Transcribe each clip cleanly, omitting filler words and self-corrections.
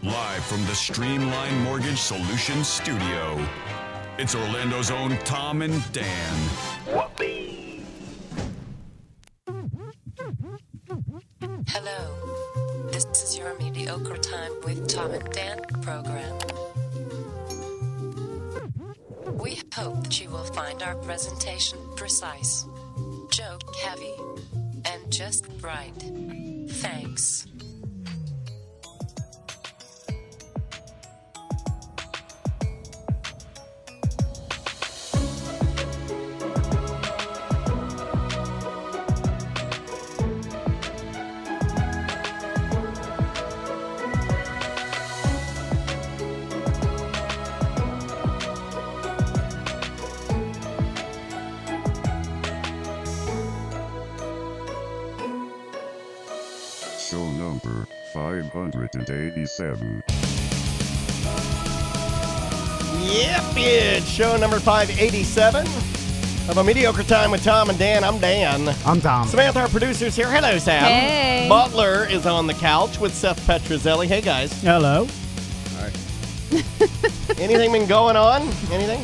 Live from the Streamline Mortgage Solutions studio, it's Orlando's own Tom and Dan. Hello, this is your Mediocre Time with Tom and Dan program. We hope that you will find our presentation precise, joke heavy, and just right. Thanks. Show number 587. Yep, it's show number 587 of A Mediocre Time with Tom and Dan. I'm Dan. I'm Tom. Samantha, our producer's here. Hello, Sam. Hey. Butler is on the couch with Seth Petrozelli. Hey, guys. Hello. Anything been going on? Anything?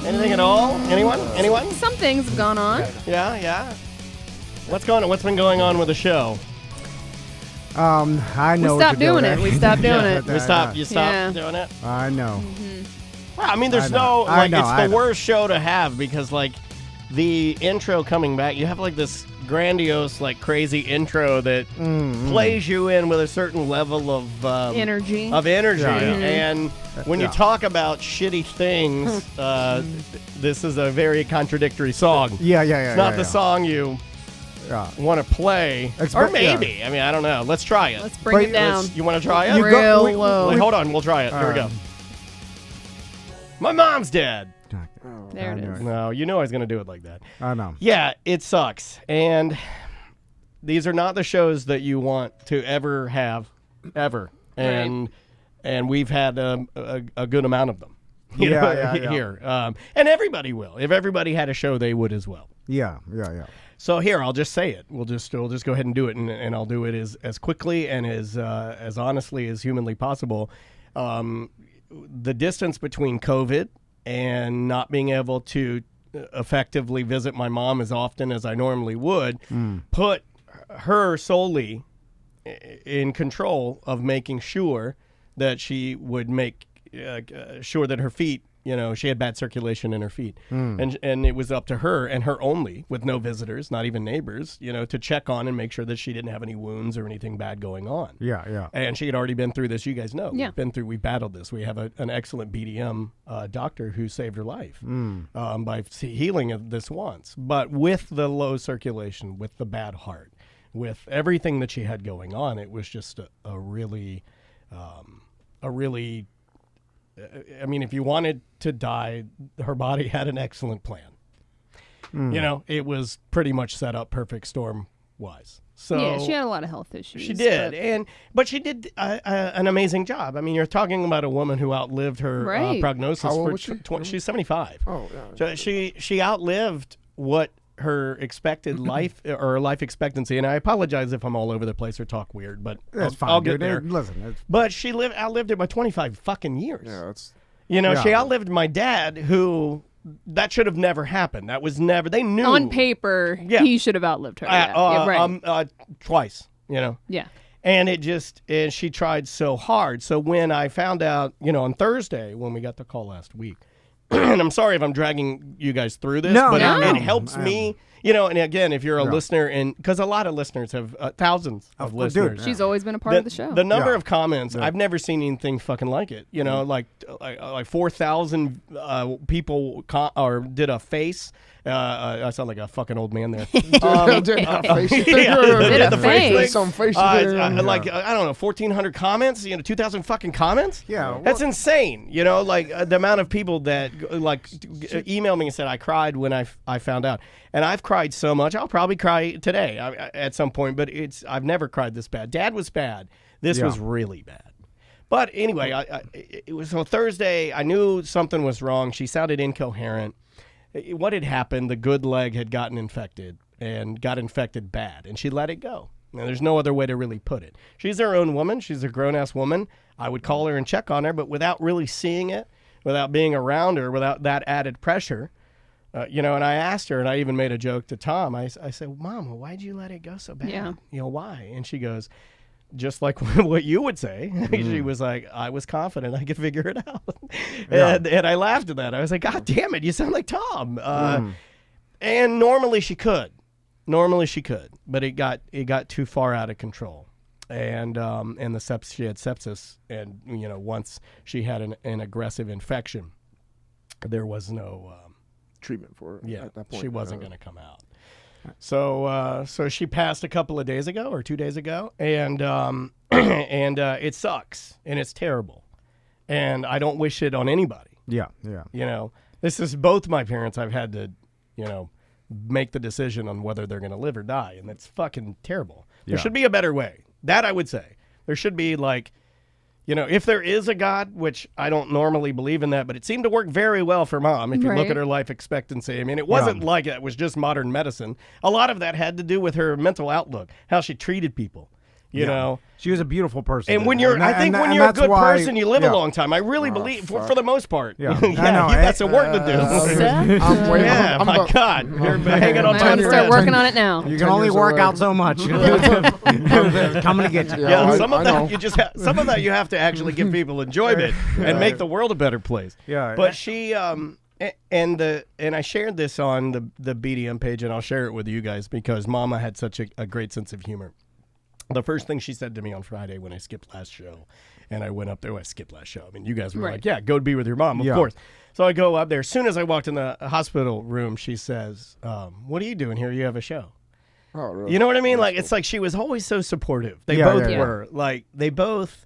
Anything at all? Anyone? Some things have gone on. Yeah. What's going on? What's been going on with the show? I know. We stopped doing it. We stopped doing it. You stopped Yeah. doing it? I know. Well, I mean, there's it's the worst show to have because, like, the intro coming back, you have, like, this grandiose, like, crazy intro that plays you in with a certain level of Energy. Yeah. Mhm. And when you talk about shitty things, this is a very contradictory song. Yeah. It's not the song you want to play. Or maybe. I mean, I don't know. Let's try it. Let's bring it down. You want to try it? Real low. Wait, hold on. We'll try it. Here we go. My mom's dead. There it is. No, you know I was going to do it like that. I know. Yeah, it sucks. And these are not the shows that you want to ever have, ever. And we've had a good amount of them. Here. And everybody will. If everybody had a show, they would as well. Yeah. So here, I'll just say it. We'll just go ahead and do it, and I'll do it as quickly and as honestly as humanly possible. The distance between COVID and not being able to effectively visit my mom as often as I normally would put her solely in control of making sure that she would make sure that her feet, she had bad circulation in her feet. And it was up to her and her only, with no visitors, not even neighbors, to check on and make sure that she didn't have any wounds or anything bad going on. Yeah. And she had already been through this. You guys know. Yeah. We battled this. We have an excellent BDM doctor who saved her life by healing of this once. But with the low circulation, with the bad heart, with everything that she had going on, it was just a really I mean, if you wanted to die, her body had an excellent plan. It was pretty much set up perfect storm-wise. So Yeah, she had a lot of health issues. She did, but she did an amazing job. I mean, you're talking about a woman who outlived her prognosis. How old was she? She's 75. Oh, So yeah. she outlived what her expected life or life expectancy, and I apologize if I'm all over the place or talk weird, but That's fine. I'll get there. Listen. But she outlived it by 25 fucking years. Yeah, that's... She outlived my dad, who that should have never happened. That was never. They knew On paper, he should have outlived her. Right. Twice. Yeah. And and she tried so hard. So when I found out, on Thursday when we got the call last week, and I'm sorry if I'm dragging you guys through this, but it helps me. And again, if you're a listener, and because a lot of listeners have thousands of listeners. She's always been a part of the show. The number of comments, I've never seen anything fucking like it. Like 4,000 people did a face. I sound like a fucking old man there. Did a face. Some face. I don't know, 1,400 comments. 2,000 fucking comments. Yeah, that's insane. The amount of people that emailed me and said I cried when I found out, and I've cried so much. I'll probably cry today at some point, but I've never cried this bad. Dad was bad. This was really bad. But anyway, it was on Thursday. I knew something was wrong. She sounded incoherent. What had happened, the good leg had gotten infected and got infected bad, and she let it go. And there's no other way to really put it. She's her own woman. She's a grown-ass woman. I would call her and check on her, but without really seeing it, without being around her, without that added pressure, and I asked her, and I even made a joke to Tom. I said, well, Mom, why'd you let it go so bad? Yeah. Why? And she goes, just like what you would say. She was like, I was confident I could figure it out. And I laughed at that. I was like, God damn it, you sound like Tom. And normally she could, but it got too far out of control. And she had sepsis, and once she had an aggressive infection, there was no treatment for it. Yeah, at that point. she wasn't going to come out. So she passed a couple of days ago or 2 days ago, and it sucks and it's terrible, and I don't wish it on anybody. Yeah. This is both my parents. I've had to, make the decision on whether they're going to live or die, and it's fucking terrible. There should be a better way. That I would say. There should be if there is a God, which I don't normally believe in that, but it seemed to work very well for Mom. If you look at her life expectancy, I mean, it wasn't like it was just modern medicine. A lot of that had to do with her mental outlook, how she treated people. You know, she was a beautiful person. And when you're, I think when you're a good person, you live a long time. I really believe, for the most part. Yeah, you got some work to do. My God, you're hanging on time to start working on it now. You can only work out so much. Coming to get you. Yeah, some of that you have to actually give people enjoyment and make the world a better place. Yeah, but she and I shared this on the BDM page, and I'll share it with you guys because Mama had such a great sense of humor. The first thing she said to me on Friday when I skipped last show, and I went up there, I skipped last show. I mean, you guys were like, yeah, go be with your mom, of course. So I go up there. As soon as I walked in the hospital room, she says, what are you doing here? You have a show. Oh, really? You know what I mean? Like, it's like she was always so supportive. They both were. Like, they both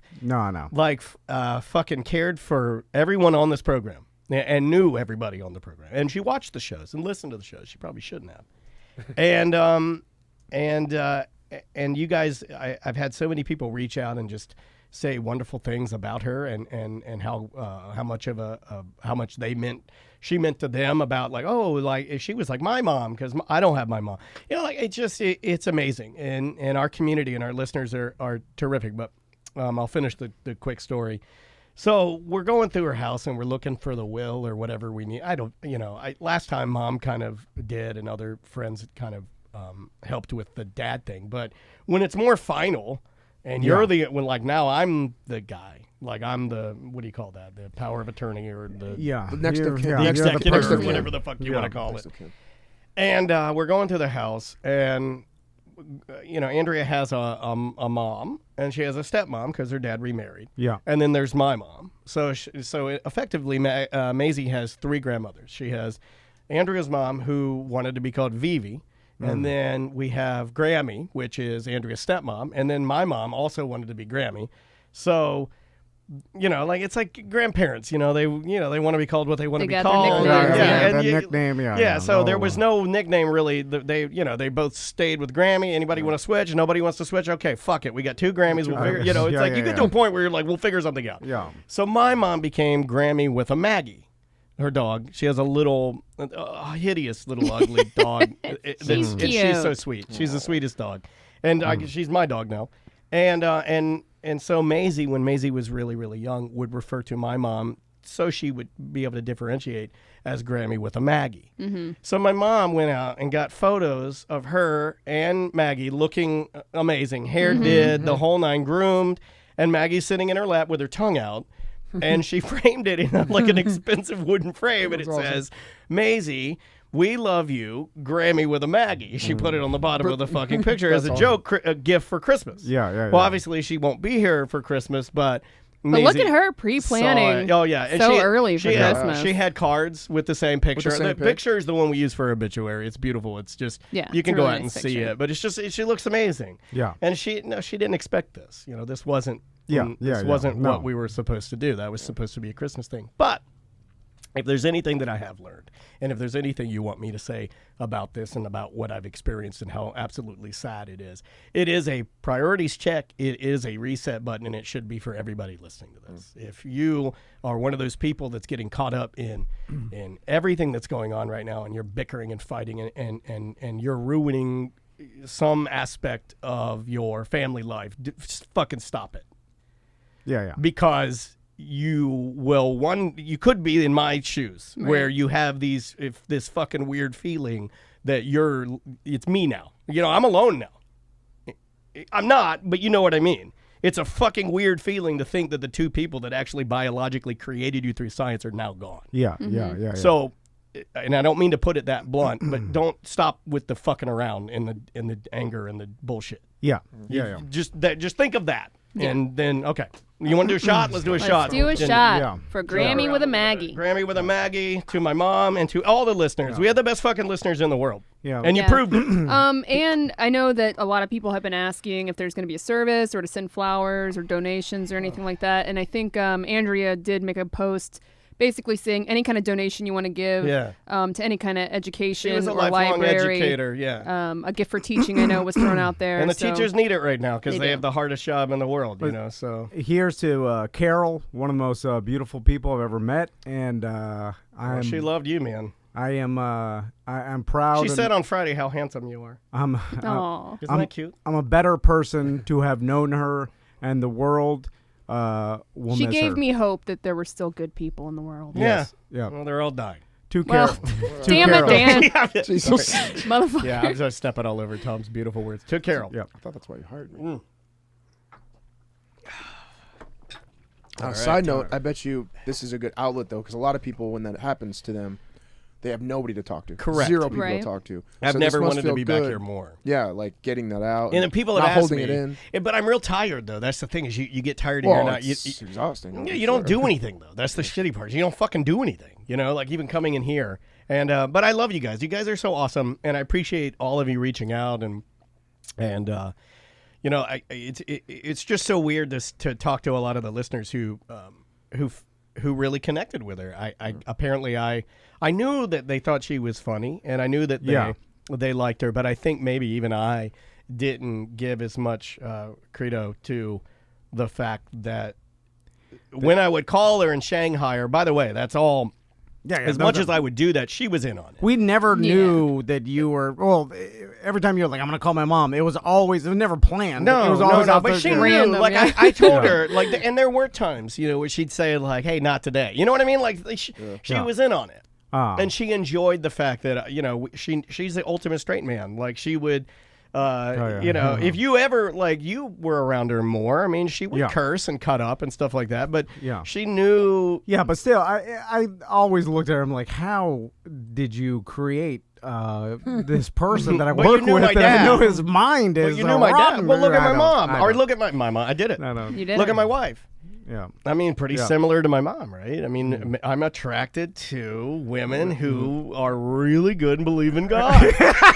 fucking cared for everyone on this program and knew everybody on the program. And she watched the shows and listened to the shows. She probably shouldn't have. And you guys, I've had so many people reach out and just say wonderful things about her and how much she meant to them, about she was like my mom, because I don't have my mom. It's amazing, and our community and our listeners are terrific. But I'll finish the quick story. So we're going through her house and we're looking for the will or whatever we need. Last time Mom kind of did, and other friends kind of helped with the dad thing. But when it's more final and you're now I'm the guy, like I'm the, what do you call that? The power of attorney or the next of kin. The executive or whatever the fuck you want to call it. And we're going to the house, and Andrea has a mom, and she has a stepmom because her dad remarried. Yeah. And then there's my mom. So effectively, Maisie has three grandmothers. She has Andrea's mom, who wanted to be called Vivi. And then we have Grammy, which is Andrea's stepmom. And then my mom also wanted to be Grammy. So, it's like grandparents, they want to be called what they want to be called. So there was no nickname really. They both stayed with Grammy. Anybody want to switch? Nobody wants to switch. Okay, fuck it. We got two Grammys. We'll figure, you get to a point where you're like, we'll figure something out. Yeah. So my mom became Grammy with a Maggie. Her dog. She has a little, hideous little ugly dog. She's cute. She's so sweet. She's the sweetest dog, and she's my dog now. And so Maisie, when Maisie was really, really young, would refer to my mom, so she would be able to differentiate, as Grammy with a Maggie. Mm-hmm. So my mom went out and got photos of her and Maggie looking amazing, hair did, the whole nine, groomed, and Maggie sitting in her lap with her tongue out. And she framed it in an expensive wooden frame, and it says, Maisie, we love you, Grammy with a Maggie. She put it on the bottom of the fucking picture as a joke, a gift for Christmas. Yeah. Well, obviously she won't be here for Christmas, but Maisie, look at her pre-planning. And early for Christmas. She had cards with the same picture. The picture is the one we use for obituary. It's beautiful. It's just, you can go out and see it. But it's just, she looks amazing. Yeah. And she didn't expect this. This wasn't. This wasn't what we were supposed to do. That was supposed to be a Christmas thing. But if there's anything that I have learned, and if there's anything you want me to say about this and about what I've experienced and how absolutely sad it is a priorities check. It is a reset button, and it should be for everybody listening to this. If you are one of those people that's getting caught up in everything that's going on right now, and you're bickering and fighting and you're ruining some aspect of your family life, just fucking stop it. Yeah. Because you could be in my shoes where you have this fucking weird feeling that it's me now. I'm alone now. I'm not, but you know what I mean. It's a fucking weird feeling to think that the two people that actually biologically created you through science are now gone. Yeah. So, and I don't mean to put it that blunt, but don't stop with the fucking around and the anger and the bullshit. Yeah. Just think of that. Yeah. And then, okay. You want to do a shot? Let's do a shot. Let's do a shot for Grammy with a Maggie. Grammy with a Maggie, to my mom, and to all the listeners. Yeah. We have the best fucking listeners in the world. Yeah. And you proved it. And I know that a lot of people have been asking if there's going to be a service or to send flowers or donations or anything like that. And I think Andrea did make a post basically saying any kind of donation you want to give to any kind of education she was a or lifelong library. Educator, a gift for teaching, I know, was thrown out there. And the teachers need it right now because they have the hardest job in the world, so. Here's to Carol, one of the most beautiful people I've ever met. And she loved you, man. I'm proud. She said on Friday how handsome you are. Isn't that cute? I'm a better person to have known her, and the world she gave me hope that there were still good people in the world. Yeah. Well, they're all dying. Damn it, Dan. Jesus. Motherfucker. Yeah, I'm just stepping all over Tom's beautiful words. To Carol. Yeah. I thought that's why you hired me. Right, side note, I bet you this is a good outlet, though, because a lot of people, when that happens to them, they have nobody to talk to. Correct. 0 people to talk to. I've so never wanted to be back here more. Yeah, like getting that out. And then people have not asked holding me, it in. But I'm real tired, though. That's the thing is you get tired and Well, you're not. It's exhausting. Yeah, you don't do anything, though. That's the shitty part. You don't fucking do anything, like even coming in here. And but I love you guys. You guys are so awesome, and I appreciate all of you reaching out and it's just so weird to talk to a lot of the listeners who really connected with her. I knew that they thought she was funny, and I knew that they liked her, but I think maybe even I didn't give as much credo to the fact that when I would call her in Shanghai her, by the way, that's all. Yeah, as much as I would do that, she was in on it. We never knew that you were. Well, every time you were like, "I'm gonna call my mom," it was never planned. No, it was always but she knew. Random, like I told her, and there were times, where she'd say like, "Hey, not today." You know what I mean? Like she was in on it, and she enjoyed the fact that she's the ultimate straight man. Like she would. If you ever you were around her more, I mean, she would curse and cut up and stuff like that, but she knew. Yeah, but still, I always looked at her. I'm like, how did you create this person that I work with? That I know his mind is. You knew my dad. Well, look at my mom, or look at my mom. I did it. No. You did. Look at my wife. Yeah. I mean, pretty similar to my mom, right? I mean, I'm attracted to women who are really good and believe in God.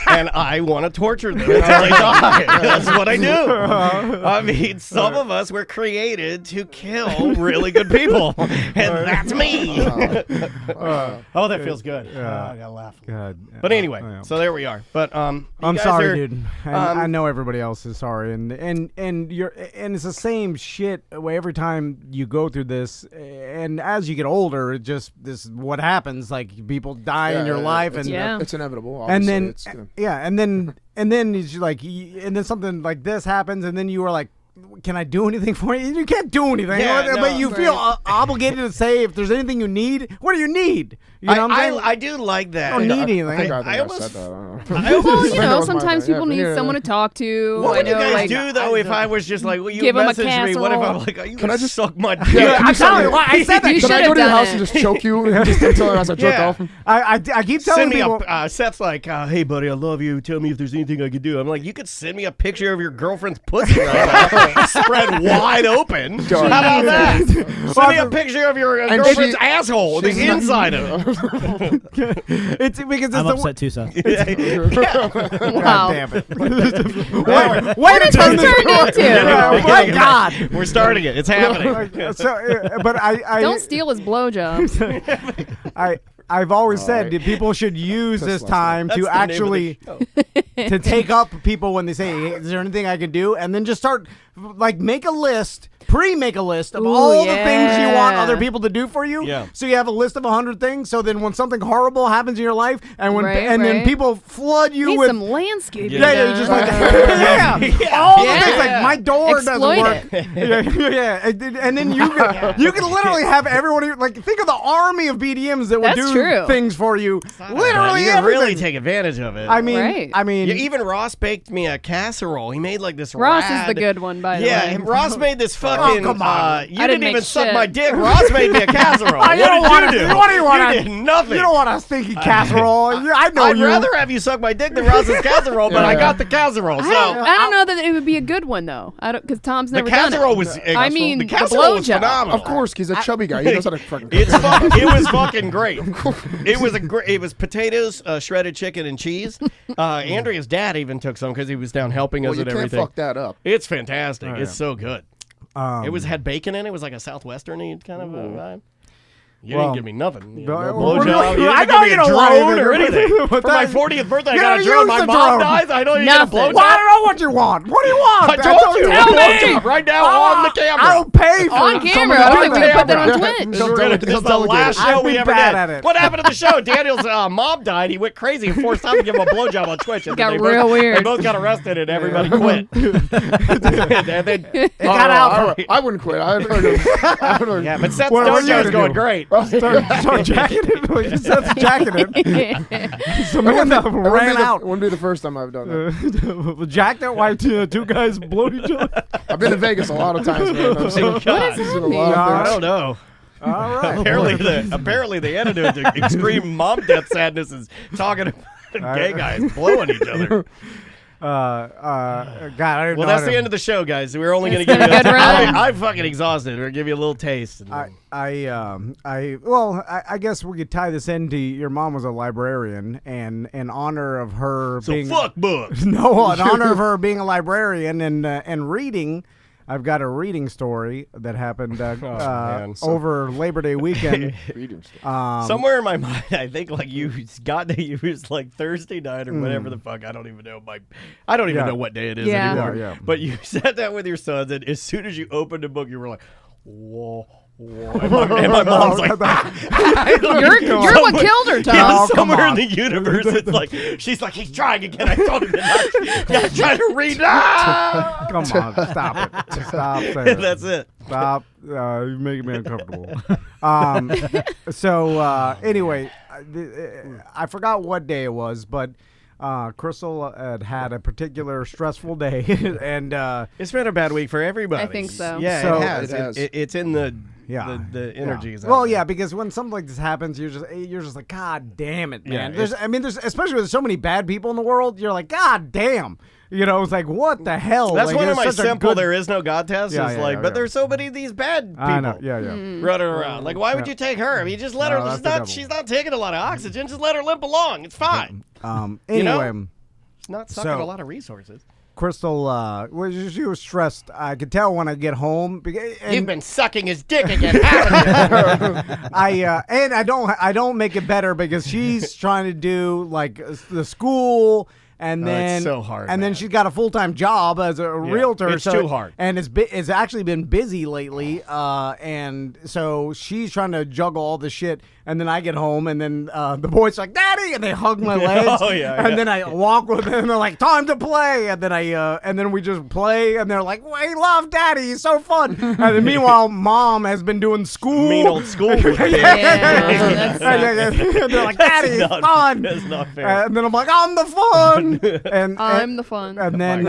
And I want to torture them until they die. That's what I do. I mean, some of us were created to kill really good people. And that's me. Oh, that feels good. I got to laugh. God. But anyway, so there we are. But I'm sorry, dude. I know everybody else is sorry. And it's the same shit every time you go through this, and as you get older, it just this is what happens. Like people die in your life, and it's inevitable. Obviously. And then it's like, and then something like this happens, and then you were like, can I do anything for you? You can't do anything, but you feel obligated to say if there's anything you need. What do you need? You know what I'm saying? I do like that. I don't need anything. I almost said that. Well, sometimes people need someone to talk to. What would you guys do though if I was just like, well, you give message them a me? What if I'm like, can I just suck my dick? I'm telling you, I said that. Can I go to your house and just choke you just until I jerk off? I keep telling people. Seth's like, hey buddy, I love you. Tell me if there's anything I could do. I'm like, you could send me a picture of your girlfriend's pussy right now, spread wide open. How about that? Send me a picture of your girlfriend's asshole, the inside of it. It's because I'm upset too, Seth. Wow. Damn it. What did this turn into? Oh my God. We're starting it. It's happening. But I Don't steal his blowjobs. I've always said that people should use this time to actually to take up people when they say, hey, is there anything I can do? And then just start like make a list. Pre-make a list of all the things you want other people to do for you. Yeah. So you have a list of 100 things. So then when something horrible happens in your life, and then people flood you with some landscaping. you're just like all the things like my door doesn't work. And then you can literally have everyone like think of the army of BDMs that would do things for you. Literally, you can really take advantage of it. I mean, yeah, even Ross baked me a casserole. He made like this. Ross is the good one, by the way. Yeah, Ross made this fucking. Come on. You didn't even suck my dick. Ross made me a casserole. What did you do? What do you want? You did nothing. You don't want a stinky casserole. I know I'd rather have you suck my dick than Ross's casserole, but I got the casserole. So I don't know that it would be a good one though. I don't because Tom's never done it. The casserole was. I mean, the casserole was blowjob. phenomenal. Of course, he's a chubby guy. He knows how to fucking. It was fucking great. It was potatoes, shredded chicken, and cheese. Andrea's dad even took some because he was down helping us you and can't everything. fuck that up. It's fantastic. Oh, It's so good. It had bacon in it. It was like a southwestern-y kind of a vibe. You didn't give me nothing. No blowjob. You didn't give me a drone or anything. For my 40th birthday, I got a drone. My mom dies. I don't even get a blowjob. Well, I don't know what you want. What do you want? I told you. Tell me. Blowjob right now on the camera. I'll pay for On camera. I was like, we put that on Twitch. This is the last show we ever bad at did. it. What happened to the show? Daniel's mom died. He went crazy and forced time to give him a blowjob on Twitch. And Got real weird. They both got arrested and everybody quit. It got out. I wouldn't quit. Yeah, but Seth's dojo is going great. Start jacking it. Seth's jacking it. Someone ran out. Wouldn't be the first time I've done that. Jacked it while two guys blowed each other. I've been to Vegas a lot of times, man. I've seen, What does that mean? I don't know. All right. Apparently the antidote to extreme mom death sadness is talking about gay guys blowing each other. God, I don't know. Well, that's the end of the show, guys. We're only going to It's give you been a good run. I'm fucking exhausted. We're going to give you a little taste. I guess we could tie this into your mom was a librarian, and in honor of her so being fuck books. No, in honor of her being a librarian and reading. I've got a reading story that happened over Labor Day weekend. Somewhere in my mind, I think like you got to use like Thursday night or whatever the fuck. I don't even know. I don't even know what day it is anymore. Yeah. But you sat down with your sons, and as soon as you opened the book, you were like, whoa. And my mom's like, You're what killed her, Tom. Yeah, somewhere in the universe, it's like she's like, he's trying again. I told him to not try to read. Come on, stop it. Stop saying it. That's it. Stop. You're making me uncomfortable. Anyway, I forgot what day it was, but Crystal had a particular stressful day, and it's been a bad week for everybody. I think so. Yeah, So- it has. It has. It's in the the energies. Well, yeah, because when something like this happens, you're just like, God damn it, man. Yeah, there's especially with so many bad people in the world, you're like, God damn. You know, it's like, what the hell? That's like, one of it's my such a simple good- there is no God test. Yeah, It's yeah, like, yeah, but yeah. there's so many of these bad people I know. Yeah. running around. Like, why would you take her? I mean, just let her. that's the devil. She's not taking a lot of oxygen. Just let her limp along. It's fine. Anyway, You know? It's not sucking So- a lot of resources. Crystal, she was stressed. I could tell when I get home. You've been sucking his dick again, haven't you? And I don't make it better because she's trying to do like the school. And then it's so hard, and then man. she's got a full-time job as a realtor. it's so, too hard. and it's actually been busy lately. And so she's trying to juggle all this shit. And then I get home, and then the boys are like, "Daddy," and they hug my legs. And then I walk with them, and they're like, "Time to play." And then and then we just play, and they're like, "We love Daddy. He's so fun." And then meanwhile, Mom has been doing school. Mean old school. Yeah, And they're like, "Daddy, it's fun." That's not fair. And then I'm like, "I'm the fun." And I'm the fun. And then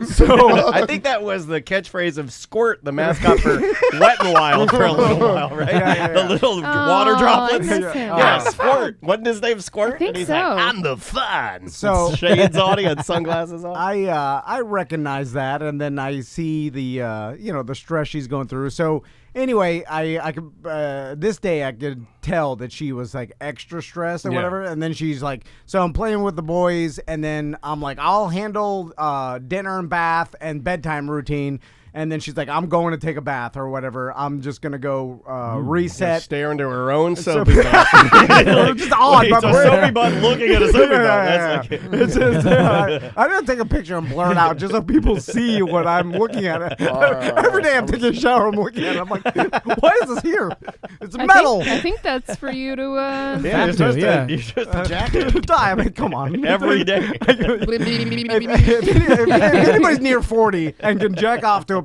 So I think that was the catchphrase of Squirt, the mascot for Wet n Wild for a little while, right? Yeah. The little water droplets. I miss him. Yeah, Squirt. Wasn't his name Squirt? I think and he's so. like, I'm the fun. So- Shades on, he had sunglasses on. I recognize that, and then I see the the stress she's going through. So anyway, I could this day I could tell that she was like extra stressed or Yeah. whatever, and then she's like, so I'm playing with the boys, and then I'm like, I'll handle dinner and bath and bedtime routine. And then she's like, I'm going to take a bath or whatever. I'm just going to go reset. Stare into her own soapy butt. It's just odd. Wait, but so soapy butt looking at a soapy butt. That's like It's just, I didn't take a picture and blur it out just so people see what I'm looking at. Every day I'm taking a shower, I'm looking at it. I'm like, why is this here? It's metal. I think that's for you to. yeah, you're supposed to jack it I mean, come on. every day. If anybody's near 40 and can jack off to a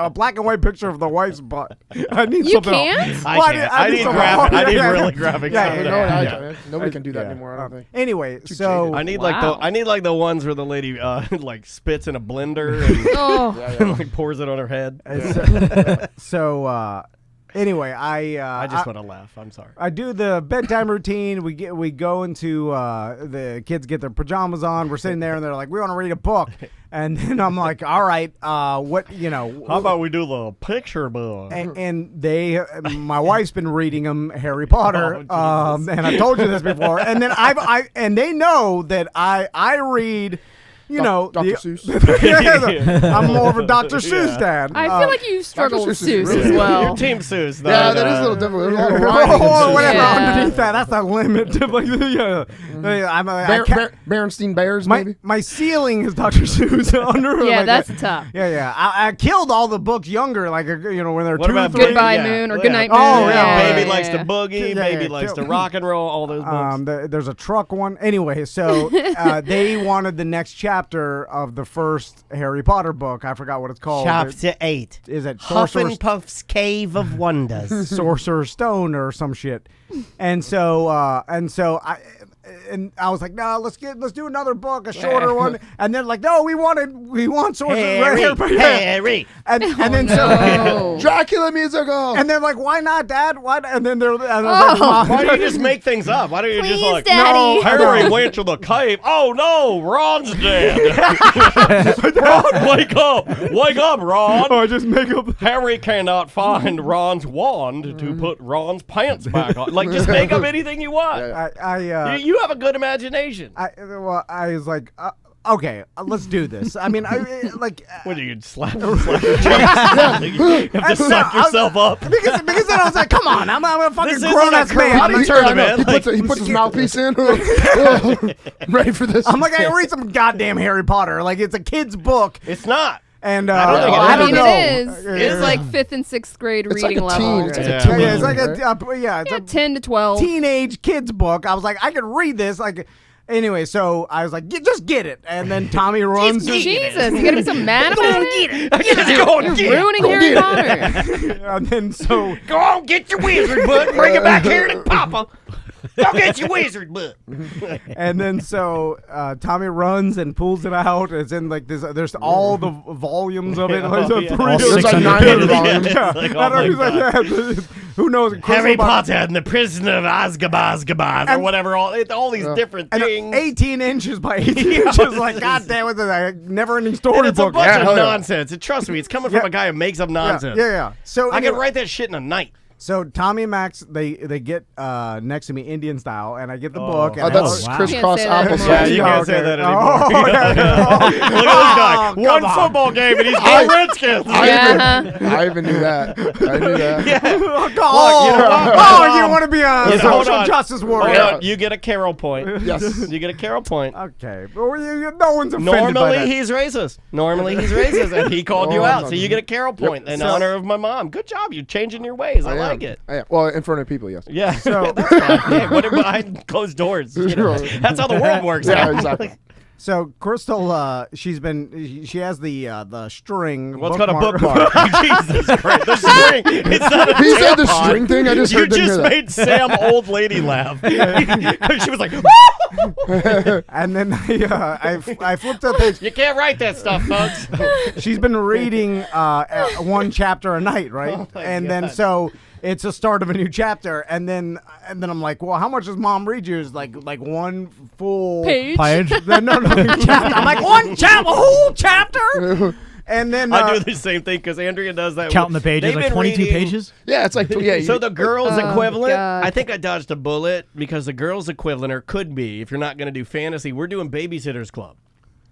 black and white picture of the wife's butt, I need You something. can't? I need graphic. I need really graphic. Yeah, stuff. No, nobody can do that anymore. I don't think. Anyway, so I need Wow. like the ones where the lady like spits in a blender and, Oh, and like pours it on her head. Anyway, I just want to laugh. I'm sorry. I do the bedtime routine. We go into the kids get their pajamas on. We're sitting there and they're like, we want to read a book, and then I'm like, all right, what How about we do the picture book? and they, my wife's been reading them Harry Potter, Oh, and I've told you this before, and then and they know that I read. Dr. Seuss. I'm more of a Dr. Seuss dad. I feel like you struggle with Seuss is Seuss really as well. Your team Seuss. Though, Yeah, that is a little different. There's a lot of rhyming. Oh, whatever. Yeah. Underneath that, that's the limit. Like, Berenstein Bears, my maybe. my ceiling is Dr. Seuss. Under Yeah, like that's a, tough. Yeah. I killed all the books younger, like when they're What 2, about 3. Goodbye Yeah. Moon or Yeah. Goodnight Moon. Oh, yeah. Baby likes yeah. to boogie. Yeah, Baby yeah, likes kill- to rock and roll. All those books. There's a truck one. Anyway, so they wanted the next chapter of the first Harry Potter book. I forgot what it's called. Chapter 8. Is it Huff Sorcerer's and Puff's Cave of Wonders. Sorcerer's Stone or some shit? And so I was like, no, let's do another book, a shorter one. And they're like, no, we want Sorcerer's Harry. And then No. Dracula musical. and they're like, why not, Dad? Why? And then I was like, Mom, Why don't you just make things up? Why don't you just like, Daddy. No, Harry went to the cave. Oh no, Ron's dead. Ron, wake up, Ron. I just make up. Harry cannot find Ron's wand to put Ron's pants back on. Like, just make up anything you want. You have a good imagination. I was like, okay, let's do this. I mean, What do you slap your cheeks? You have to suck yourself up. because then I was like, come on, I'm a fucking This isn't grown a ass man. karate I'm tournament. He puts his mouthpiece in. Ready for this? I'm like, I read some goddamn Harry Potter. Like, it's a kid's book, It's not. and I don't think it I is. mean, know. it is. Yeah. It's like 5th and 6th grade It's like reading a level. teen. It's like Yeah. a teen. Yeah, it's like right? it's a 10 to 12. teenage kids book. I was like, I could read this. Like, anyway, so I was like, just get it. And then Tommy runs. Jesus, you gotta be so mad about it? Just go and get it. Ruining Harry Potter. And then so Go on, get your wizard butt and bring it back here to Papa. Go get your wizard butt. and then so Tommy runs and pulls it out. It's in like this. There's all the volumes of it. Like, so yeah. three- All There's like 600 900 pages. volumes. Yeah. Like, oh I don't know, my he's like, yeah, who knows? Harry Crystal Potter and the Prisoner of Azkaban, or And- whatever. All these different and things. 18 inches by 18 inches. Like, God damn it, a never-ending And story it's a book. bunch Yeah, of hell yeah. nonsense. And trust me, it's coming from Yeah. a guy who makes up Yeah, nonsense. yeah. So I anyway, can write that shit in a night. So Tommy and Max, they get next to me Indian style, and I get the book. And Oh, that's wow. crisscross Can't say that applesauce. Yeah, you can't okay. say that anymore. Oh, yeah. Look at this guy. One come on. football game and he's going Redskins. I even knew that. I knew that. Yeah. Oh, you know what? you want to be a Hold social on. justice Hold warrior? on, you get a Carol point. Yes. You get a Carol point. Okay, well, no one's offended by Normally that. he's racist. And he called you Oh, out, no. so you get a Carol point in So- honor of my mom. Good job, you're changing your ways. I like am. it. I am. Well, in front of people, yes. Yeah, So- that's fine. Yeah, what behind closed doors? You know, that's how the world works. Yeah, out. exactly. So Crystal, she has the string. What's called a bookmark? Jesus Christ, the string. It's not a He said the tampon. string thing. I just You heard didn't just hear that. made Sam old lady laugh. She was like, And then I flipped the page. "You can't write that stuff, folks." She's been reading one chapter a night, right? Oh my and then God. so it's a start of a new chapter, and then I'm like, well, how much does Mom read you? Is like one full Page? No, chapter. I'm like, a whole chapter. And then I do the same thing because Andrea does that. Counting the pages, They've like been 22 reading- pages. Yeah, it's like So the girls' equivalent, God. I think I dodged a bullet because the girls' equivalent, or could be, if you're not going to do fantasy, we're doing Babysitter's Club.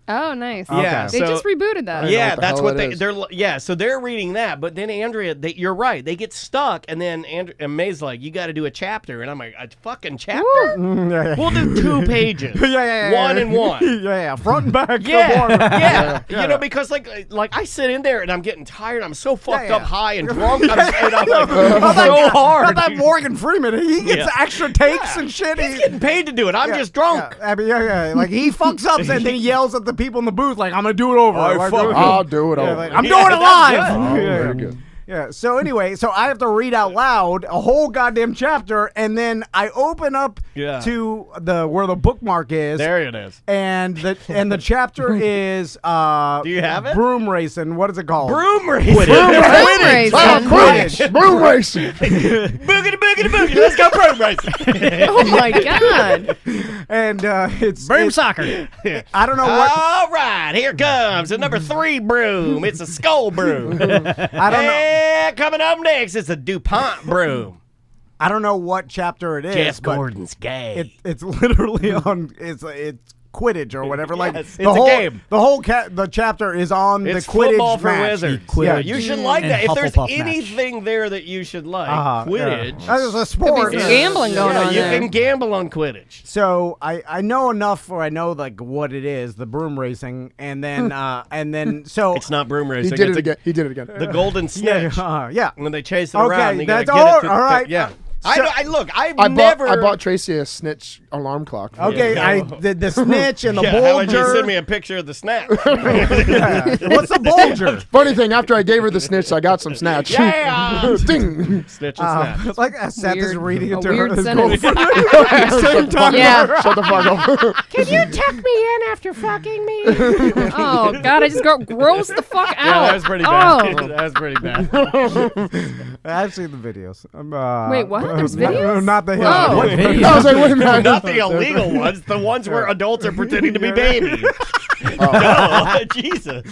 Oh, nice. Yeah, They so- just rebooted that. know Yeah, what the that's hell what it they is. they're yeah. So they're reading that, but then Andrea, you're right. They get stuck, and then and May's like, "You got to do a chapter," and I'm like, "A fucking chapter? Yeah. We'll do 2 pages, Yeah. one and one." Yeah, front and back. Yeah, you know, because like I sit in there and I'm getting tired. I'm so fucked up, high and drunk. And I'm like, so hard. Not that Morgan Freeman. He gets extra takes and shit. He's getting paid to do it. I'm just drunk. Yeah. I mean, yeah. Like he fucks up and then he yells at the people in the booth, like, "I'm gonna do it over." I'll do it Yeah, over. like, I'm Yeah, doing it that's live. good. Oh, Yeah. very good. Yeah. So anyway, I have to read out loud a whole goddamn chapter, and then I open up to where the bookmark is. There it is. And the chapter is Do you have it? broom racing. What is it called? Broom racing. Broom racing. Quidditch. Broom racing. Boogity boogity boogity. Let's go broom racing. Oh my god. And it's soccer. I don't know what. All right, here comes the number 3 broom. It's a skull broom. I don't know. And coming up next, it's a DuPont broom. I don't know what chapter it is. Jeff but Gordon's gay. It's literally on. It's Quidditch or whatever. Like Yes, the it's a whole game. the whole the chapter is on It's the Quidditch football for match. wizards. Yeah, You should like And that. If there's Hufflepuff match. anything there that you should like, Yeah. Quidditch. That is a sport. Could be some gambling going on you there. can gamble on Quidditch. So I know enough where I know like what it is, the broom racing, and then so It's not broom He racing. did it's it again. He did it again. The golden snitch. yeah. When they chase it Okay, around, you gotta that's get all- it to all right. Yeah. So- Look, I've I never. bought Tracy a snitch alarm clock. Okay, Yeah. the snitch and the Yeah, how would you bulger. send me a picture of the snatch? Yeah. What's the bulger? Funny thing, after I gave her the snitch, I got some snatch. Yeah. Ding. Snitch and snatch. Like Seth is Weird- reading a it to weird her. his sentence. girlfriend. Same time. Yeah. Shut the fuck up. Can you tuck me in after fucking me? Oh god, I just got gross the fuck out. Yeah, that was pretty bad. Oh. That was pretty bad. I've seen the videos. Wait, what? There's videos? Not the Oh. What video? I was like, wait a minute. Not the illegal ones, the ones where adults are pretending to be babies. No, Jesus.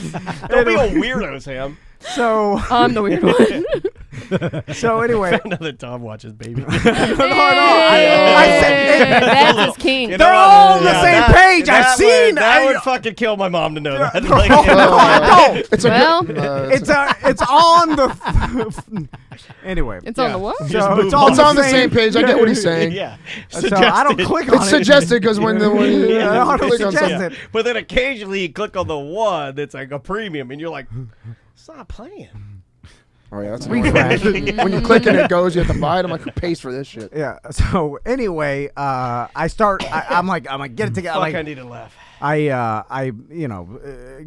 Don't be a weirdo, Sam. So I'm the weird one. anyway, Another Tom watches baby. I said That's his king. You they're know what? all on the Yeah, same that- page. that I've seen. That I- would fucking kill my mom to know that. No, Like, I don't. It's a Well, good, It's on the. Anyway, it's on the what? so move it's on. it's on the same page. I get what he's saying. yeah. So I don't Suggested. click on It's it. suggested because when you Yeah, I don't click on suggest something. it. But then occasionally you click on the one that's like a premium, and you're like, it's not playing. Oh yeah, that's annoying. When you click and it goes, you have to buy it. I'm like, who pays for this shit? Yeah. So anyway, I start. I'm like, get it together. Fuck, I Like, need to laugh. I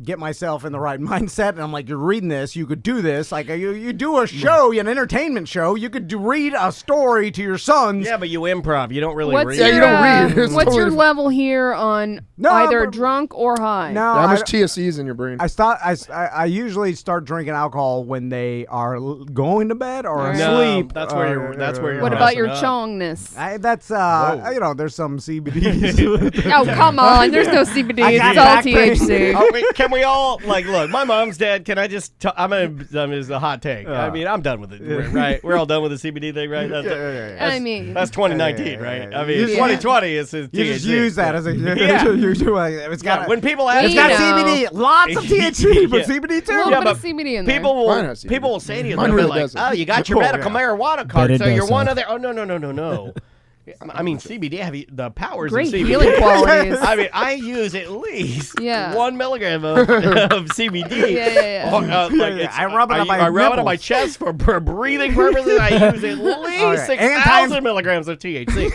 get myself in the right mindset, and I'm like, you're reading this, you could do this. Like, you do a show, an entertainment show, you could read a story to your sons. Yeah, but you improv. You don't really What's read. Yeah, your, you don't read. It's what's your totally- level here on No, either but- drunk or high? No, How much TSC is in your brain? I usually start drinking alcohol when they are going to bed or No, asleep. that's where you're- that's where you're What messing about your up. chongness? That's there's some CBD. Oh, come on. There's no CBD. I got It's all back pain. THC. Oh, wait, can we all look? My mom's dead. Can I just? It's a hot take. I mean, I'm done with it. Right? We're all done with the CBD thing, right? That's, I mean, that's 2019, right? I mean, You- 2020 is You THC. just use that as a. Yeah. It's got. Yeah, when people ask It's You got know. CBD. Lots of THC, but Yeah. CBD too. a little Yeah, bit but of CBD in there. people Mine will has CBD. people will say to you, Mine they'll be really like, doesn't. "Oh, you got your Oh, medical yeah. marijuana card, it so you're does one have. of the." Oh no. I mean, CBD have the powers Great of CBD. healing qualities. I mean, I use at least Yeah. 1 milligram of CBD. Yeah. I rub it on my I rub it on my nipples. chest for breathing purposes. I use at least 6,000 milligrams of THC.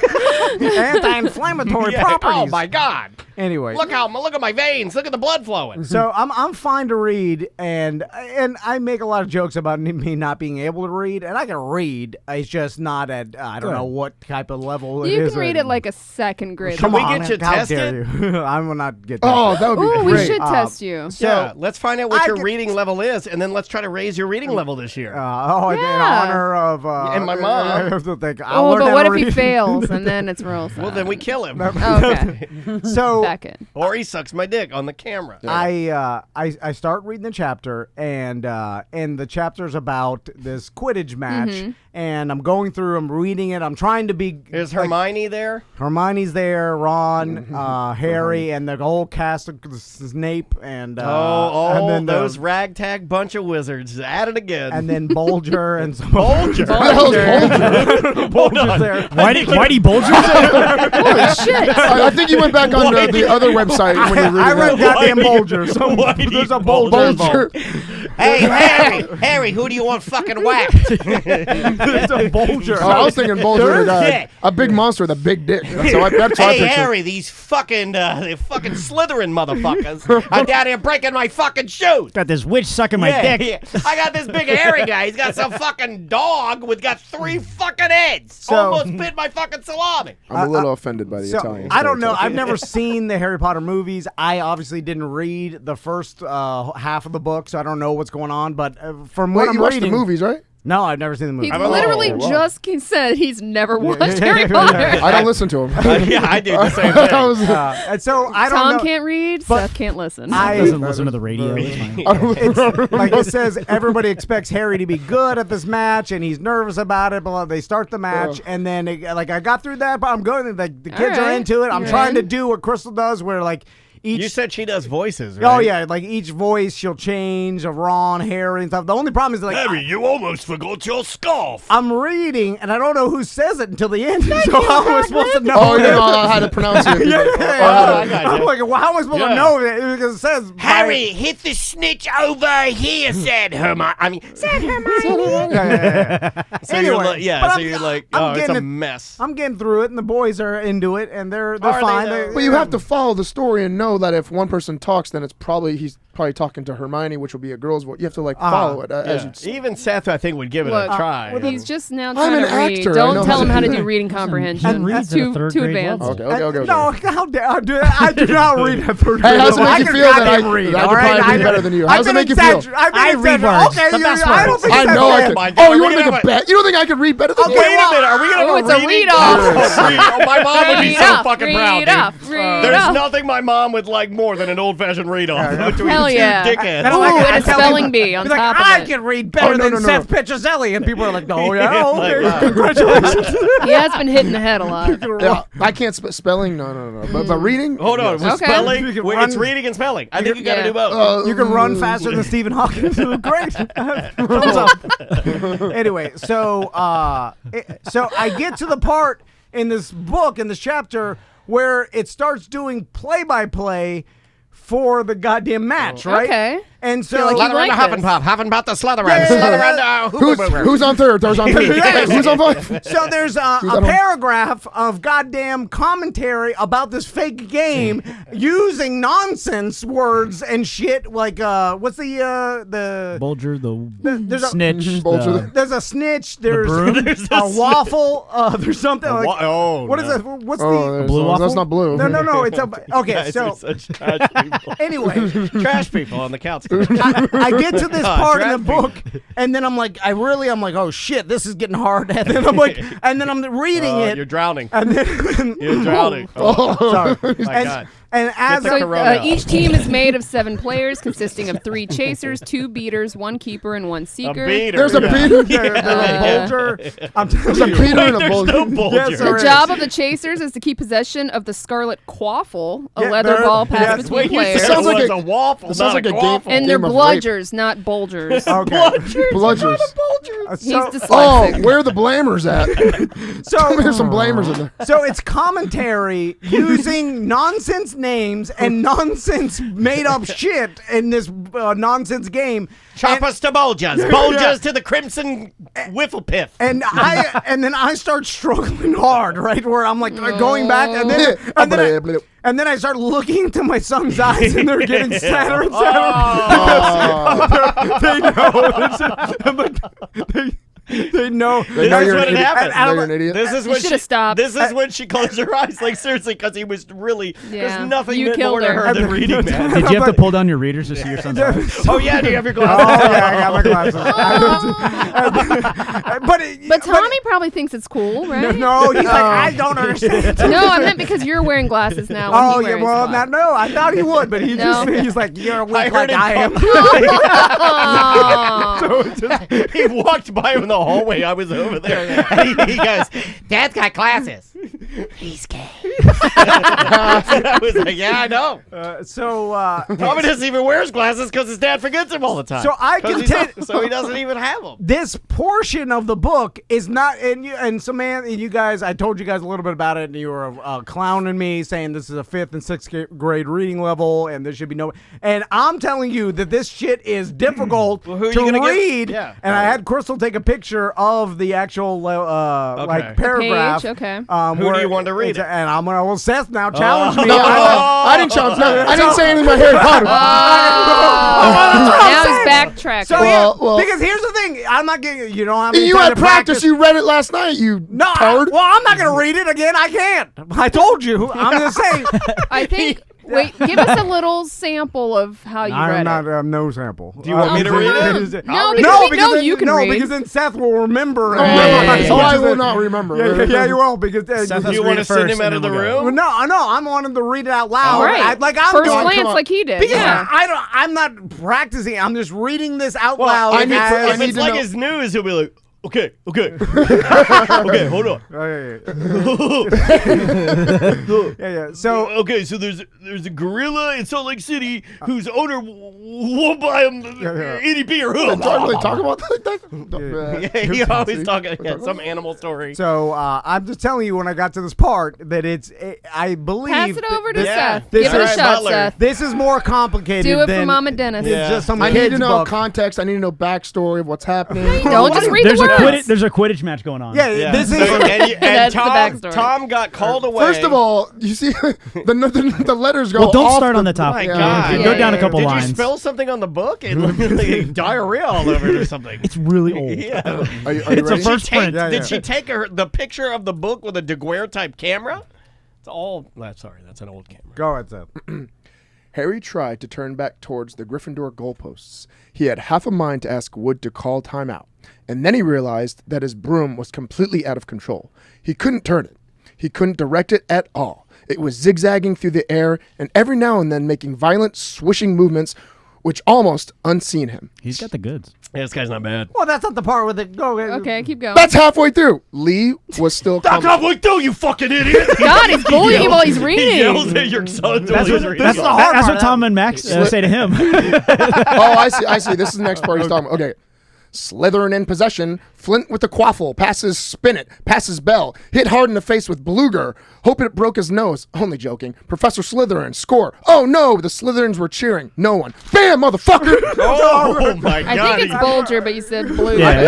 Anti-inflammatory Yeah. properties. Oh my God! Anyway, Look at my veins. Look at the blood flowing. so I'm fine to read, and I make a lot of jokes about me not being able to read, and I can read. It's just not at I don't know what type of level it You is. can read it like a second grade. Come we on, get you how tested? dare you? I will not get. Oh, that would be Ooh, great. we should test you. Yeah, let's find out what I your could- reading level is, and then let's try to raise your reading level this year. in Yeah. honor of And my mom. I have to think, I'll Oh, learn but how what to if he read. fails and then it's real sad? Well, then we kill him. Okay. So back in. Or he sucks my dick on the camera. I start reading the chapter, and the chapter's about this Quidditch match, and I'm going through, I'm reading it, I'm trying to be. Is Hermione there? Hermione's there, Ron, Harry, and the whole cast of Snape, and and then those ragtag bunch of wizards at it again. and then Bolger and some Bolger. Bolger's there. Whitey Bulger? Holy shit! I think you went back on the other website when you I read read goddamn Bolger. So there's a Bolger involved. Hey, Harry, who do you want fucking whacked? There's a Bolger. I was thinking Bolger, a big monster with a big dick. That's how I Hey, picture. Harry, these fucking Slytherin motherfuckers are down here breaking my fucking shoes. Got this witch sucking my dick. Yeah. I got this big hairy guy. He's got some fucking dog with got 3 fucking heads. So- Almost bit my fucking salami. I'm a little offended by the So, Italian. I don't know. stereotype. I've never seen the Harry Potter movies. I obviously didn't read the first half of the book, so I don't know what's going on. But from what Wait, I'm you watched reading, the movies, right? No, I've never seen the movie. He literally wow. just said he's never watched Harry Potter. I don't listen to him. Yeah, I do the same thing. I was- And so I don't Tom know. can't read. but Seth can't listen. I Doesn't listen to the radio. It's fine. it's like it says everybody expects Harry to be good at this match, and he's nervous about it. But they start the match, and then I got through that. But I'm going. Like the kids are right. into it. I'm You're trying to in. do what Crystal does, where like each. You said she does voices, right? Oh yeah, like each voice she'll change of Ron, Harry, and stuff. The only problem is like you almost forgot your scarf. I'm reading and I don't know who says it until the end. So how am I supposed to know? Oh, you know how to pronounce it. I got I'm like, well, how am I supposed to know that? Because it says Harry, hit the snitch over here, said Hermione. Said Hermione. So you're Anyway, like, yeah. but So I'm- you're like, I'm oh, it's getting a it- mess. I'm getting through it, and the boys are into it, and they're Are they fine. though? But you have to follow the story and know that if one person talks, then he's probably talking to Hermione, which will be a girl's voice. You have to follow it as you. Even Seth, I think, would give it Look, a try. He's just now I'm trying an to read. actor. I Don't know tell how him to how to do do it. reading comprehension. reads It's at a third too grade advanced. level. Okay. No, how dare I do not read a third Hey, grade how's it level. make I you can feel that goddamn I read? could all right? probably do better than you? How does it make you feel? I read words. Okay, The best I don't words. think I that's know I fair. can. my God. Oh, you Are want we to make gonna a bet? You don't think I could read better than you? Wait a minute. Are we gonna Oh, have it's a reading? read-off. Oh, my mom would be Read so off, fucking read proud. off, dude. read There's off. nothing my mom would like more than an old-fashioned read-off between Hell two yeah. dickheads. And I'm like, Ooh, I and a tell spelling people- bee on be like, top of I it. can read better no, than no. Seth Petrozelli, and people are like, oh Yeah, yeah, like, okay, wow. congratulations. He has been hit in the head a lot. Yeah, I can't spelling. No. But reading. Hold on, with Okay. spelling, You can wait, run- it's reading and spelling. I think you gotta Yeah. do both. You can run faster than Stephen Hawking. Great. Thumbs up. Anyway, so I get to the part in this book, in this chapter, where it starts doing play-by-play for the goddamn match, right? Okay. And so like you Slytherin like to this. Hufflepuff, Hufflepuff to Slytherin, Yeah. Slytherin to Who's on third? There's on three. Who's on five? So there's a that on? paragraph of goddamn commentary about this fake game using nonsense words and shit like what's the Bulger, the there's a- snitch. Bulger, the- the- there's a snitch, there's broom? a waffle, there's something like what is no. it? What's Oh, the blue that's waffle? not blue. no, it's a okay. Guys So are such trash people. anyway, Trash people on the couch. I get to this part in the Trash book, and then I'm like, oh shit, this is getting hard. And then I'm like, and then I'm reading it, You're drowning. and then You're drowning. sorry. My God. And as the So Corona. each team is made of 7 players, consisting of 3 chasers, 2 beaters, 1 keeper, and 1 seeker. A beater. There's a yeah. Peter. there's a Bulger. I'm There's a telling you. Peter and a There's Bulger. no Bulger. Yes, there The is. job of the chasers is to keep possession of the scarlet quaffle, a Yeah, leather there- ball passed yes, between Wait, you players. said Sounds it like was a- a waffle, it sounds not like a a game. waffle. And they're Game of bludgers, not bulgers. Okay. Bludgers. He's So, dyslexic. Oh, where are the blamers at? There's so, some blamers in there. so it's commentary using nonsense names and nonsense made-up shit in this nonsense game. Choppers to Bulgers, Bulgers to the Crimson Whifflepiff. And then I start struggling hard, right? Where I'm like going back, and then I start looking into my son's eyes, and they're getting sadder and sadder. They know. They know. They know This is you're what an it idiot. happened. They know you're an idiot. This is You when should've stopped. This is when she closed her eyes, like seriously, because he was really. Yeah. There's nothing You meant more killed to her. her than reading that. Did you have to pull down your readers to see your son's eyes? Oh yeah, do you have your Oh glasses? yeah, I got my glasses. But Tommy probably thinks it's cool, right? No, he's like, I don't understand. No, I meant because you're wearing glasses now. when Oh he yeah, wears well, glasses. no, I thought he would, but No. he's like, you're a I weak heard like I am. Oh. He walked by him in the hallway. I was over there. And he goes, Dad's got glasses. He's gay. I was like, yeah, I know. Tommy doesn't even wear his glasses because his dad forgets him all the time. So I 'Cause contend- so he doesn't even have them. This portion of the book is not, and so man, and you guys, I told you guys a little bit about it, and you were clowning me, saying this is a 5th and 6th grade reading level, and there should be no. And I'm telling you that this shit is difficult Well, who are you to gonna get? read. Yeah. And I had Crystal take a picture of the actual like paragraph. Page, okay. Who where do you want to read it's- it? And I'm gonna. Well, Seth now challenge me. No, I didn't challenge. No, I didn't say anything about Harry Potter. Now he's backtracking. So Well, because here's the thing, I'm not getting. You don't have any You time had to practice. You read it last night. You No, turd. well, I'm not going to read it again. I can't. I told you. I'm just saying. I think. Wait, give us a little sample of how you read I'm not. it. No sample. Do you want me to read it? No, because we know you can read. because then Seth will remember. Oh, I will not remember. Yeah, you will because Seth Do has you to want read to it send first, him out and of the then we'll go. room? Well, no, I'm wanting to read it out loud. All right. Like I'm First doing. glance, like he did. Because Yeah. I'm not practicing. I'm just reading this out Well, loud. I need to- I If need it's to like know- his news, he'll be like, okay, okay, hold on. Yeah. So Okay, so there's a gorilla in Salt Lake City whose owner won't buy him any beer. Don't really talk about that like that. Yeah, he always talking some animal story. So I'm just telling you when I got to this part that I believe Pass it over to Yeah. Seth. This Give it a is shot, Butler. Seth. this is more complicated. Do it than for Mama Dennis. It's just some I kid's need to know book. context. I need to know backstory of what's happening. Don't just read There's the a words. there's a Quidditch match going on. Yeah, this is. and That's the Tom, backstory. Tom got called away. First of all, you see the letters go. Well, don't off start on the top. my Yeah. God. Go down a couple Did lines. you spill something on the book? It looked like diarrhea all over it or something. It's really old. Yeah. Are you It's a ready? first print. Did she take the picture of the book with a Daguerre type camera? It's all. Sorry, that's an old camera. Go ahead, Seth. Harry tried to turn back towards the Gryffindor goalposts. He had half a mind to ask Wood to call timeout, and then he realized that his broom was completely out of control. He couldn't turn it. He couldn't direct it at all. It was zigzagging through the air and every now and then making violent swishing movements which almost unseen him. He's got the goods. Yeah, this guy's not bad. Well, that's not the part with it. Go. Okay, keep going. That's halfway through. Lee was still Stop halfway through, you fucking idiot! God, he's bullying him while he's He reading. yells at your son while That's he's what, reading. that's what Tom and Max say to him. Oh, I see. This is the next part he's talking about. Okay. Slytherin in possession. Flint with the quaffle. Passes Spinnet. Passes Bell. Hit hard in the face with Bluger. Hope it broke his nose. Only joking. Professor Slytherin. Score. Oh no, the Slytherins were cheering. No one. Bam, motherfucker. Oh my I God! think it's Bulger, but you said blue. Yeah,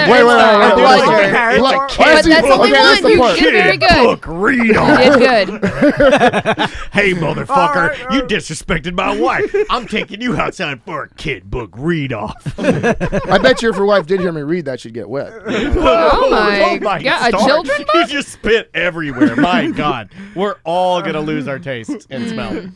Wait. It's Like, But that's only that's one. the You part. did very good. Book, read on. You did good. Hey, motherfucker, All right. you disrespected my wife. I'm taking you outside for a kid book read off. I bet you if your wife did hear me read that, she'd get wet. Oh my God, a stars. children You book? just spit everywhere. My God. We're all going to lose our taste and smell.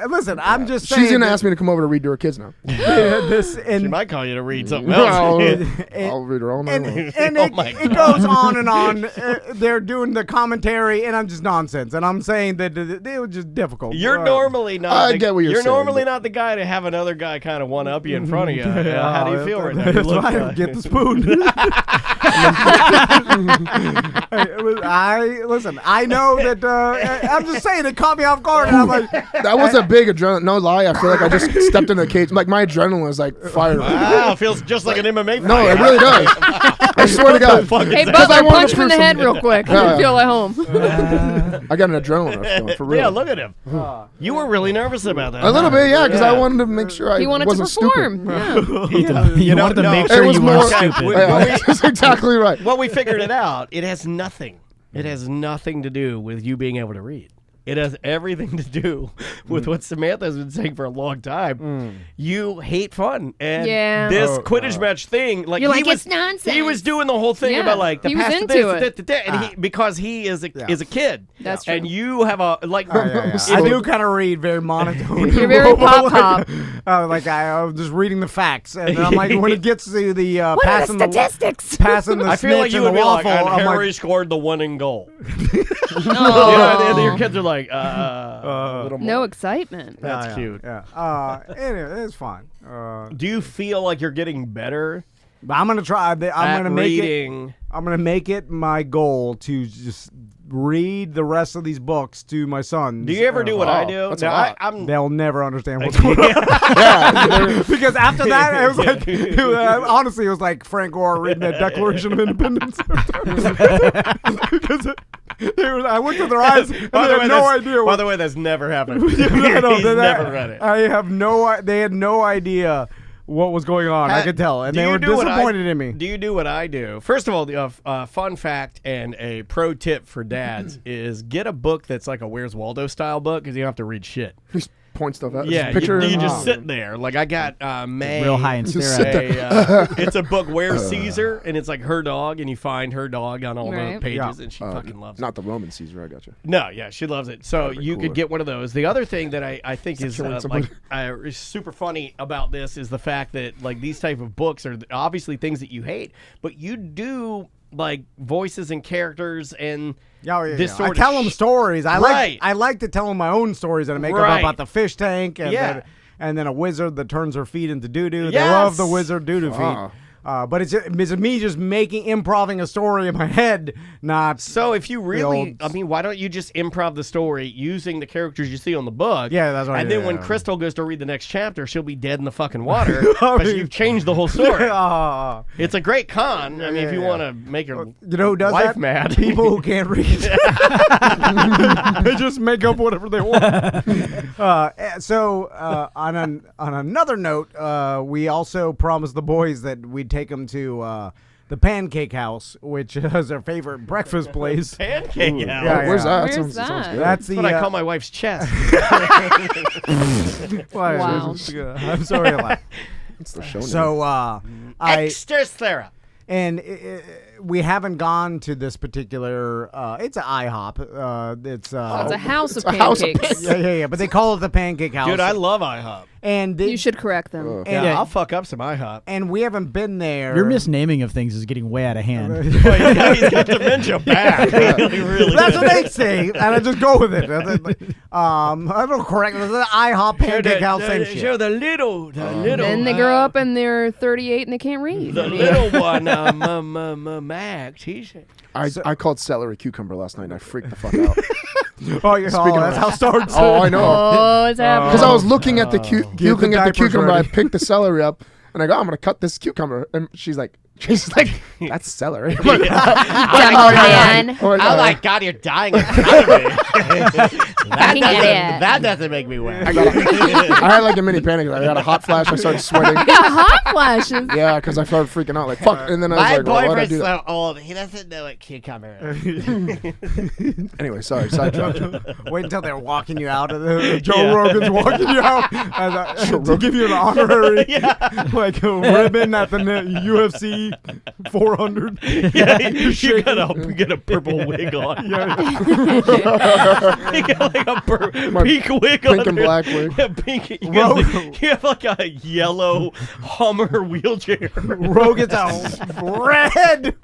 Listen. I'm just saying. She's gonna ask me to come over to read to her kids now. this She and might call you to read something I'll, else. I'll read her all night long. and Oh it, my it goes on and on. They're doing the commentary, and I'm just nonsense. And I'm saying that it was just difficult. You're normally not. I get what you're saying, normally but- not the guy to have another guy kind of one up you in front of you. How do you feel right now? You That's look, why I get the spoon. Listen. I know that. I'm just saying it caught me off guard, and I'm like, That was a big adrenaline. No lie, I feel like I just stepped in the cage. Like my adrenaline was like fired. wow, feels just like an MMA fight. No, it really does. I swear to God. Hey, I Butler, wanted punch to him in the prove head some- real quick. Yeah. Feel at home. I got an adrenaline rush going, for real. Yeah, look at him. You were really nervous about that. A little bit, yeah, because I wanted to make sure I He wanted to wasn't perform. stupid. Yeah. You wanted to make sure It was you more. weren't stupid. Yeah, that's exactly right. Well, we figured it out. It has nothing. It has nothing to do with you being able to read. It has everything to do with what Samantha's been saying for a long time. You hate fun, and this Quidditch match thing, like You're he like, was, it's nonsense. He was doing the whole thing about like the he was past into this, and because he is a kid. That's true. And you have a like. I do kind of read very monotone. You're very pop. Like I was just reading the facts, and I'm like, when it gets to the What are the statistics? passing the I feel like snitch you and would the be like, waffle, and I'm Harry like, scored the winning goal. Oh. And your kids are like, a little more. No excitement. That's cute. Yeah. Anyway, it's fine. Do you feel like you're getting better? But I'm gonna try. I'm gonna make reading. it. I'm gonna make it my goal to just read the rest of these books to my sons. Do you ever do what I do? that's No, a lot. I'm They'll never understand what's going on. Because after that, it was like, honestly, it was like Frank Gore reading that Declaration of Independence. Because I looked at their eyes and they had no idea. By the way, that's never happened. No, He's never read it. I have they had no idea what was going on. I could tell, and they were disappointed in me. Do you do what I do? First of all, the fun fact and a pro tip for dads is get a book that's like a Where's Waldo style book because you don't have to read shit. Just point stuff out. Yeah, Just picture you just sit there. Like I got May. Real high and Just stare at. It's a book, Where's Caesar? And it's like her dog, and you find her dog on all the Right. pages, and she fucking loves it. Not the Roman Caesar. I got you. No, yeah, she loves it. So you could get one of those. The other thing that I think is killing like somebody. is super funny about this is the fact that like these type of books are obviously things that you hate, but you do like voices and characters and this sort I of tell them stories. I Right. like to tell them my own stories that I make Right. up about the fish tank and Yeah. and then a wizard that turns her feet into doo-doo. They Yes. love the wizard doo-doo feet. Ah. But it's me just improving a story in my head, not. So if you really, old- why don't you just improv the story using the characters you see on the book? Yeah, that's what I And do, then when yeah. Crystal goes to read the next chapter, she'll be dead in the fucking water because you've changed the whole story. It's a great con. I mean, if you want to make her You know who does wife that? mad. People who can't read. They just make up whatever they want. On another note, we also promised the boys that we'd take them to the Pancake House, which is their favorite breakfast place. Pancake house. Yeah, Where's that? Where's Sounds that? good. That's the That's what I call my wife's chest. Wow. I'm sorry to laugh. It's the show name. So Extra Sarah. And we haven't gone to this particular. It's an IHOP. It's It's a house of a house of pancakes. yeah. But they call it the Pancake House. Dude, I love IHOP. And You should correct them. Yeah, Yeah. I'll fuck up some IHOP. and we haven't been there. Your misnaming of things is getting way out of hand. He's got dementia back. He really That's does. what they say, and I just go with it. I don't correct. It's the IHOP Pancake House same shit. Sure, the little. Then they grow up and they're 38 and they can't read. The little one, Max. He's. I called celery cucumber last night and I freaked the fuck out. That's how it starts. Oh, I know. Oh, it's happening. Because I was looking at the looking at the diapers cucumber, ready. I picked the celery up, and I go, I'm gonna cut this cucumber, and she's like, that's celery. I'm like, man. oh my Oh God. my God, you're dying in front of me. Fucking idiot. That doesn't make me wet. I had like a mini panic. I had a hot flash. I started sweating. Yeah, hot flashes. Yeah, because I started freaking out. Like fuck. And then I was My like, well, why'd I boyfriend's do that? so old. He doesn't know what cucumber is. Anyway, sorry. Sidetrack. Wait until they're walking you out of the Joe Rogan's walking you out to give you an honorary like a ribbon at the UFC 400. Yeah, you got a purple wig on. You got like a My pink wig on. pink and black wig. Yeah, pink. You have like a yellow Hummer wheelchair. Rogan's out red.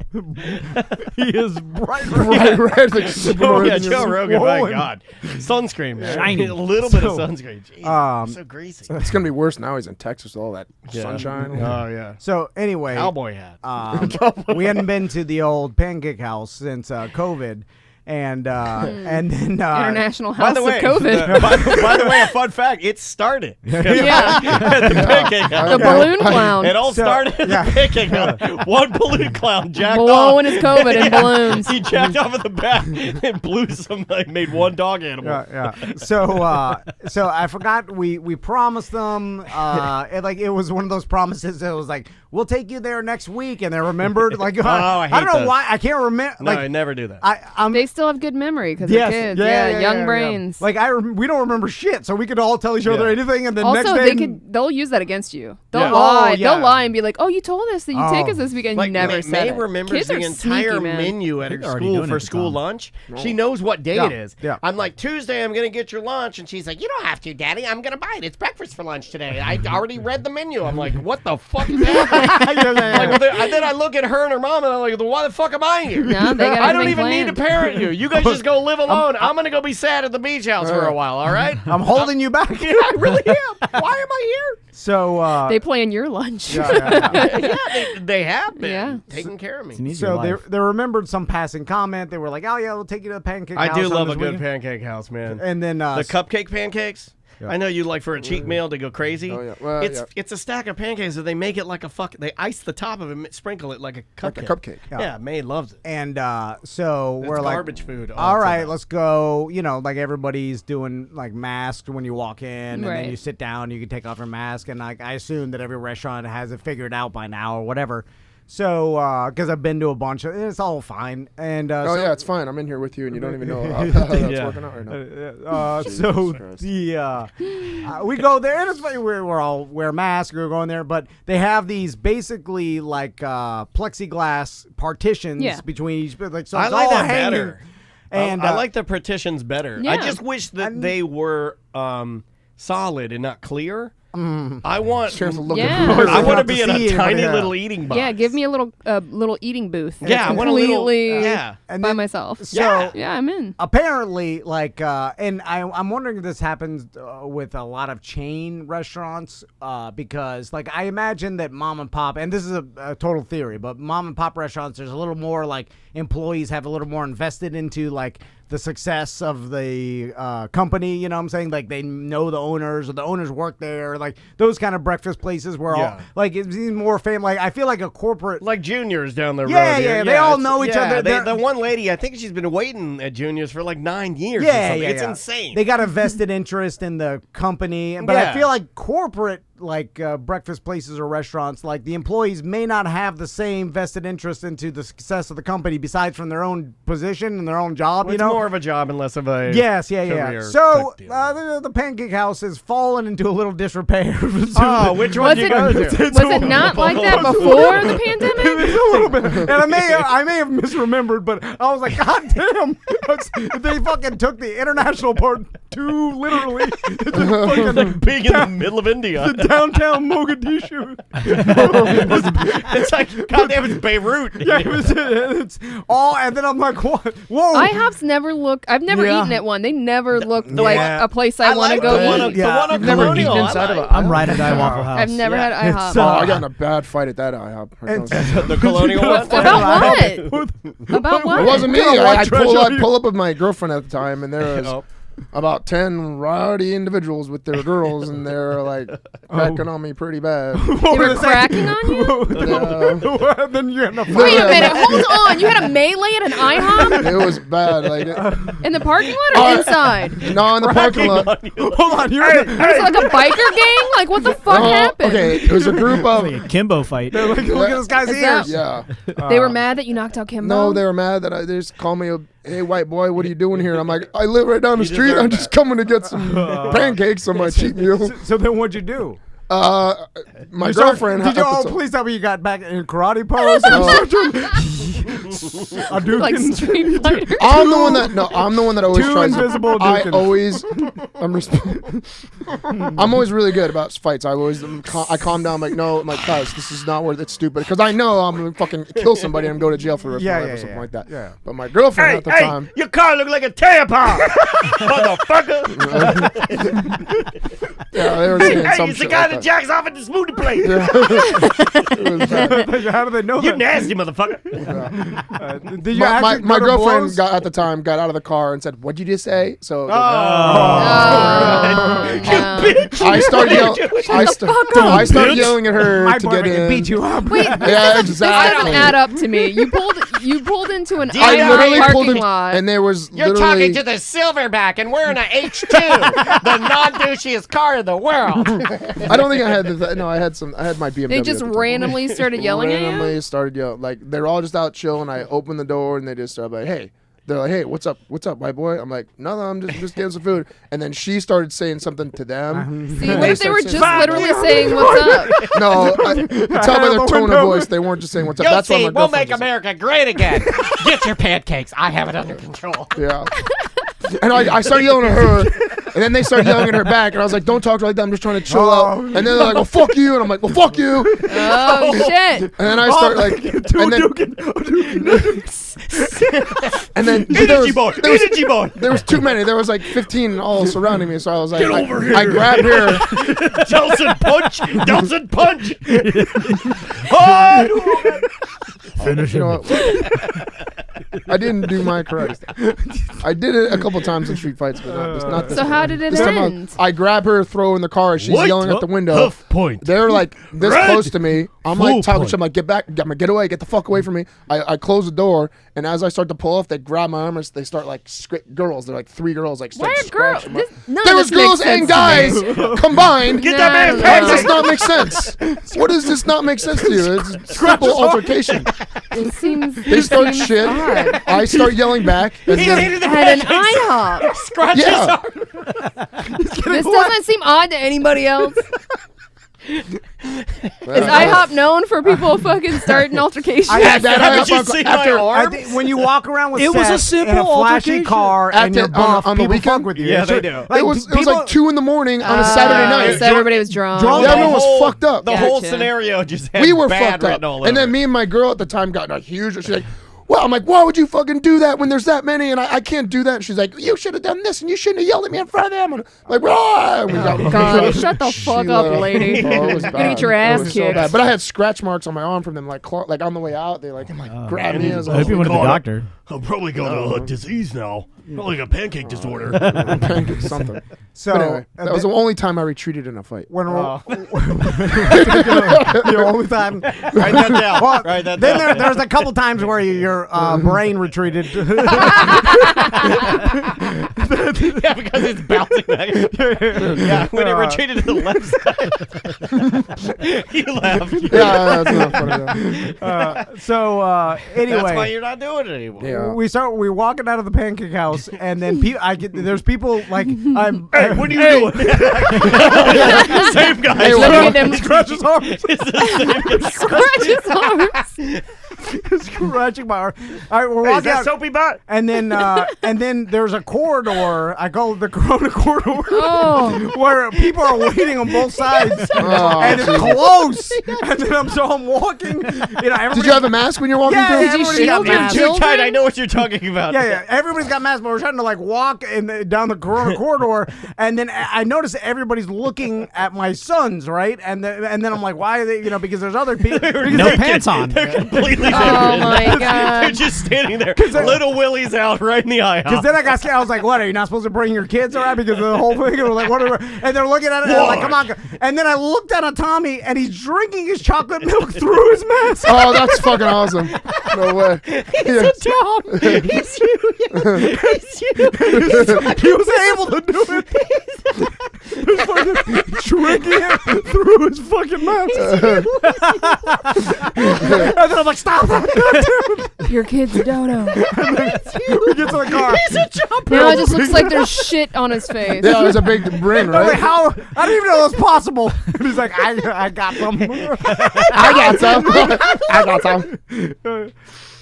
He is bright Right, right. Like super Oh yeah, red. Joe Rogan. My swollen. God, sunscreen, man. Shiny. A little bit of sunscreen. Jeez, so greasy. It's gonna be worse now. He's in Texas with all that sunshine. Oh yeah. So anyway, Cowboy hat. we hadn't been to the old Pancake House since COVID, and then International By House the way, of COVID. by the way, a fun fact: it started. Yeah. At the pancake house. The balloon clown. It all started at the pancake house. One balloon clown jacked Blowing off. his COVID in balloons. He jacked off at the back and blew some. Like, made one dog animal. Yeah. So I forgot we promised them. It was one of those promises that was like, we'll take you there next week, and they remembered. Like, I don't know those. why I can't remember. No, Like, I never do that. I'm They still have good memory because Yes. they're kids. Yeah, Young brains. Like we don't remember shit, so we could all tell each other anything, and then also, next day they'll use that against you. They'll Yeah. lie. Oh, yeah. They'll lie and be like, "Oh, you told us that you take us this weekend. Like you never May, said May it." remembers Kids the are entire sneaky, man. menu at her They're already school doing for it to school Tom. lunch. She knows what day it is. Yeah. I'm like, Tuesday, I'm going to get your lunch. And she's like, you don't have to, Daddy. I'm going to buy it. It's breakfast for lunch today. I already read the menu. I'm like, what the fuck is happening? Like, then I look at her and her mom, and I'm like, why the fuck am I here? No, they got I don't everything even need to planned. parent you. You guys just go live alone. I'm going to go be sad at the beach house for a while, all right? I'm holding you back. Yeah, I really am. Why am I here? So They plan your lunch. Yeah, they have been Yeah. taking care of me. It's an easier So life. they remembered some passing comment. They were like, "Oh yeah, we'll take you to the pancake house." I do on love this a good weekend." pancake house, man. And then The cupcake pancakes. I know you like for a cheat meal to go crazy. Oh, yeah. Well, It's a stack of pancakes, so they make it like they ice the top of it, sprinkle it like a cupcake. Like a cupcake. Yeah, May loves it. And so It's we're like, garbage food. all it's right, about. let's go. You know, like everybody's doing like masked when you walk in, and then Right. you sit down, you can take off your mask, and like I assume that every restaurant has it figured out by now or whatever. So, because I've been to a bunch of, it's all fine. And Oh, so, yeah, it's fine. I'm in here with you, and you don't even know how that's Yeah. working out right now. so Christ. we go there, and it's funny, we're all wear masks, we're going there, but they have these basically like plexiglass partitions Yeah. between each, like so I it's like all that hanging. better. And I like the partitions better. I Yeah. just wish that they were solid and not clear. I want. Chance to look Yeah. at Of course, I you want to have be to in see a it, tiny yeah. little eating box. Yeah, give me a little eating booth. Yeah, I want a little. completely Yeah. And by then- myself. So Yeah, I'm in. apparently, like, and I'm wondering if this happens with a lot of chain restaurants, because, like, I imagine that mom and pop, and this is a total theory, but mom and pop restaurants, there's a little more, like, employees have a little more invested into, like, the success of the company, you know what I'm saying? Like, they know the owners, or the owners work there, like, those kind of breakfast places where, all, like, it's more family. Like, I feel like a corporate... Like Junior's down the road. Yeah, here. yeah, they all it's- know each yeah, other. They're- The one lady, I think she's been waiting at Junior's for like 9 years. or Yeah, something. yeah, It's yeah. insane. They got a vested interest in the company, but I Yeah. feel like corporate, like breakfast places or restaurants, like the employees may not have the same vested interest into the success of the company, besides from their own position and their own job. Well, You it's know, more of a job and less of a yes, yeah. career So type deal. the Pancake House has fallen into a little disrepair. Oh, which one Was did you it, go to? was it not like that before the pandemic? It's a little bit, and I may have misremembered, but I was like, God damn! They fucking took the international part too literally. It's like being in the middle of India. Downtown Mogadishu. It's like, goddamn, it's Beirut. Yeah, it's all, and then I'm like, what? Whoa! IHOP's never look. I've never Yeah. eaten at one. They never looked like Yeah. a place I want to like go the one eat. on- Yeah. The one on You've never Colonial. eaten I inside of like. a I'm riding at Waffle House. I've never had IHOP. Oh, I got in a bad fight at that IHOP. The Colonial one. About what? About what? It wasn't me. Get a white I'd trash pull up with my girlfriend at the time, and there was Oh. about 10 rowdy individuals with their girls, and they're like cracking on me pretty bad. They were cracking on you? Then you're in a fight. Wait a minute. Hold on. You had a melee at an IHOP It was bad. Like, in the parking lot or inside? no, in the parking lot. Hold on, you're in a, Was it like a biker gang? Like what the fuck happened? Okay, it was a group of. Like a Kimbo fight. look at this guy's Is that- ears. Yeah. They were mad that you knocked out Kimbo. No, they were mad that they just called me hey, white boy, what are you doing here? I'm like, I live right down the street. deserve I'm that. just coming to get some pancakes on my cheap meal. So then what'd you do? My You started- girlfriend. Did you? at the Oh, time- please tell me you got back in karate pose. A dude like in- Street Fighter. I'm the one that I'm the one that always Two tries. invisible I Dukin. always, I'm always really good about fights. I always, I calm down. I'm like, no, I'm like, guys, this is not worth. It's stupid because I know I'm gonna fucking kill somebody and go to jail for the rest of my life or something like that. Yeah. But my girlfriend at the time, your car look like a tampon, motherfucker. yeah, they were saying some shit like that. jacks off at the smoothie plate. It was bad. How do they know You that? nasty motherfucker. Did you My actually go to girlfriend blows? got out of the car and said, "What'd you just say?" So Oh, I started yelling. I started yelling at her My to boy get can in. beat you up. Wait, Yeah, this doesn't exactly. add up to me. You pulled into an I IHOP literally pulled parking in, lot. and there was You're literally. talking to the silverback and we're in a H2, the non-douchiest car in the world. I don't think I had no. I had my BMW. They just at the time. randomly started yelling at you? Randomly started yelling. Like they're all just out chilling. I opened the door and they just started like, "Hey, they're like, hey, what's up, white boy? I'm like, nothing, I'm just getting some food. And then she started saying something to them. See, what if they were just literally saying what's up? No, I tell by their tone of voice, they weren't just saying what's up. You'll That's see, why my we'll make girlfriend America great again. Get your pancakes. I have it under control. Yeah. And I started yelling at her, and then they started yelling at her back, and I was like, don't talk to her like that, I'm just trying to chill out. And then they're like, well, fuck you. And I'm like, well, fuck you. Oh, shit. And then I start like, and then there was too many. There was like 15 all surrounding me, so I was like, Get over here. I grabbed her. Delson punch! Delson punch! Finish him. I didn't do my correct. I did it a couple times in street fights, but not this So time. how did it This time end? I grab her, throw her in the car. She's yelling at the window. Huff point. They're like this Red. close to me. I'm Full like talking point. shit. I'm like, get back. I'm like, get away. Get the fuck away from me. I close the door, and as I start to pull off, they grab my arm and they start like girls. They're like 3 girls. Like Why start are girls? scratching my- None There of was this makes girls and sense to me. guys combined. Get that man How does this pancakes! not make sense? What does this not make sense to you? It's a simple altercation. It seems. They start seems shit. odd. I start yelling back. And then, At an IHOP. Scratch his yeah. arm. This doesn't seem odd to anybody else. Is IHOP known for people fucking starting altercations? Haven't you seen my arm? When you walk around with It was a Seth simple in a flashy altercation. car and you're buff, on the people fuck weekend? with you. Yeah, they Sure. do. it was like 2 in the morning on a Saturday night. So everybody was drunk. Drunk. Yeah, everyone was fucked up. The whole Gotcha. scenario just had We were bad fucked up. written all And over then it. me and my girl at the time got a huge. She's like, well, I'm like, why would you fucking do that when there's that many? And I can't do that. And she's like, you should have done this and you shouldn't have yelled at me in front of them. And I'm like, "Rah!" And we got, God, shut the fuck She up, left. lady. Oh, it was You're gonna bad. get your It ass was so kicked. bad. But I had scratch marks on my arm from them, like on the way out. They like grabbed me. I was I hope you like, went to the doctor. I'm probably got a disease now. Probably got pancake disorder. something. So But anyway, that was the only time I retreated in a fight. when the only time. Write that down. Well, Write that then down. there's a couple times where your brain retreated. Yeah, because it's bouncing back. Yeah, when it retreated to the left side. You laughed. Yeah, that's not funny though. Anyway, That's why you're not doing it anymore. Yeah. we're walking out of the pancake house, and then there's people like I'm. Hey, what are you doing? Same guy. Hey, Look what at him. Scratches arms. Scratch his arms. Scratching my arm. All right, we're Hey, is walking that out, soapy butt? and then there's a corridor. I call it the Corona corridor, Oh. where people are waiting on both sides, Oh, and it's close. And then I'm walking. Did you have a mask when you're walking Yeah, through? did you shield got your masks. children? Too tight. I know what you're talking about. Yeah, everybody's got masks, but we're trying to like walk down the Corona corridor, and then I notice that everybody's looking at my sons, right? And then I'm like, why are they? Because there's other people. No pants on. They're completely Oh naked. my They're God. just standing there. Little Willie's out right in the Because IHOP. then I got scared. I was like, "What? Are you not supposed to bring your kids around?" Because of the whole thing. And we're like, "Whatever." And they're looking at it. And I'm like, "Come on!" And then I looked down at Tommy, and he's drinking his chocolate milk through his mask. Oh, that's fucking awesome. No way. Yeah. Tom. He's you. He's you. He was able to do it. He's fucking drinking it through his fucking mask. And then I'm like, "Stop that!" Your kid's a dodo. We get to the car. Now it just looks like there's shit on his face. Yeah, it was a big brain, I'm like, right? how? I didn't even know it was possible. And he's like, I got some. I got some. I got some.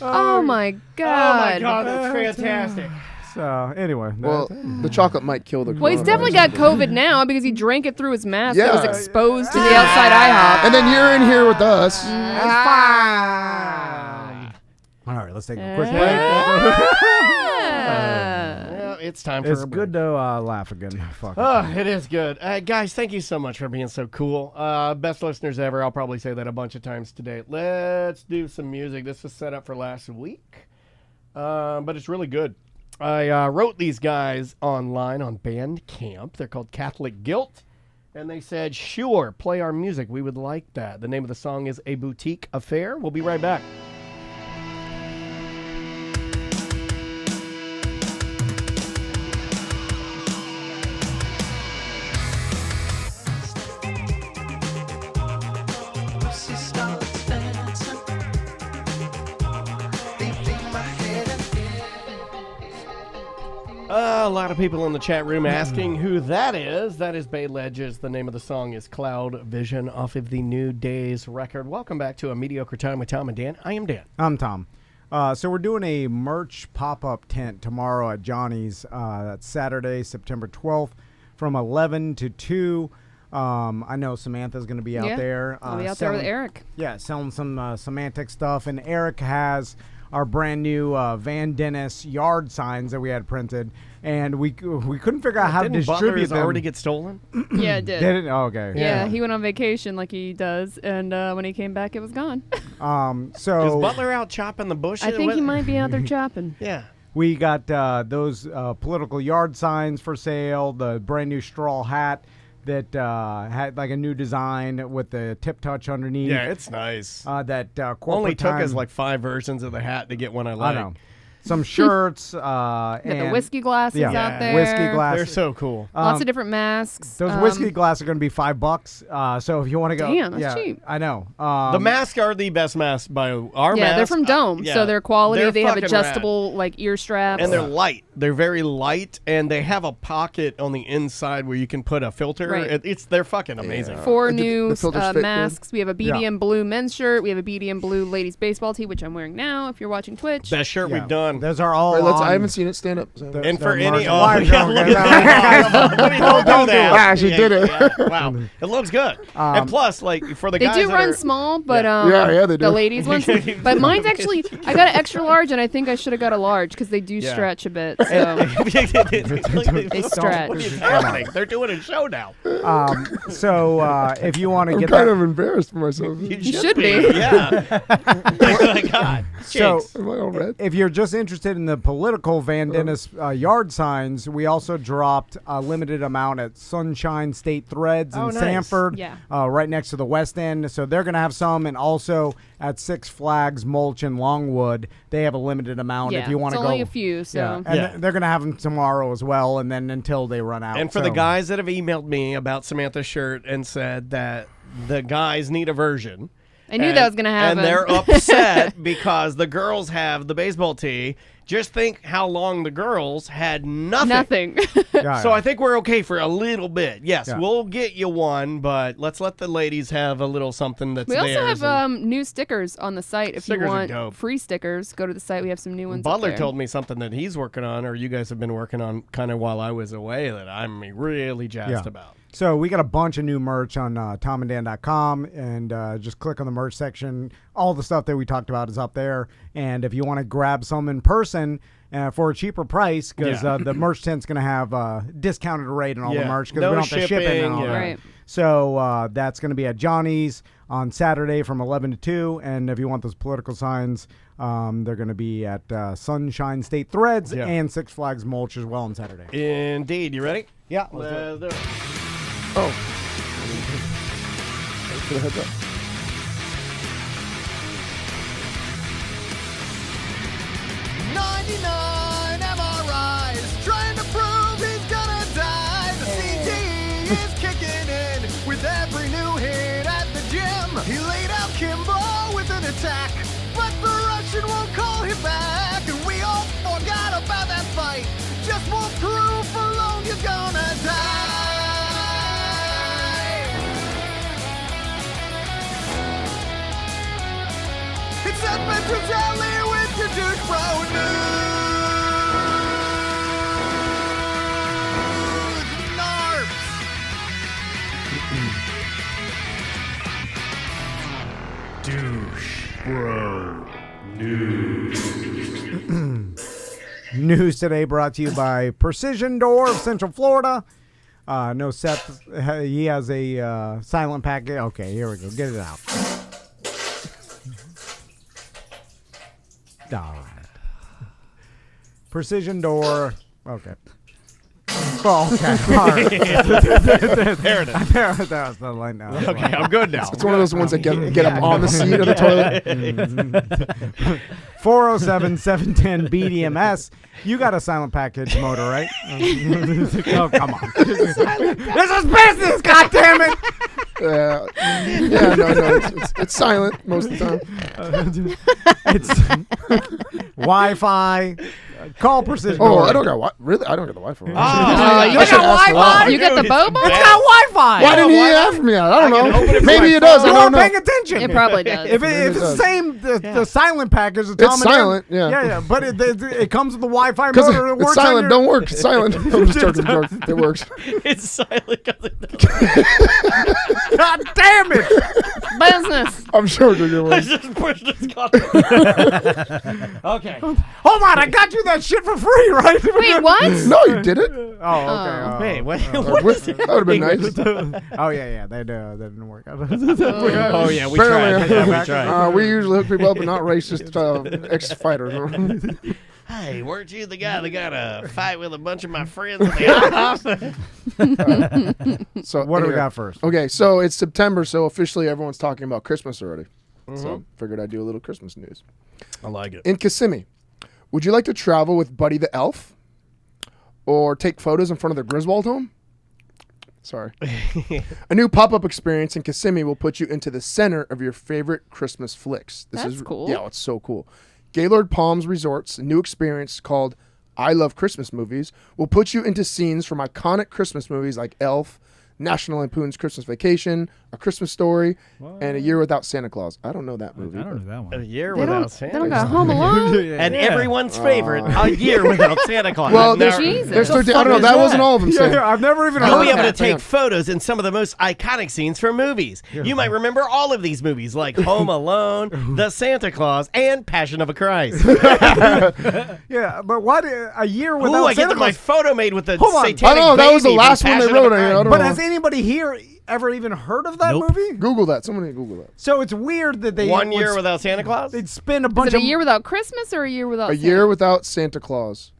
Oh my God. that's fantastic. So anyway, Well, the chocolate might kill the. Well, he's definitely got COVID now because he drank it through his mask that was Yeah. exposed to the outside IHOP. And then you're in here with us. all right, let's take a quick break. Yeah, it's time for It's a break. good to laugh again. Fuck. Oh, it is good. Guys, thank you so much for being so cool. Best listeners ever. I'll probably say that a bunch of times today. Let's do some music. This was set up for last week, but it's really good. I wrote these guys online on Bandcamp. They're called Catholic Guilt, and they said, sure, play our music. We would like that. The name of the song is A Boutique Affair. We'll be right back. A lot of people in the chat room asking who that is. That is Bay Ledges. The name of the song is Cloud Vision off of the New Days record. Welcome back to A Mediocre Time with Tom and Dan. I am Dan. I'm Tom. So we're doing a merch pop-up tent tomorrow at Johnny's. That's Saturday, September 12th from 11 to 2. I know Samantha's going to be out there. I'll be out there with Eric. Yeah, selling some semantic stuff. And Eric has our brand new Van Dennis yard signs that we had printed. And we couldn't figure out how to distribute Butler's them. already get stolen? Yeah, it did. Did it? Oh, okay. Yeah, he went on vacation like he does, and when he came back, it was gone. So Is Butler out chopping the bushes? I think he might be out there chopping. Yeah. we got those political yard signs for sale, the brand new straw hat that had like a new design with the tip touch underneath. Yeah, it's nice. That corporate Only took time, us like 5 versions of the hat to get one I like. I know. Some shirts. Got and the whiskey glasses out there. whiskey glasses. They're so cool. Lots of different masks. Those whiskey glasses are going to be $5. So if you want to go, Damn, that's cheap. I know. The masks are the best masks by our Yeah, masks. they're from Dome, yeah. so they're quality. They're They have fucking adjustable like ear straps. and they're light. They're very light, and they have a pocket on the inside where you can put a filter. Right. They're fucking amazing. 4 The new filters fit good? masks. We have a BDM blue men's shirt. We have a BDM blue ladies baseball tee, which I'm wearing now. If you're watching Twitch. Best shirt we've done. Those are all. Wait, on I haven't seen it. Stand up. So. And for the any, market. yeah, look at that. Don't do that. Ah, she did it. Yeah, wow, it looks good. And plus, like for the They guys do that run are, small, but Yeah, they do. the ladies ones. But mine's actually, I got an extra large, and I think I should have got a large because they do Yeah. stretch a bit. So they stretch. What is happening? They're doing a show now. So if you want to I'm get kind that, of embarrassed for myself. You should be. Yeah. Oh my God. so Jinx. Am I all red? if you're just interested in the political Van Dennis yard signs, we also dropped a limited amount at Sunshine State Threads in Oh, nice. Sanford, Yeah. right next to the West End. So they're going to have some, and also at Six Flags Mulch in Longwood, they have a limited amount Yeah, if you want to it's go. only a few. So Yeah, and Yeah. they're going to have them tomorrow as well, and then until they run out. And for the So- guys that have emailed me about Samantha's shirt and said that the guys need a version. I knew that was gonna happen. And they're upset because the girls have the baseball tee. Just think how long the girls had nothing. nothing. Yeah, So yeah. I think we're okay for a little bit. Yes, Yeah. we'll get you one, but let's let the ladies have a little something that's We also theirs. have new stickers on the site. If Stickers you are want dope. free stickers, go to the site. We have some new ones. up Butler there. told me something that he's working on, or you guys have been working on kind of while I was away, that I'm really jazzed about. So we got a bunch of new merch on tomanddan.com, and just click on the merch section. All the stuff that we talked about is up there. And if you want to grab some in person for a cheaper price, because Yeah. the merch tent's going to have a discounted rate on all the Yeah. merch because No we don't have to ship it shipping, and all yeah. that. Right. So that's going to be at Johnny's on Saturday from 11 to 2. And if you want those political signs, they're going to be at Sunshine State Threads Yeah. and Six Flags Mulch as well on Saturday. Indeed. You ready? Yeah. Let's do it. Oh. Thanks for the heads up. MRIs trying to prove he's gonna die. The CT is kicking in with every new hit at the gym. He laid out Kimbo with an attack, but the Russian won't call him back. And we all forgot about that fight. Just won't prove for long you're gonna die. It's Adventures Alley with your douche bro news. Narps. News today brought to you by Precision Door of Central Florida. No, Seth, he has a silent packet. Okay, here we go. Get it out. All right. Precision Door. Okay. Oh, okay. All right. There it is. That was the line now. Okay, I'm good now. It's one of those ones that get up on the seat of the toilet. 407-710-BDMS. You got a silent package motor, right? Oh, come on. This is business, goddammit! Yeah, no, it's silent most of the time. It's Wi-Fi, Call Precision. Oh, Order. I don't got Wi. Really, I don't get the Wi-Fi. you I got should ask for Wi-Fi? that. You get the Bobo? It's got Wi-Fi. Why didn't he ask me? I don't know. Maybe it does. I You don't weren't know. paying attention. It probably does. If Maybe it's it the does. same, the silent package, the Tom It's and Ed- silent, yeah. yeah. But it comes with the Wi-Fi Because motor. It it's works silent. on Don't work. It's silent. I'm just joking. It works. It's silent. God damn it! Business. I'm joking. It works. Just pushed his car. Okay. Hold on, I got you that shit for free, right? Wait, what? No, you did it. Oh, okay. Wait, what? That would have been nice. Oh yeah, that didn't work. Oh yeah, we Apparently, tried. Yeah, we tried. we usually hook people up, but not racist ex-fighters. Hey, weren't you the guy that got a fight with a bunch of my friends at the IHOP? So What do we anyway. got first? Okay, so it's September, so officially everyone's talking about Christmas already. So figured I'd do a little Christmas news. I like it. In Kissimmee, would you like to travel with Buddy the Elf? Or take photos in front of the Griswold home? Sorry. A new pop-up experience in Kissimmee will put you into the center of your favorite Christmas flicks. That's cool. Yeah, it's so cool. Gaylord Palms Resort's new experience called I Love Christmas Movies will put you into scenes from iconic Christmas movies like Elf, National Lampoon's Christmas Vacation, A Christmas Story, and A Year Without Santa Claus. I don't know that movie. I don't know that A one. year They without don't, Santa. they don't got Home Alone. And everyone's favorite, A Year Without Santa Claus. Well, I've never- Jesus. There's What 13, I don't know. is That that? wasn't all of them. Sam. Yeah, I've never even You'll heard be of able to that. take photos in some of the most iconic scenes from movies. You might remember all of these movies, like Home Alone, The Santa Claus, and Passion of a Christ. Yeah, but what? A year Ooh, without I get Santa my Claus. photo made with the Hold on. satanic I know, that was the baby from last one they Passion of wrote. a I Christ. don't But know. has anybody here ever even heard of that Nope. movie? Google that. Somebody Google that. So it's weird that they 1 would Year Without Santa Claus? They'd spend a Is bunch it a of year without Christmas or a year without A Santa? Year Without Santa Claus.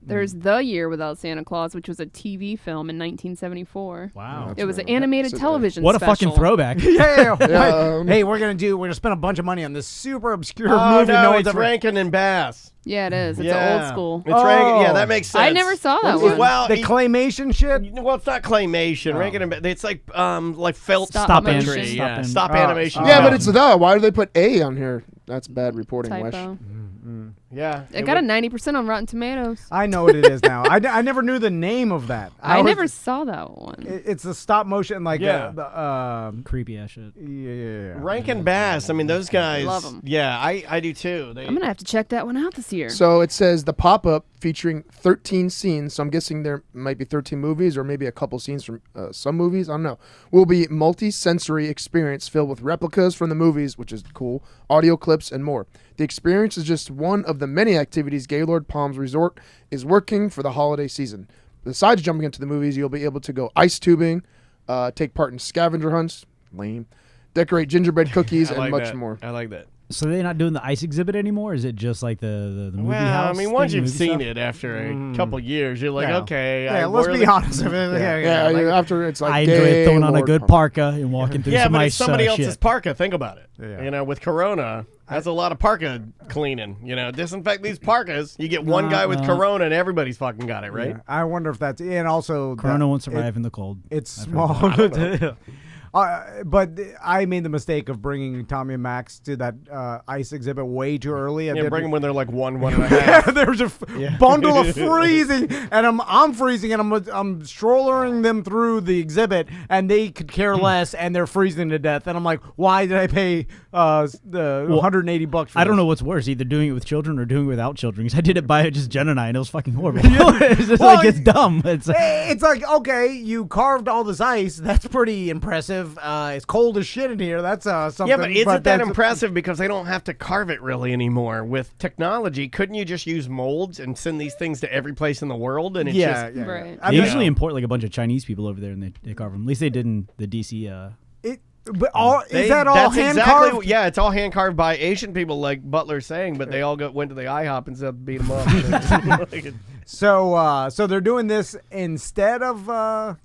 There's The Year Without Santa Claus, which was a TV film in 1974. Wow. It was an right. animated That's television What a special. fucking throwback. Yeah. Yeah, Hey, we're gonna spend a bunch of money on this super obscure Oh, movie. no, one's it's ever. Rankin and Bass. Yeah, it is. It's yeah. old school. It's Rankin. Oh. Yeah, that makes sense. I never saw that one. Well, The claymation shit. well, it's not claymation. Rankin and Bass. It's like felt Stop puppetry. motion. Yeah, Stop stop Oh. animation. Yeah, but it's the. Why do they put A on here? That's bad reporting, Wesh. Typo. yeah. It got a 90% on Rotten Tomatoes. I know what it is now. I never knew the name of that. I was- never saw that one. It's the stop motion, like Yeah. Creepy ass shit. yeah. Rankin Bass. I mean, those guys. Love 'em. Yeah, I do too. They, I'm going to have to check that one out this year. So it says the pop-up featuring 13 scenes. So I'm guessing there might be 13 movies or maybe a couple scenes from some movies. I don't know. Will be multi-sensory experience filled with replicas from the movies, which is cool, audio clips, and more. The experience is just one of the many activities Gaylord Palms Resort is working for the holiday season. Besides jumping into the movies, you'll be able to go ice tubing, take part in scavenger hunts, lame, decorate gingerbread cookies, I and like much that. more. I like that. So they're not doing the ice exhibit anymore? Is it just like the movie Well, house? I mean, once thing, you've movie seen stuff? it after a couple years, you're like, Yeah. okay. Yeah, I let's wore be the- honest. Yeah, after it's like I enjoy throwing on a good Gaylord parka and walking through Yeah, some but ice it's somebody else's shit. parka. Think about it. Yeah. You know, with Corona, that's a lot of parka cleaning. You know, disinfect these parkas. You get one guy with Corona, and everybody's fucking got it, right? Yeah. I wonder if that's and also Corona that won't survive in the cold. It's I've small. heard But I made the mistake of bringing Tommy and Max to that ice exhibit way too early. I Yeah, didn't- bring them when they're like 1.5. There's a bundle of freezing, and I'm freezing, and I'm strollering them through the exhibit, and they could care less, and they're freezing to death. And I'm like, why did I pay the $180 for I don't this? know what's worse, either doing it with children or doing it without children. Because I did it by just Jen and I, and it was fucking horrible. It's just Well, like, it's dumb. It's like, okay, you carved all this ice. That's pretty impressive. It's cold as shit in here. That's something. Yeah, but isn't that that's- impressive because they don't have to carve it really anymore? With technology, couldn't you just use molds and send these things to every place in the world? And it's Yeah, just, yeah. Right. I They mean, usually import like a bunch of Chinese people over there, and they carve them. At least they did in the DC. but all, They- is that all that's hand exactly, carved? Yeah, it's all hand carved by Asian people, like Butler's saying, but they all went to the IHOP instead of beat them up. So they're doing this instead of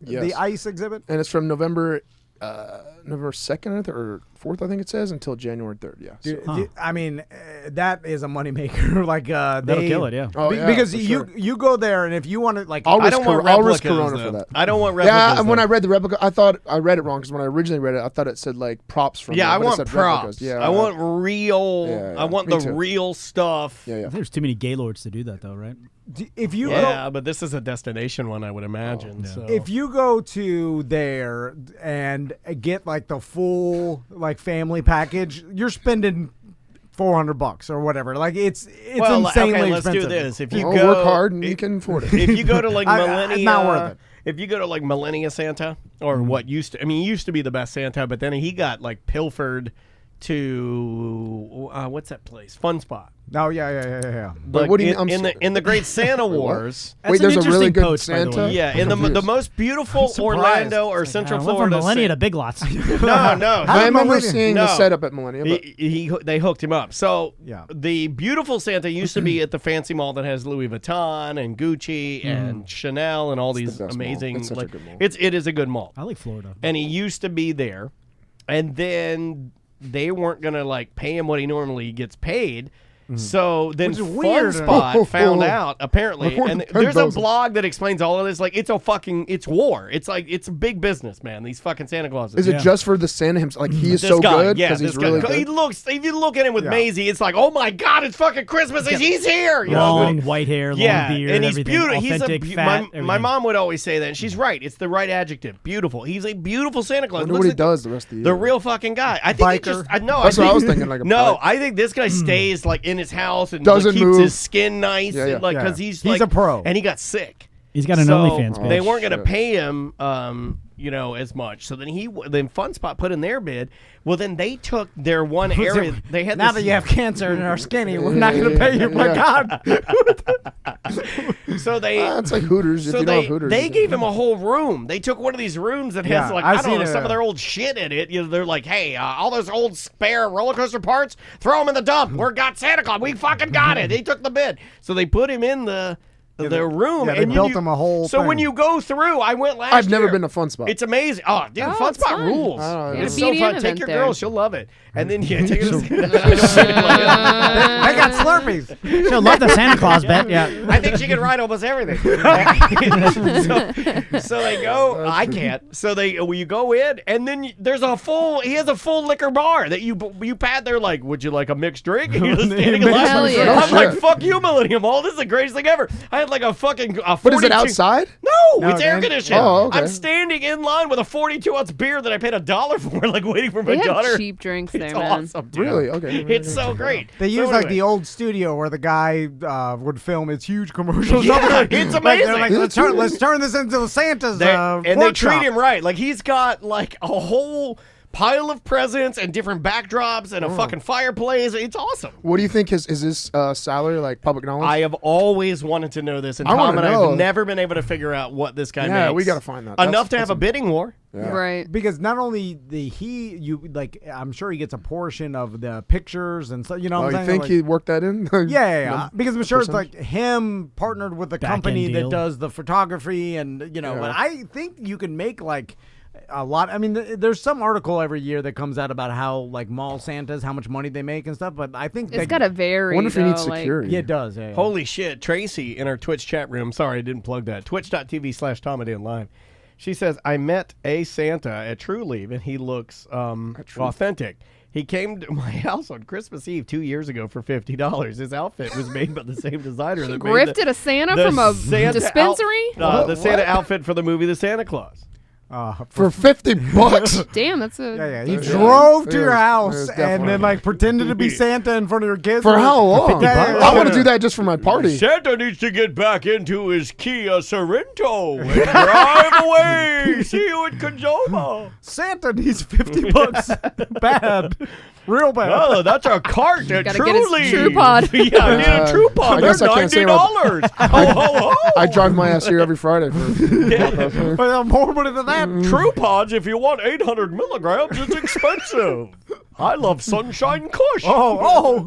Yes. the ice exhibit. And it's from November 2nd or 4th, I think it says, until January 3rd. Yeah. So. I mean, that is a moneymaker. Like That'll kill it, yeah. Oh, yeah, because for you sure. you go there, and if you want to, like, I'll risk replicas, Corona though. for that. I don't want replicas. Yeah, and when though. I read the replica, I thought I read it wrong because when I originally read it, I thought it said like props from. Yeah, it, I but it want said props. replicas. Yeah, I want real. Yeah, I want me the too. real stuff. Yeah. There's too many gaylords to do that, though, right? if you Yeah, but this is a destination one, I would imagine. So. if you go to there and get like the full like family package, you're spending $400 or whatever. Like it's well, insanely okay, let's expensive. do this. If you Oh, go, work hard and you can afford it. If you go to like Millennia, it's not worth it. If you go to like Millennia Santa or what used to, I mean, he used to be the best Santa, but then he got like pilfered to what's that place? Fun Spot. Oh yeah. But Like, what do you in the Great Santa Wars? Wait, there's a really interesting good post, by the Santa. way. Yeah, in the most beautiful Orlando or Central I went Florida. from Millennia to Big Lots. No. I remember Millennia? seeing the setup at Millennia. But They hooked him up. So Yeah. the beautiful Santa used to be at the fancy mall that has Louis Vuitton and Gucci and Chanel and all these the best mall. amazing. It's such a like, good mall. it is a good mall. I like Florida. And he used to be there, and then they weren't gonna like pay him what he normally gets paid. So then Which is Fun weird. Spot found out apparently, More and than there's a 10,000. blog that explains all of this. Like it's war. It's like it's a big business, man. These fucking Santa Clauses. is it just for the Santa himself? Like he is This so guy, good yeah, because this he's guy. really He good. looks. If you look at him with Maisie, it's like, oh my god, it's fucking Christmas, and he's here. You know? Long white hair, long beard, and he's everything. beautiful. He's Authentic, fat, my everything. mom would always say that, and she's right. It's the right adjective. Beautiful. He's a beautiful Santa Claus. I wonder Looks what he like does the rest of the year. the real fucking guy. I think Biker. That's what I was thinking, like a no, bike. I think this guy stays like in his house and Doesn't keeps move. his skin nice, Yeah, yeah. and, like because Yeah. he's He's like a pro. and he got sick. He's got an So OnlyFans page. they weren't going to shit. pay him, as much. So then Fun Spot put in their bid. Well, then they took their one area. They had now this, that you have cancer and are skinny, we're not going to pay you. My God. so they. It's like Hooters. If So you don't have Hooters, they gave him a whole room. They took one of these rooms that has Yeah, like I've I don't know seen it. some of their old shit in it. You know, they're like, hey, all those old spare roller coaster parts, throw them in the dump. We're got Santa Claus. We fucking got it. They took the bid, so they put him in the room. yeah, they and built him a whole So when thing. you go through, I went last. I've never year. been to Fun Spot. It's amazing. Oh, dude, Oh, Fun it's Spot fun. rules. I don't know. It's Got a so BDN fun. Take event your there. girl; she'll love it. And then take her. They got Slurpees. She'll love the Santa Claus bet. Yeah. I think she can ride almost everything. so they go. I can't. So you go in, and then there's he has a full liquor bar that you pat. They're like, would you like a mixed drink? And you're just standing in line. Hell yeah. I'm like, Shit. fuck you, Millennium Mall. This is the greatest thing ever. I had like a fucking. What is it, outside? No, it's air man. conditioned. Oh, okay. I'm standing in line with a 42-ounce beer that I paid $1 for, like waiting for my They have daughter. cheap drinks there, It's man. awesome, dude. Really? Okay. It's so great. They So use like anyway. the old studio where the guy would film his huge commercials. Yeah, it's Like, amazing. they're like, let's turn this into the Santa's And they workshop. treat him right. Like he's got like a whole pile of presents and different backdrops and a fucking fireplace. It's awesome. What do you think is his salary like public knowledge? I have always wanted to know this, and I Tom wanna and I know. have never been able to figure out what this guy Yeah, makes. we gotta find that. Enough to That's have a bidding war. Yeah. Right. Because not only I'm sure he gets a portion of the pictures and so you know. Oh, what you I'm saying? think he worked that in? Yeah. Because I'm sure it's percentage? like him partnered with the Back-end company that deal. does the photography and Yeah. But I think you can make like a lot. I mean, there's some article every year that comes out about how like mall Santas, how much money they make and stuff. But I think It's got to vary. I wonder if he needs though, like- security. Yeah, it does. Yeah. Holy shit. Tracy in our Twitch chat room. Sorry, I didn't plug that. Twitch.tv/TomADanLive. She says, I met a Santa at True Leave, and he looks authentic. He came to my house on Christmas Eve 2 years ago for $50. His outfit was made by the same designer that made Grifted a Santa the from a Santa dispensary? the Santa outfit for the movie The Santa Claus. For $50. Damn, that's a. Yeah. He Yeah. drove to It your was- house it was and definitely- then like pretended to be Santa in front of your kids. For how long? $50. I want to do that just for my party. Santa needs to get back into his Kia Sorrento and drive away. See you in Kajoma. Santa needs $50. Bad. Real bad. Oh, that's a cart at Gotta get his Truly. True Pod. Yeah, I need a True I Pod. They're guess I can't say about- $90. Ho, ho, ho. I drive my ass here every Friday. But more money than that. True Pods, if you want 800 milligrams, it's expensive. I love Sunshine Kush. Oh,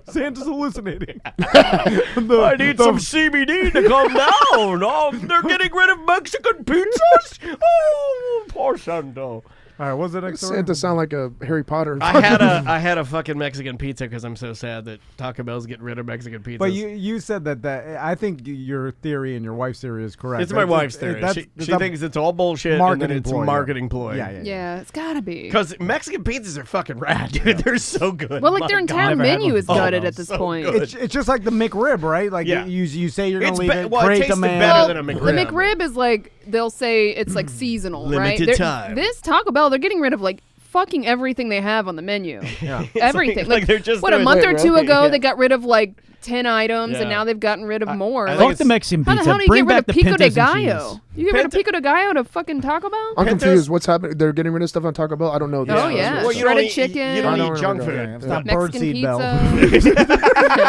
Santa's hallucinating. I need some CBD to come down. Oh, they're getting rid of Mexican pizzas? Oh, poor Santa. All right, what's the next story? Santa sound like a Harry Potter. I had a fucking Mexican pizza because I'm so sad that Taco Bell's getting rid of Mexican pizzas. But you said that I think your theory and your wife's theory is correct. It's my wife's theory. She thinks it's all bullshit and then it's a marketing ploy. Yeah, it's gotta be. Because Mexican pizzas are fucking rad, dude. They're so good. Well, like their entire menu is gutted at this so point. It's just like the McRib, right? Like you say you're gonna leave it. Well, Great it tastes demand. better than a McRib. The McRib is like they'll say it's like seasonal, Limited right? time. This Taco Bell, they're getting rid of like fucking everything they have on the menu. Yeah. Everything. like they're just what, a doing month it, or two right? ago, Yeah. they got rid of like 10 items, Yeah. and now they've gotten rid of more. I Like, think Fuck the Mexican how pizza. do you Bring get rid back of the pico de pintas and gallo? cheese. You get rid of pico de gallo to fucking Taco Bell? I'm confused. What's happening? They're getting rid of stuff on Taco Bell? I don't know this. Oh, yeah. Well, you Shredded don't eat, chicken. You don't I don't eat junk remember. food. Stop Mexican birdseed bell.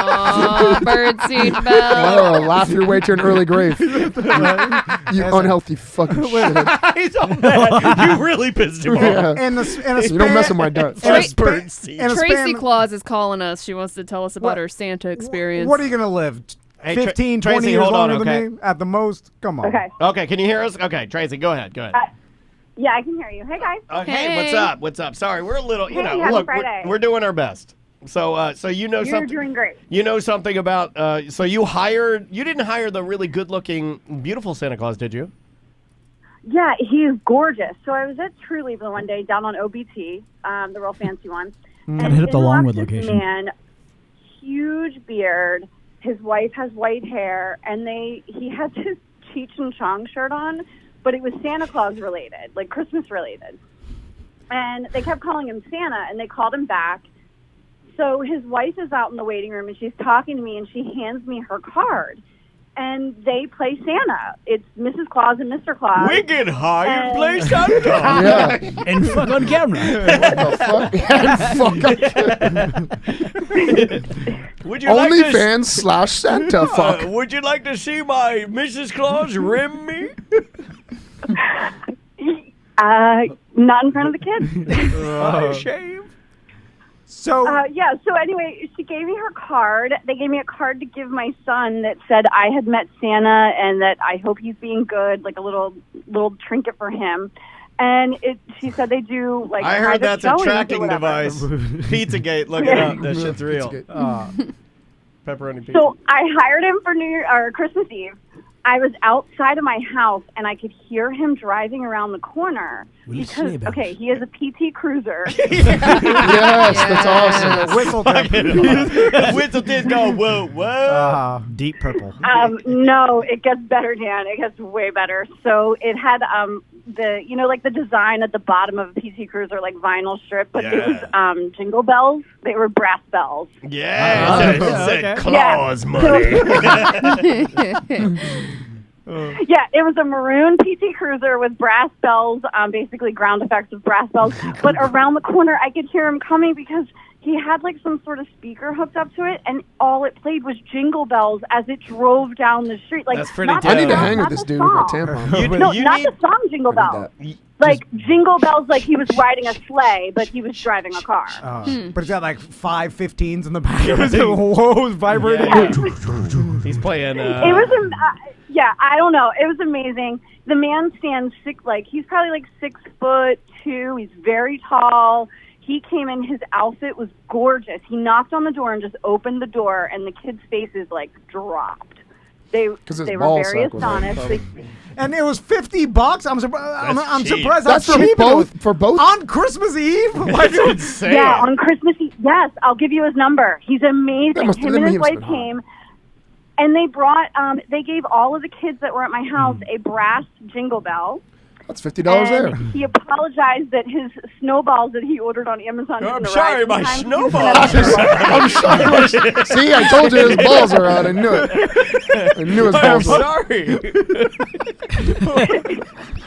Oh, birdseed bell. Oh, laugh your way to an early grave. You unhealthy fucking shit. He's all mad. You really pissed him off. Yeah. And a You don't mess with my nuts. Tracy Claus is calling us. She wants to tell us about her Santa experience. What are you gonna live? Hey, 15, Tracy, 20 years hold on, longer okay? than me at the most? Come on. Okay. Okay, can you hear us? Okay, Tracy, go ahead. Yeah, I can hear you. Hey, guys. Okay, Hey. what's up? What's up? Sorry, we're a little, Hey, happy look, Friday. we're doing our best. So you know You're something. doing great. You know something about, so you didn't hire the really good-looking, beautiful Santa Claus, did you? Yeah, he's gorgeous. So I was at Truly the one day down on OBT, the real fancy one. Gotta hit up the in Longwood walks this location. Man, huge beard. His wife has white hair, and he has his Cheech and Chong shirt on, but it was Santa Claus related, like Christmas related. And they kept calling him Santa, and they called him back. So his wife is out in the waiting room, and she's talking to me, and she hands me her card. And they play Santa. It's Mrs. Claus and Mr. Claus. We get high and And- play Santa. Yeah. And fuck on camera. What the fuck? Would you like to OnlyFans / Santa. Fuck. would you like to see my Mrs. Claus rim me? Not in front of the kids. Shame. So Yeah, so anyway, she gave me her card. They gave me a card to give my son that said I had met Santa and that I hope he's being good, like a little trinket for him. And she said they do like I heard private that's a showings or tracking whatever. device. Pizzagate, look it up. That shit's real. Pepperoni pizza. So I hired him for New Year or Christmas Eve. I was outside of my house and I could hear him driving around the corner because he has a PT Cruiser. Yes, that's awesome. whistle Whistle did go, whoa. Deep purple. No, it gets better, Dan. It gets way better. So it had the design at the bottom of a PT Cruiser, like vinyl strip, but it was jingle bells. They were brass bells. Yeah, it said Claus money. Yeah, it was a maroon PT Cruiser with brass bells, basically ground effects of brass bells. But around the corner, I could hear him coming because he had like some sort of speaker hooked up to it, and all it played was jingle bells as it drove down the street. Like, that's pretty not dope. I need to the- hang with not this the dude with my song. tampon. No, You not need- the song Jingle Bells. that. Like Jingle Bells, like he was riding a sleigh, but he was driving a car. But it's got like 5 15s in the back. It was vibrating. Yeah. He's playing. It was, I don't know. It was amazing. The man stands he's probably like 6'2". He's very tall. He came in, his outfit was gorgeous. He knocked on the door and just opened the door, and the kids' faces like dropped. They were very astonished. And it was $50. I'm cheap. surprised That's how cheap for both. on Christmas Eve. That's insane. Yeah, on Christmas Eve. Yes, I'll give you his number. He's amazing. Him and his wife came, and they brought. They gave all of the kids that were at my house a brass jingle bell. That's $50 there. And he apologized that his snowballs that he ordered on Amazon. I'm didn't sorry, arrive my in time. snowballs. I'm sorry. See, I told you his balls are out. I knew it. I knew his I'm balls were out. sorry.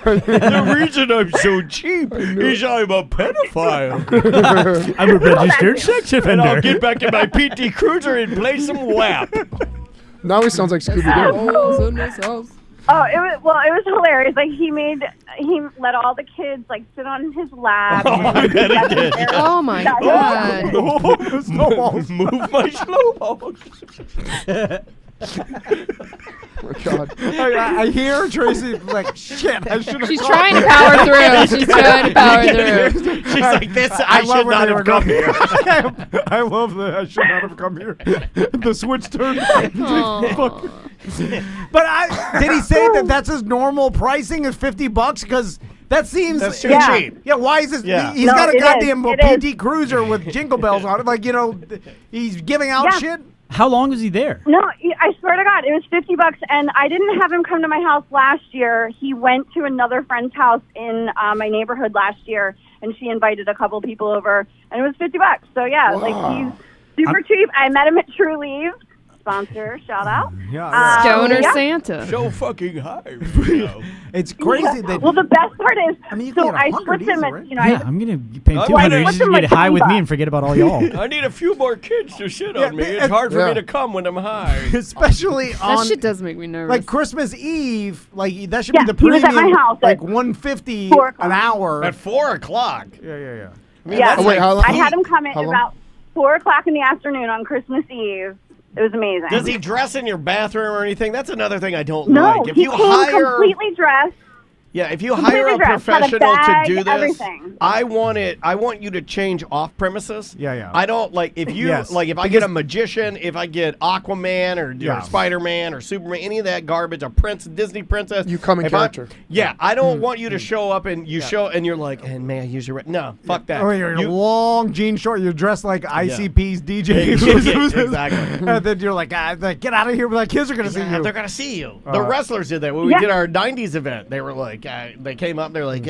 The reason I'm so cheap is I'm a pedophile. I'm a registered sex And offender. I'll get back in my PT Cruiser and play some WAP. Now he sounds like Scooby-Doo. Oh, it was hilarious. Like he let all the kids like sit on his lap. I bet he did. Oh my god. Snowballs. Move my snowballs. Oh my God. I hear Tracy like, shit, I should have She's trying to power through. She's trying to power through. She's like, this, I should not have come here. I love that. I should not have come here. The switch turned. But did he say that that's his normal pricing is $50? Because that seems That's too Yeah. cheap. Yeah, why is this? Yeah. He's No, got a it is. goddamn It PT Cruiser with jingle bells on it. Like, he's giving out Yeah. shit. How long was he there? No, I swear to God, it was $50, and I didn't have him come to my house last year. He went to another friend's house in my neighborhood last year, and she invited a couple people over, and it was $50. So yeah, like he's super cheap. I met him at True Leave. Sponsor, shout out. Yeah. Stoner yeah. Santa. So fucking high. It's crazy that. Well, the best part is, I mean, you can so get I 100 slipped him, easy, at, right? you know, Yeah, I'm gonna pay him Why 200. not? He's just gonna get high with me and forget about all y'all. I need a few more kids to shit Yeah, on me. It's and- hard for Yeah. me to come when I'm high. Especially That on shit does make me nervous. like Christmas Eve, like that should Yeah, be the he was premium, at my house like at 150 4 o'clock. an hour. At 4 o'clock. Yeah. I mean, Yeah. that's Oh, wait, like how long? I had him come at How long? about 4 o'clock in the afternoon on Christmas Eve. It was amazing. Does he dress in your bathroom or anything? That's another thing I don't No, like. If he you came hire, completely dressed. yeah, if you completely hire a dressed, had a professional bag, to do this, everything. I want you to change off premises. Yeah. I don't like if you Yes, like if I get a magician, if I get Aquaman or Spider-Man or Superman, any of that garbage, a Disney princess. You come in if I- character. Yeah, I don't want you to show up and show and you're like, and may I use your no, fuck that. Oh, you're You- long jean short. You're dressed like ICP's DJ. Exactly. And then you're like, get out of here! But the kids are gonna see Yeah, you. they're gonna see you. The wrestlers did that when we Yeah. did our '90s event. They were like, they came up. They're like,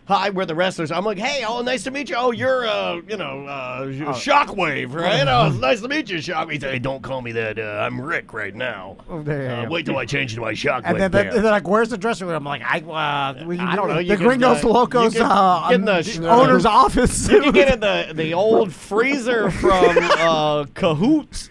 "Hi, we're the wrestlers." I'm like, "Hey, oh, nice to meet you. Oh, you're, Shockwave, right? Oh, it's nice to meet you, Shockwave." He said, "Hey, don't call me that. I'm Rick right now. Wait till I change to my Shockwave." And then there." they're like, "Where's the dressing room?" I'm like, "I don't know, you The can, Gringos Locos you can get in the owner's office. You can get in the old freezer from Cahoots.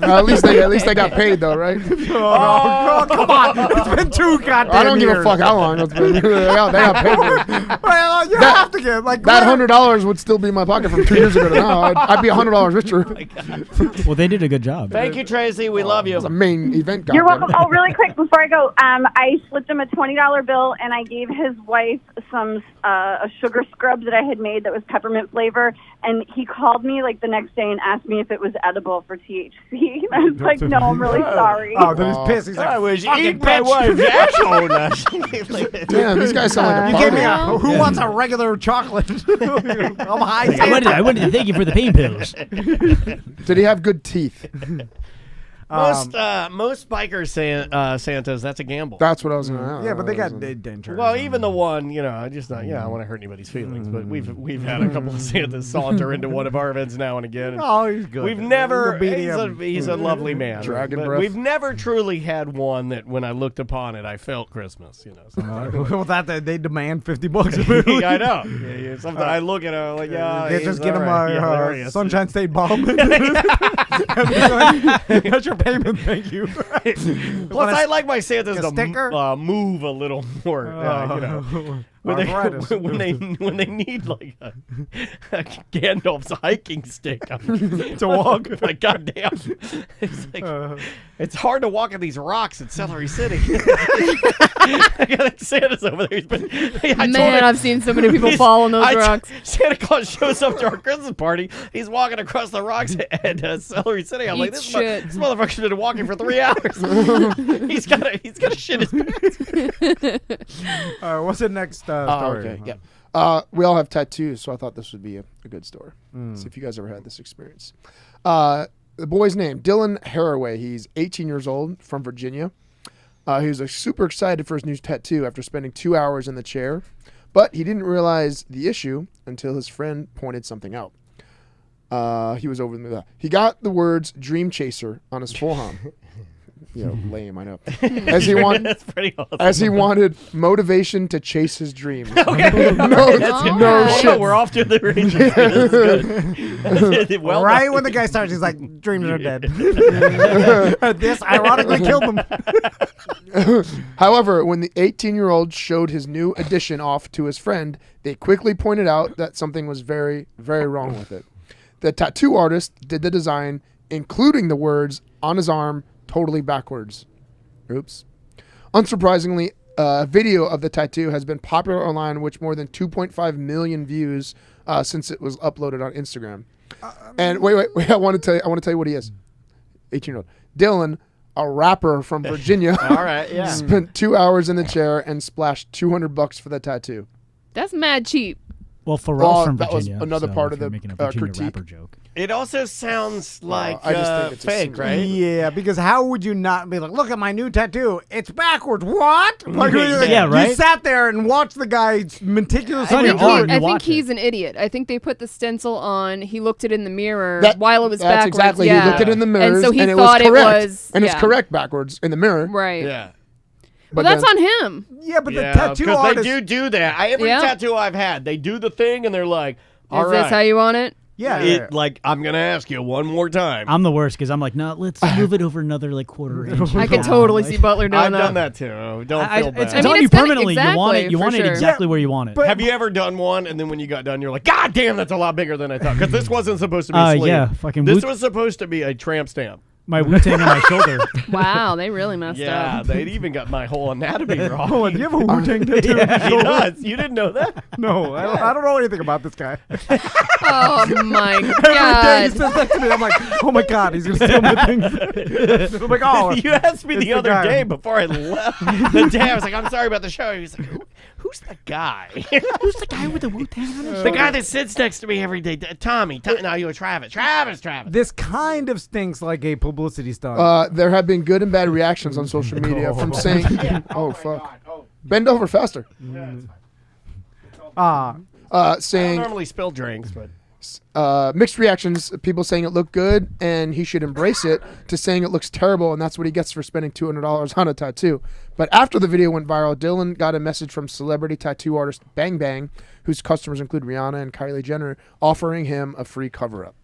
At least they got paid though, right? Oh, come on! It's been 2 goddamn I don't give a years. fuck how long it's been. they got paid for it. Well, you That- have to get like That $100 would still be in my pocket from 2 years ago to now. I'd be $100 richer. Well, they did a good job. Thank you, Tracy. We love you. It's a main event. You're goddamn welcome. Oh, really quick before I go, I slipped him a $20 bill, and I gave his wife some a sugar scrub that I had made that was peppermint flavor, and he called me like the next day and asked me if it was edible for THC. And I was like, no, I'm really sorry. Oh, then he's pissed. He's like, I was "Fucking eating my bitch." wife's asshole. Damn, these guys sound like a You gave me party. who wants a regular chocolate? I'm high. I wanted to thank you for the pain pills. Did he have good teeth? Most bikers Santas, that's a gamble. That's what I was gonna ask. Yeah, but they got dentures. Well, even the one, I just not, I don't want to hurt anybody's feelings, but we've had a couple of Santas saunter into one of our events now and again. Oh, he's good. We've never. The BDM. He's a lovely man. Dragon but breath. we've never truly had one that when I looked upon it, I felt Christmas. Well, they demand $50. I know. Yeah, something I look at him like, yeah, They he's just get all him right. a there he is. Sunshine State bomb. That's your payment, thank you. Plus, I like my Santas to sticker? move a little more. Arthritis. When they need like a Gandalf's hiking stick to walk, like goddamn, it's like it's hard to walk on these rocks in Celery City. I got Santa's over there. I've seen so many people fall on those rocks. Santa Claus shows up to our Christmas party. He's walking across the rocks at Celery City. I'm like, this motherfucker's been walking for 3 hours. he's got to shit his pants. What's the next story? Okay, yeah. We all have tattoos, so I thought this would be a good story. See if you guys ever had this experience. The boy's name, Dylan Haraway. He's 18 years old, from Virginia. He was super excited for his new tattoo after spending 2 hours in the chair, but he didn't realize the issue until his friend pointed something out. He was over the. He got the words "Dream Chaser" on his forearm. Lame, I know. That's pretty awesome. As he wanted motivation to chase his dreams. Okay. no shit. We're off to the races. This is good. Well right done. when the guy starts, he's like, "Dreams are dead." This ironically killed him. However, when the 18-year-old showed his new addition off to his friend, they quickly pointed out that something was very, very wrong with it. The tattoo artist did the design, including the words on his arm, totally backwards. Oops. Unsurprisingly, a video of the tattoo has been popular online, with more than 2.5 million views since it was uploaded on Instagram. And wait, I want to tell you what he is. 18-year-old Dylan, a rapper from Virginia. All right, yeah. Spent 2 hours in the chair and splashed $200 for the tattoo. That's mad cheap. Well, Pharrell's from that was Virginia. another so part if of you're the making a Virginia critique. rapper joke. It also sounds like I just think it's fake, a right? Yeah, because how would you not be like, look at my new tattoo? It's backwards. What? Like, Yeah, right? You sat there and watched the guy meticulously. on your arm. I You think watch he's an idiot. I think they put the stencil on. He looked it in the mirror That- while it was that's backwards. exactly. Yeah. He looked it in the mirror, and so he and it thought was correct. it was. And yeah. it's correct backwards in the mirror. Right. Yeah. Well, But that's then- on him. Yeah, but the Yeah, tattoo because artist. they do that. Every Yeah. tattoo I've had, they do the thing, and they're like, "All Is right, this how you want it? Yeah. Like I'm gonna ask you one more time." I'm the worst because I'm like, no, let's move it over another like quarter inch. I can down. totally Like, see Butler doing I've that. done that too. Don't I, feel bad. it's I mean, on you it's gonna- permanently. You want it. You exactly, want for it sure. exactly where you want it. Have you ever done one, and then when you got done, you're like, "God damn, that's a lot bigger than I thought." Because this wasn't supposed to be sleeve. yeah, fucking This Wu- was supposed to be a tramp stamp. My Wu-Tang on my shoulder. Wow, they really messed Yeah, up. they even got my whole anatomy wrong. Oh, and you have a Wu-Tang tattoo? He does. You didn't know that? No, I don't know anything about this guy. Oh my Every day he god. says that to me. I'm like, oh my god, he's gonna steal my things. I'm like, oh, You asked me it's the other guy. day before I left. The day I was like, "I'm sorry about the show." He was like, "Who's the guy?" Who's the guy with the Wu-Tang on his The guy that sits next to me every day. Tommy. No, you were Travis. Travis. This kind of stinks like a publicity stunt. There have been good and bad reactions on social media from saying, "Oh fuck, bend over faster," Ah, I don't saying normally spill drinks, but mixed reactions. People saying it looked good and he should embrace it, to saying it looks terrible and that's what he gets for spending $200 on a tattoo. But after the video went viral, Dylan got a message from celebrity tattoo artist Bang Bang, whose customers include Rihanna and Kylie Jenner, offering him a free cover-up.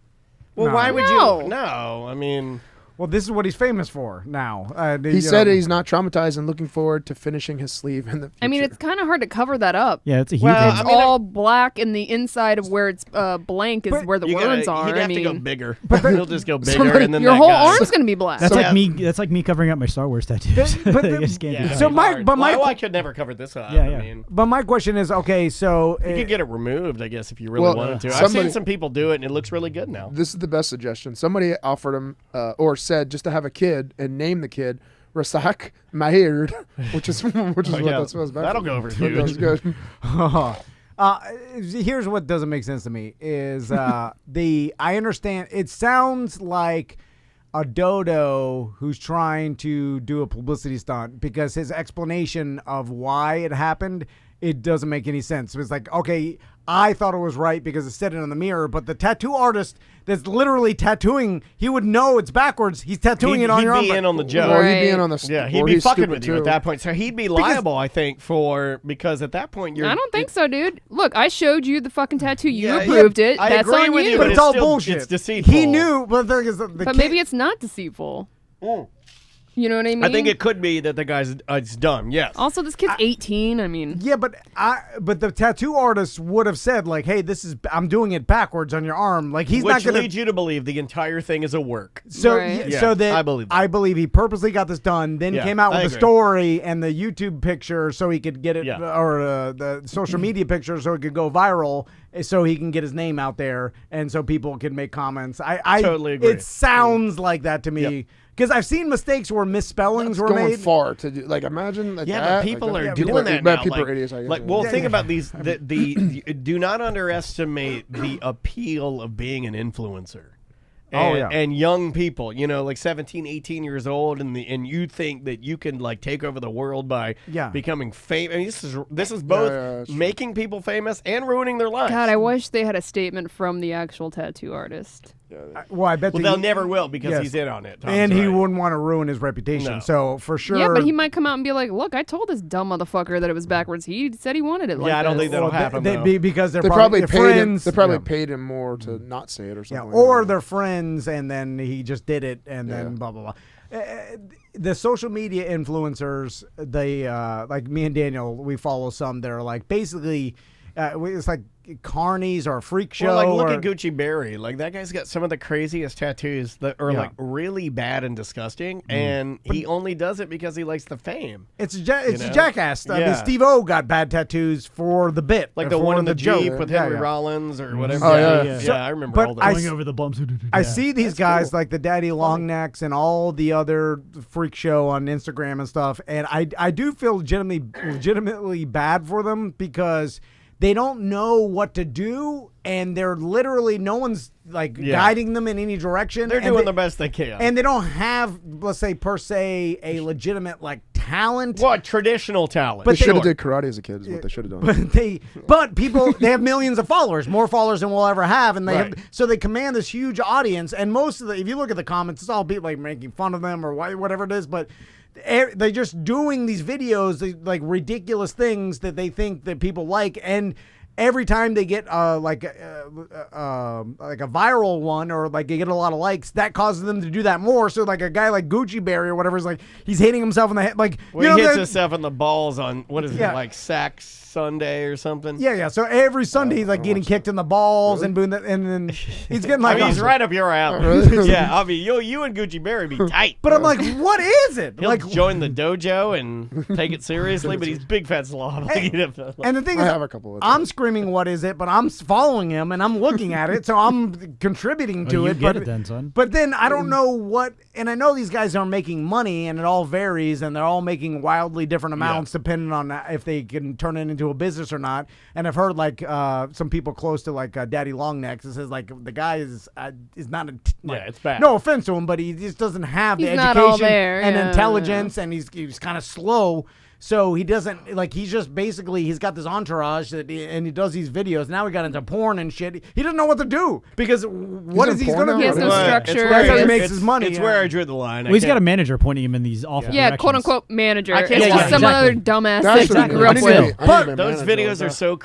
well, why would No. you? No, I mean, well, this is what he's famous for now. He said he's not traumatized and looking forward to finishing his sleeve in the future. I mean, it's kind of hard to cover that up. Yeah, it's a huge. Well, one. It's I mean, all black, and the inside of where it's blank is where the you words gotta, are. he'd I have to go mean, bigger. He'll just go bigger, somebody- and then your that whole guy. arm's gonna be black. That's So- like me. That's like me covering up my Star Wars tattoos. but I the- just can't do Yeah, that. So it's my- hard. but my- Well, I could never cover this up. Yeah, yeah. I mean, But my question is, okay, so you could get it removed, I guess, if you really Well, wanted to. I've somebody- seen some people do it, and it looks really good now. This is the best suggestion. Somebody offered him, or said, just to have a kid and name the kid Rasak Mahir, which is what Yeah, that spells back. that'll go over That huge. goes good. Here's what doesn't make sense to me is I understand it sounds like a dodo who's trying to do a publicity stunt, because his explanation of why it happened, it doesn't make any sense. It's like, okay, I thought it was right because it said it on the mirror, but the tattoo artist that's literally tattooing, he would know it's backwards. He's tattooing it on your arm. He'd be in on the joke. Or he'd be in Right. on the Yeah, he'd or be he's fucking stupid with you at too. that point. So he'd be liable, I think, because at that point you're. I don't think so, dude. Look, I showed you the fucking tattoo. You Yeah, approved it. I That's agree on with you. you, But but it's all still- bullshit. it's deceitful. He knew, but the thing is, But maybe it's not deceitful. You know what I mean? I think it could be that the guy's it's dumb. Yes. Also, this kid's 18. I mean, yeah, but the tattoo artist would have said like, "Hey, I'm doing it backwards on your arm." Like he's Which not going leads you to believe the entire thing is a work. So, Right. Yeah, so that I believe that. he purposely got this done, then Yeah, came out with I the agree. story and the YouTube picture so he could get it, Yeah. or the social media picture so it could go viral, so he can get his name out there, and so people can make comments. I Totally agree. It sounds like that to me. Yep. Because I've seen mistakes where misspellings were Going made. far to do, like imagine. Like Yeah, that, but people like are that. doing People that but now. People like, are idiots. I guess. like, well, Yeah, think yeah. about these. Do not underestimate the appeal of being an influencer. And, Oh, yeah. and young people, like 17, 18 years old, and you think that you can like take over the world by becoming famous. I mean, this is both that's true. making people famous and ruining their lives. God, I wish they had a statement from the actual tattoo artist. Well, I bet Well, that they'll he- never will because yes. he's in on it. Tom's and he right. wouldn't want to ruin his reputation. No. So for sure. Yeah, but he might come out and be like, "Look, I told this dumb motherfucker that it was backwards. He said he wanted it like Yeah, I don't this." think that'll happen. though. because they're they probably probably paid him. friends. They probably Yeah. paid him more to not say it or Yeah, something. or like that. they're friends, and then he just did it, and then blah blah blah. The social media influencers, they like me and Daniel, we follow some that are like basically, it's like carnies or a freak show. Well, like look or, at Gucci Berry. Like that guy's got some of the craziest tattoos that are like really bad and disgusting, and he only does it because he likes the fame. It's a jackass. I mean, Steve-O got bad tattoos for the bit, like the for one in the joke. Jeep with Henry Rollins or whatever. Oh, I remember all those. Going over the bumps. I see these guys like the Daddy Longnecks and all the other freak show on Instagram and stuff, and I do feel legitimately bad for them because they don't know what to do, and they're literally no one's like guiding them in any direction. They're doing the best they can, and they don't have, let's say, per se, a legitimate like talent. What traditional talent? But they should have did karate as a kid. Is what they should have done. But people, they have millions of followers, more followers than we'll ever have, and so they command this huge audience. And most of if you look at the comments, it's all people like making fun of them or whatever it is, but. They're just doing these videos, like ridiculous things that they think that people like, and every time they get like a viral one or like they get a lot of likes, that causes them to do that more. So like a guy like Gucci Berry or whatever is like he's hitting himself in the head, like he hits himself in the balls on what is it like Sack Sunday or something? Yeah. So every Sunday he's like getting kicked in the balls and then he's getting like. I mean, he's right up your alley. Yeah, I mean, you and Gucci Berry be tight. But I'm like, what is it? He'll like join the dojo and take it seriously, but he's big fat slob. And the thing is, I have a couple of I'm screaming, "What is it?" But I'm following him and I'm looking at it, so I'm contributing to it. Get it then, son. But then I don't know what, and I know these guys are making money, and it all varies, and they're all making wildly different amounts depending on if they can turn it into a business or not. And I've heard like some people close to like Daddy Longnecks. It says like the guy is not it's bad. No offense to him, but he just doesn't have the not all education there, and intelligence, and he's kind of slow. So he doesn't like. He's just basically he's got this entourage and he does these videos. Now he got into porn and shit. He doesn't know what to do because what is he going to do? He has no structure. That's how he makes his money. It's where I drew the line. Well, he's got a manager pointing him in these awful directions. quote unquote manager. I can't It's just some other dumbass that he grew up with. But those videos are so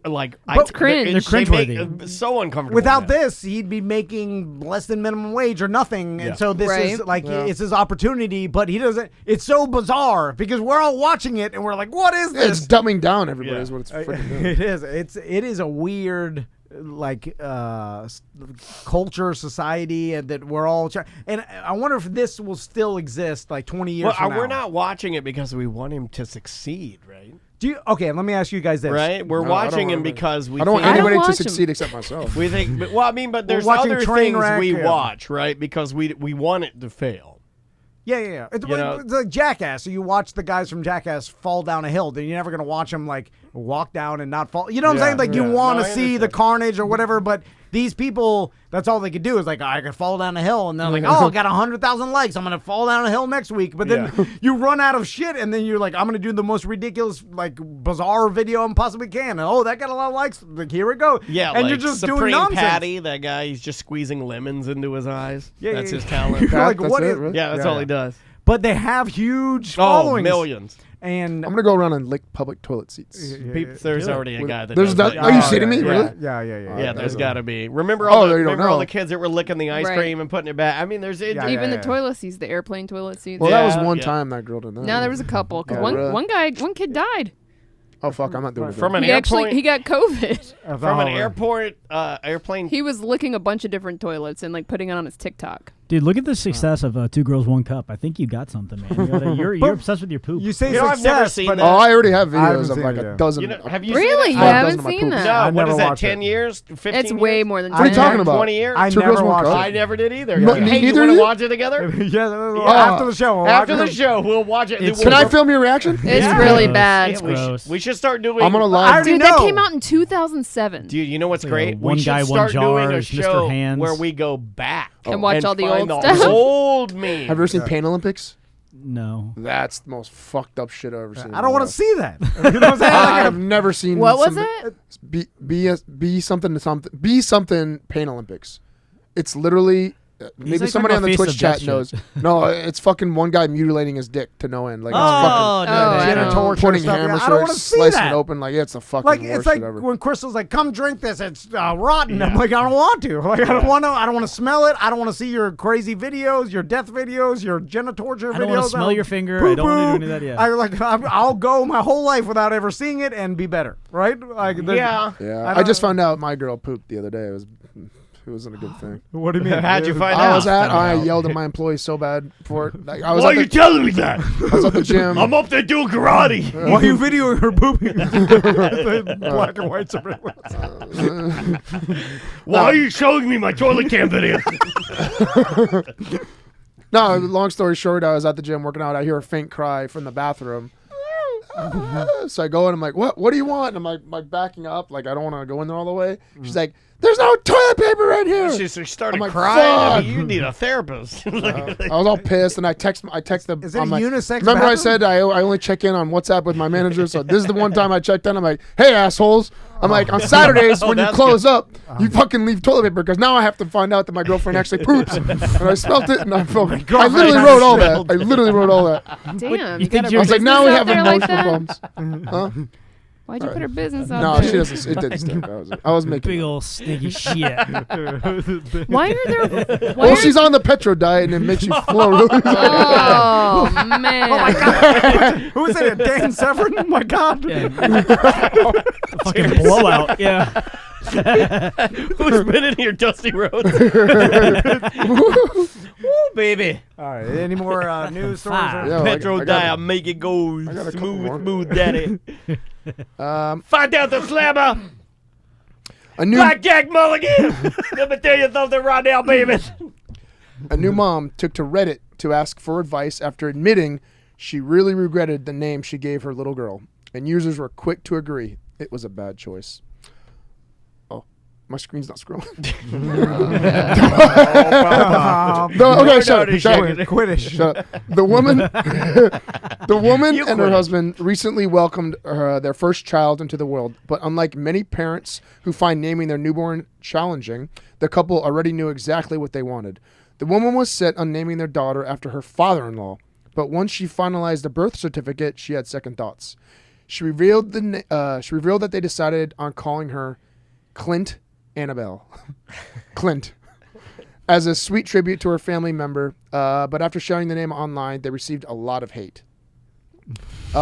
like it's cringe. They're cringeworthy. So uncomfortable. Without this, he'd be making less than minimum wage or nothing. And so this is like it's his opportunity, but he doesn't. It's so bizarre because we're all watching it and we're like, what is this? It's dumbing down everybody is what it's freaking doing. It is. It is a weird like culture, society, and that we're all trying. And I wonder if this will still exist like 20 years from now. We're not watching it because we want him to succeed, right? Okay, let me ask you guys this. Right? We're watching him because we I don't want think anybody to succeed except myself. we think, but there's other things we watch, right? Because we want it to fail. Yeah. It's like Jackass. So you watch the guys from Jackass fall down a hill. Then you're never going to watch them like walk down and not fall. You know what I'm saying? Like you want to see the carnage or whatever, but these people, that's all they could do is like, I could fall down a hill. And they're like, I got 100,000 likes. I'm going to fall down a hill next week. But then you run out of shit. And then you're like, I'm going to do the most ridiculous, like bizarre video I possibly can. And that got a lot of likes. Like, here we go. Yeah. And like you're just Supreme doing nonsense. Patty, that guy, he's just squeezing lemons into his eyes. That's his talent. Like, that's what it, is- really? Yeah, that's all he does. But they have huge followings. Millions. And I'm gonna go around and lick public toilet seats. There's already a guy that There's does that. that. Are you shitting me? Yeah, Really? Yeah. Yeah, there's got to be. Remember all you don't know. the kids that were licking the ice cream and putting it back? I mean, there's Even the toilet seats, the airplane toilet seats. Well, that was one time that girl did that. No, there was a couple. 'Cause really? one kid died. Oh fuck! I'm not doing it. From an He airport. got COVID. From an airplane. He was licking a bunch of different toilets and like putting it on his TikTok. Dude, look at the success of Two Girls, One Cup. I think you got something, man. You're obsessed with your poop. You say I've success, never seen but that. Oh, I already have I haven't videos of seen like it, a dozen. Have you Really? seen You it? haven't my seen poops. that? No, what never is that, watched 10 it. years? 15 It's years? way more than What are you 10. talking about? 20 years? I Two never Girls, One watched Cup? I never did either. No, Hey, neither you of want to you? watch it together? After the show. After the show, we'll watch it. Can I film your reaction? It's really bad. It's gross. We should start doing. I'm gonna I live. already Dude, know. that came out in 2007. Dude, you know what's great? One We should Guy, One start doing a Jars, Mr. show Hands. where we go back And watch all the find old stuff. Old memes. Have you ever seen Pain Olympics? No. That's the most fucked up shit I've ever seen. I don't want to see that. You know what I'm saying? I've never seen. What was something- it? Be something to something. Be something. Pain Olympics. It's literally Maybe like somebody on talking the about Twitch face chat of knows. No, it's fucking one guy mutilating his dick to no end. Like, Oh, no, I Genital know. torture putting stuff. hammers I through don't it, want to see slicing that. it open. Like, it's the fucking Like worst it's like shit ever. when Crystal's like, "Come drink this. It's rotten." I'm like, I don't want to. Like, I don't want to. I don't want to smell it. I don't want to see your crazy videos, your death videos, your genital torture videos. I don't want to smell your finger. I don't want to do any of that. Yeah. I'll go my whole life without ever seeing it and be better. Right? Like, Yeah. Yeah, I just found out my girl pooped the other day. It wasn't a good thing. What do you mean? How'd you find I out? was I yelled at my employees so bad for it. Like, I was Why at are the, you telling me that? I was at the gym. I'm up there doing karate. Why are you videoing her pooping? Black and white surveillance. Why are you showing me my toilet cam video? No, long story short, I was at the gym working out. I hear a faint cry from the bathroom. So I go in, I'm like, what do you want? And I'm like backing up, like I don't want to go in there all the way. She's like, there's no toilet paper right here. She started I'm like, crying. I mean, "Fuck." you need a therapist. I was all pissed, and I text the. Is it I'm a like, unisex remember I bathroom? said I only check in on WhatsApp with my manager, so this is the one time I checked in. I'm like, hey assholes. I'm like, on Saturdays when you that's close up, you fucking leave toilet paper because now I have to find out that my girlfriend actually poops. And I smelt it, and I felt. I literally wrote all that. I literally wrote all that. Damn. you You think got you're- her I was like, business now we out have there like emotional that? problems. Huh? Why'd you put her business out No, there? she doesn't. It didn't stink. I was making. Big old sneaky shit. Why are there? Why Well, are, she's on the Petro diet, and it makes you flow really. oh man! Oh my god! Who is it? Dan Severn? Oh my god! Fucking blowout. Yeah. Who's been in here, Dusty Rhodes? Woo, baby. All right. Any more news stories? Five. Yeah, Petro I got dial, make it go got a couple more. smooth, daddy. Um, Find out the slammer. a new Blackjack Mulligan. Let me tell you something right now, baby. A new mom took to Reddit to ask for advice after admitting she really regretted the name she gave her little girl, and users were quick to agree it was a bad choice. Oh, my screen's not scrolling. No, okay, shut up. Quidditch. Shut up. The woman and her husband recently welcomed their first child into the world, but unlike many parents who find naming their newborn challenging, the couple already knew exactly what they wanted. The woman was set on naming their daughter after her father-in-law, but once she finalized the birth certificate, she had second thoughts. She revealed that they decided on calling her Clint Annabelle. Clint. As a sweet tribute to her family member, but after sharing the name online, they received a lot of hate.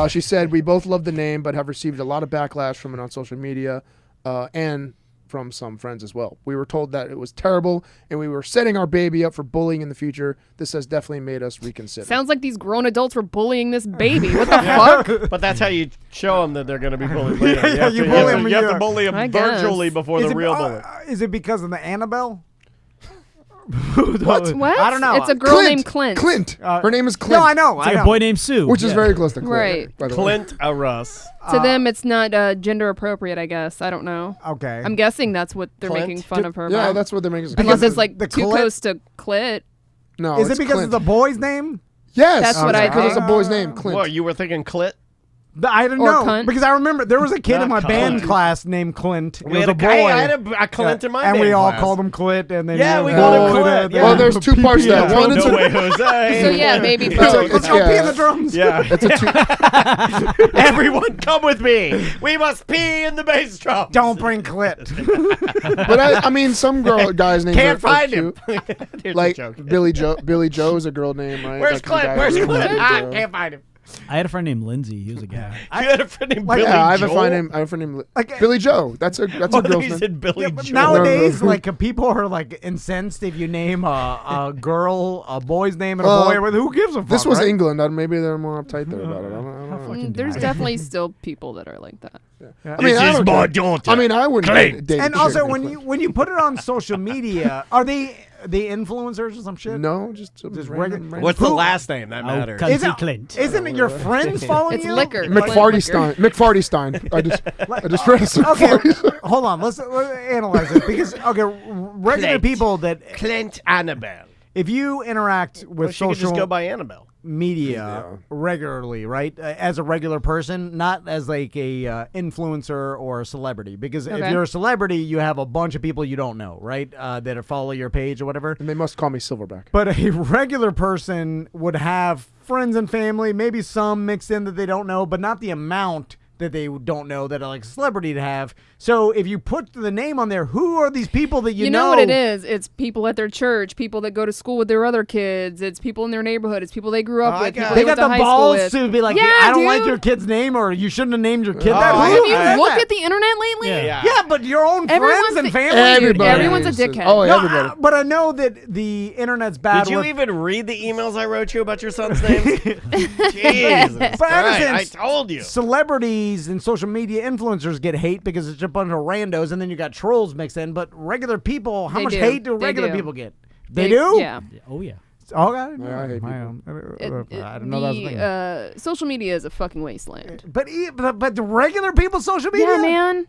She said, "We both love the name, but have received a lot of backlash from it on social media and from some friends as well. We were told that it was terrible, and we were setting our baby up for bullying in the future. This has definitely made us reconsider." Sounds like these grown adults were bullying this baby. What the fuck? But that's how you show them that they're going to be bullied later. Yeah, you you have bully to- them, you have to yeah. bully them I guess. virtually before the real bully. Is it because of the Annabelle? What? What? I don't know. It's a girl named Clint. Clint. Her name is Clint. No, I know. It's like a boy named Sue. Which is very close to Clint. Right. By the way. Clint a Russ. To them, it's not gender appropriate. I guess. I don't know. Okay. I'm guessing that's what they're Clint? making fun of her Yeah, about. that's what they're making. Unless it's like the too clit? close to clit. No, Is it it's because Clint. it's the boy's name? Yes. That's what I because it's a think. boy's name, Clint. What, you were thinking Clit? I don't Or know cunt. because I remember there was a kid in my Not band cunt. class named Clint. It We was had a a boy. guy- I had a Clint in my and we band all class. called him Clit, and then Yeah, we you called know, him Clit, the- yeah. Well, there's two parts to that. Yeah. One, it's No a, way, Jose. So yeah, maybe it's both. a, Let's go pee in the drums. Yeah. it's a two, Everyone come with me. We must pee in the bass drum. Don't bring Clit. but I mean, some guys' names Can't are find cute. him. Here's Like a joke. Billy Joe is a girl name, right? Where's Like the Clint? guy Where's who- Clint? Billy I Joe. can't find him. I had a friend named Lindsay. He was a guy. You had a friend named Like, Billy Yeah, I have a Joel? friend named Like, Billy Joe. That's a Oh, girl's he name. said Billy but Joel. nowadays, No. like people are like incensed if you name a girl a boy's name and a Well, boy. Who gives a fuck? This was right? England. Maybe they're more uptight there about it. I don't know. There's definitely still people that are like that. I mean, I don't care. daughter. I mean, I wouldn't Clint. date And a also, chick when named you put it on social media, are they influencers or some shit? Clint. No, just regular- What's the last name? That Oh, matters. cunt. Isn't, Clint. isn't it your friends following It's you? liquor. McFarty Stein. McFarty Stein. I just read some. Okay, hold on. Let's analyze this because regular Clint. people that Clint Annabelle. if you interact with Well, she could social, just go by Annabelle. media regularly, right? As a regular person, not as like a influencer or a celebrity. Because if you're a celebrity, you have a bunch of people you don't know, right? That are follow your page or whatever. And they must call me Silverback. But a regular person would have friends and family, maybe some mixed in that they don't know, but not the amount that they don't know that are like a celebrity to have. So if you put the name on there, who are these people that you know? You know what it is? It's people at their church, people that go to school with their other kids. It's people in their neighborhood. It's people they grew up with. They got the balls to be like, I don't like your kid's name, or you shouldn't have named your kid that. Have you looked at the internet lately? Yeah, but your own friends and family. Everyone's a dickhead. Oh, everybody. But I know that the internet's bad. Did you even read the emails I wrote you about your son's name? Jesus. But I told you. Celebrities and social media influencers get hate because it's a bunch of randos, and then you got trolls mixed in. But regular people, how much hate do regular people get? They do? Yeah. Oh, yeah. Okay. I hate people. I don't know that was a thing. Social media is a fucking wasteland. But the regular people's social media? Yeah, man.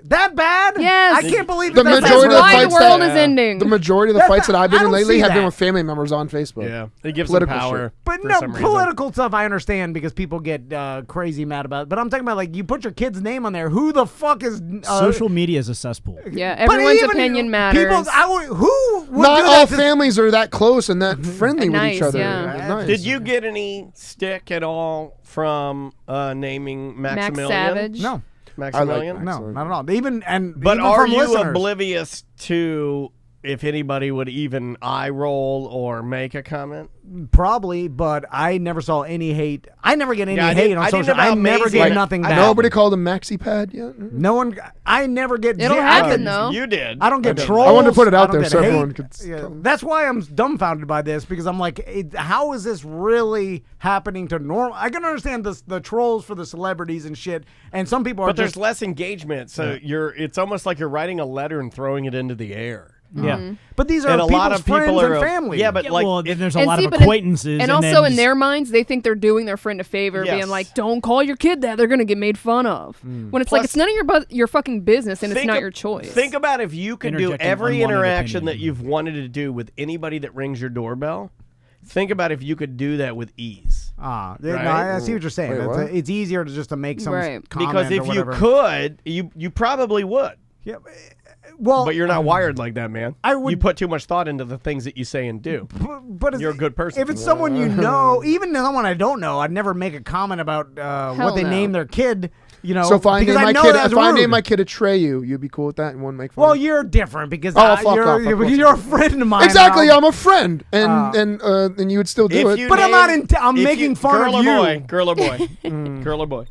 That bad? Yes. I can't believe the that's majority of the why fights the world is ending. The majority of the fights that I've been in lately have been with family members on Facebook. Yeah, it gives Political them power. shit. But for no, some reason. political stuff I understand because people get crazy mad about it. But I'm talking about like you put your kid's name on there. Who the fuck is social media is a cesspool? Yeah, everyone's opinion matters. Who would Not do all that families are that close and that friendly with each other. Yeah. Nice. Did you get any stick at all from naming Maximilian? Max Savage? No. Maximilian? No, not at all. But are from you listeners. oblivious to if anybody would even eye roll or make a comment? Probably, but I never saw any hate. I never get any I hate didn't- on I didn't social. I about never Maisie. get Like, nothing back. Nobody called him Maxi Pad yet? No one. I never get. It'll happen, though. You did. I don't get I trolls. wanted to put it out I don't there get so hate. everyone could. Yeah, that's why I'm dumbfounded by this because I'm like, how is this really happening to normal? I can understand the trolls for the celebrities and shit, and some people are. But there's just, less engagement, so it's almost like you're writing a letter and throwing it into the air. Yeah. But these are And a people's lot of friends people are and family. Yeah, but Yeah, like well, then there's a And lot see, of but in- acquaintances. And also in then their minds, they think they're doing their friend a favor, Yes. being like, "Don't call your kid that; they're gonna get made fun of." When it's like Plus- it's none of your fucking business, and it's Think not of- your choice. Think about if you could do Interjecting every unwanted interaction opinion. that you've wanted to do with anybody that rings your doorbell. Think about if you could do that with ease. no, Right? I see what you're saying. Wait, what? It's easier to just to make some Right. comment Because or if you whatever. could, you probably would. Yeah, well, But you're not wired like that, man. I would- You put too much thought into the things that you say and do. but it's- You're a good person. If it's someone you know, even someone I don't know, I'd never make a comment about what they no. name their kid. You know, So if I because name I my know kid, that's if I name rude. my kid Atreyu, you'd be cool with that and wouldn't make fun. Well, of me? you're different because Oh, fuck off, you're of a course. friend of mine. Exactly, now. I'm a friend, and you would still do If it. you But I'm name- not I'm if making you- fun girl of you. or boy, girl or boy, girl or boy.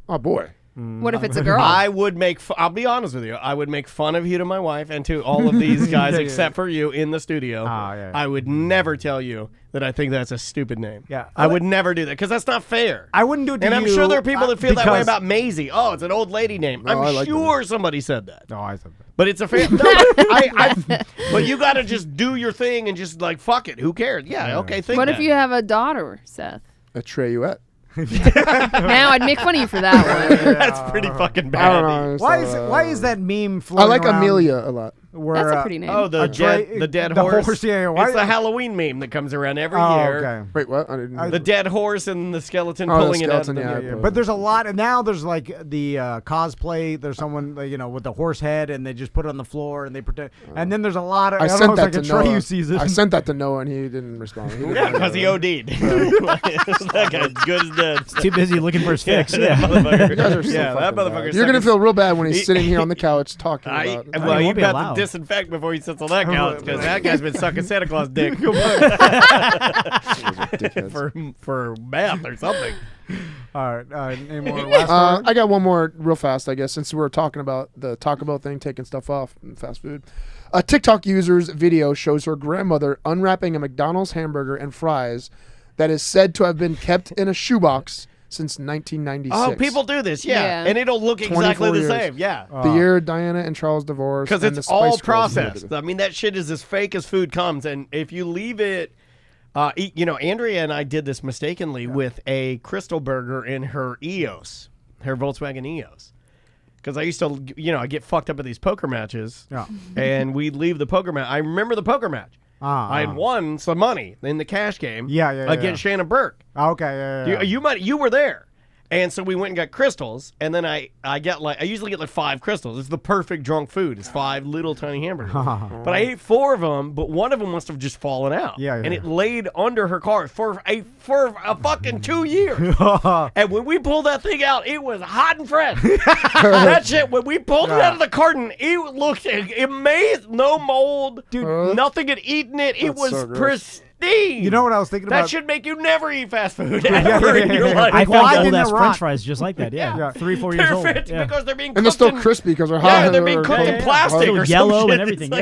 Oh boy. What if it's a girl? I would make. I'll be honest with you. I would make fun of you to my wife and to all of these guys except for you in the studio. yeah. I would never tell you that I think that's a stupid name. Yeah. I would never do that because that's not fair. I wouldn't do it to And I'm you, sure there are people that feel that way because- about Maisie. Oh, it's an old lady name. I I'm like sure somebody said that. No, I said that. But it's a fair. No, but you got to just do your thing and just like fuck it. Who cares? Yeah. Okay. Think What that. if you have a daughter, Seth? Atreyuette. Now I'd make fun of you for that one. That's pretty fucking I bad. don't know. Why is that meme I floating like around Amelia a lot. Where, That's a pretty name. Oh, the dead horse. Yeah, why? It's the Halloween meme that comes around every oh, year. okay. Wait, what? I didn't. The dead horse and the skeleton Oh, the pulling skeleton, it out. yeah. Of the, Yeah, but there's a lot, and now there's like the cosplay. There's someone with the horse head, and they just put it on the floor, and they pretend. And then there's a lot of. I don't sent know, that it's to like a Noah. Atreyu season. I sent that to Noah, and he didn't respond. Yeah, because he OD'd. That guy's good as dead. too busy looking for his fix. That Yeah. motherfucker. You guys are so Yeah, that fucking motherfucker. bad. You're gonna feel real bad when he's sitting here on the couch talking Well, he you won't be got allowed. to disinfect before he sits on that couch because that guy's been sucking Santa Claus dick for math or something. All right, any more last word? I got one more real fast, I guess, since we're talking about the Taco Bell thing, taking stuff off and fast food. A TikTok user's video shows her grandmother unwrapping a McDonald's hamburger and fries that is said to have been kept in a shoebox since 1996. Oh, people do this, yeah. And it'll look exactly 24 the years. same, yeah. The year Diana and Charles divorced. Because and it's the all Spice Girls processed. movie. I mean, that shit is as fake as food comes. And if you leave it, Andrea and I did this mistakenly with a Crystal Burger in her EOS, her Volkswagen EOS. Because I used to, I get fucked up at these poker matches. Yeah. And we'd leave the poker match. I remember the poker match. I had won some money in the cash game. Against Shannon Burke. Okay. You were there. And so we went and got crystals, and then I usually get like 5 crystals. It's the perfect drunk food. It's 5 little tiny hamburgers. But I ate 4 of them, but one of them must have just fallen out. And it laid under her car for a fucking 2 years. And when we pulled that thing out, it was hot and fresh. That shit, when we pulled it out of the carton, it looked amazing. No mold. Dude, nothing had eaten it. It was so gross. pristine. You know what I was thinking about? That should make you never eat fast food ever in your life. I found old ass French fries just like that. Yeah. 3-4 years old. Because they're being cooked and they're still crispy because they're hot. Yeah, they're being cooked in plastic or yellow some and everything.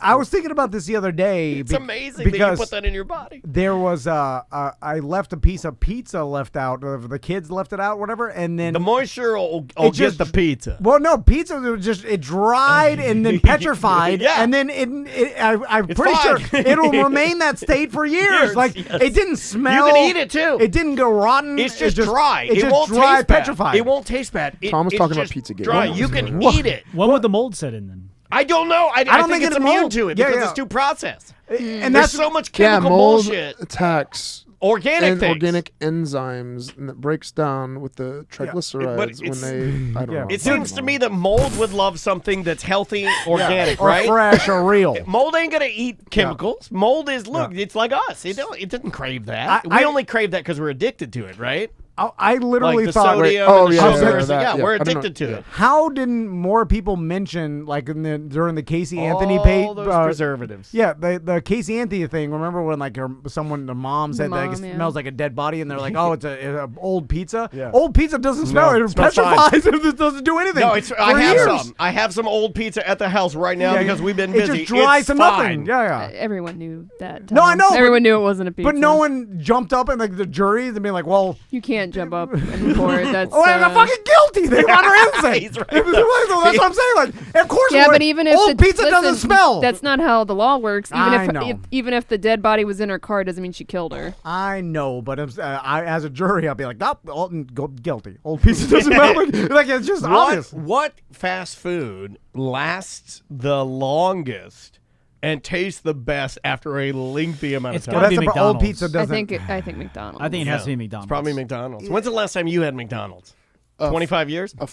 I was thinking about this the other day. It's amazing that you put that in your body. There was I left a piece of pizza left out. The kids left it out, whatever, and then the moisture will get the pizza. Well, no, pizza it dried and then petrified, and then I'm pretty sure it'll remain that state for years. Like it didn't smell. You can eat it too. It didn't go rotten. It's just dry. It's it just won't dry, taste petrified. Bad. It won't taste bad. Tom was talking about pizza. Dry. You can eat it. When would the mold set in then? I don't know. I don't think it's immune to it because it's too processed. And there's so much chemical mold bullshit. Attacks organic things. Organic enzymes, and it breaks down with the triglycerides when they. I don't know. It seems to me that mold would love something that's healthy, organic, or right? fresh or real. Mold ain't gonna eat chemicals. Mold is it's like us. It didn't crave that. We only crave that because we're addicted to it, right? I literally like the thought, sodium and the sugar. We're addicted to it. How didn't more people mention, like during the Casey Anthony those preservatives? Yeah, the Casey Anthony thing. Remember when like the mom said that it smells like a dead body, and they're like, oh, it's a old pizza. Yeah. Old pizza doesn't smell. It petrifies. It doesn't do anything. No, I have some old pizza at the house right now because we've been busy. It just dries to nothing. Yeah. Everyone knew that. No, I know. Everyone knew it wasn't a pizza. But no one jumped up and like the jury and be like, well, you can't jump up and report. That's I'm fucking guilty. They want her insane. That's what I'm saying. Like, of course, but even if old pizza doesn't smell. That's not how the law works. Even if the dead body was in her car, doesn't mean she killed her. I know, but as a jury, I'll be like, guilty. Old pizza doesn't smell. Like it's just obvious. What fast food lasts the longest and tastes the best after a lengthy amount of time? Gotta be McDonald's. Old pizza doesn't. I think McDonald's. I think it has to be McDonald's. It's probably McDonald's. When's the last time you had McDonald's? 25 years? I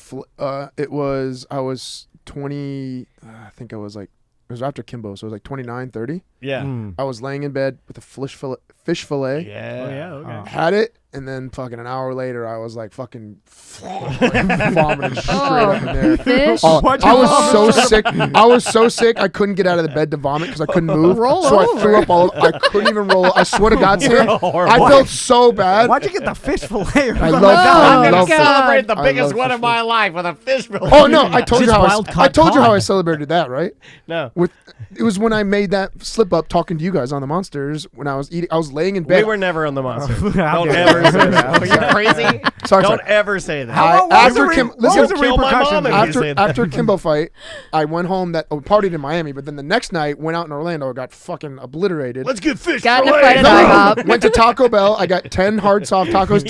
was 20. I think I was like. It was after Kimbo, so it was like 29, 30. Yeah. I was laying in bed with a fish fillet. Yeah. Oh, yeah, okay. Had it, and then fucking an hour later, I was like fucking vomiting straight up in there. Fish? I was so sick. I was so sick, I couldn't get out of the bed to vomit because I couldn't move. I threw up I couldn't even roll. I swear to God, Sam, I felt so bad. Why'd you get the fish fillet? I love I'm going to fish. celebrate the biggest one of my life with a fish fillet. Oh, no. I told you how I celebrated that, right? No. It was when I made that slip up talking to you guys on the Monsters when I was eating. I was laying in bed. We were never on the Monsters. Don't ever say that. Are you crazy? Sorry. Ever say that. After Kimbo fight, I went home. Partied in Miami, but then the next night went out in Orlando. Got fucking obliterated. Let's get fish. Got in a fight at IHOP. Went to Taco Bell. I got 10 hard soft tacos,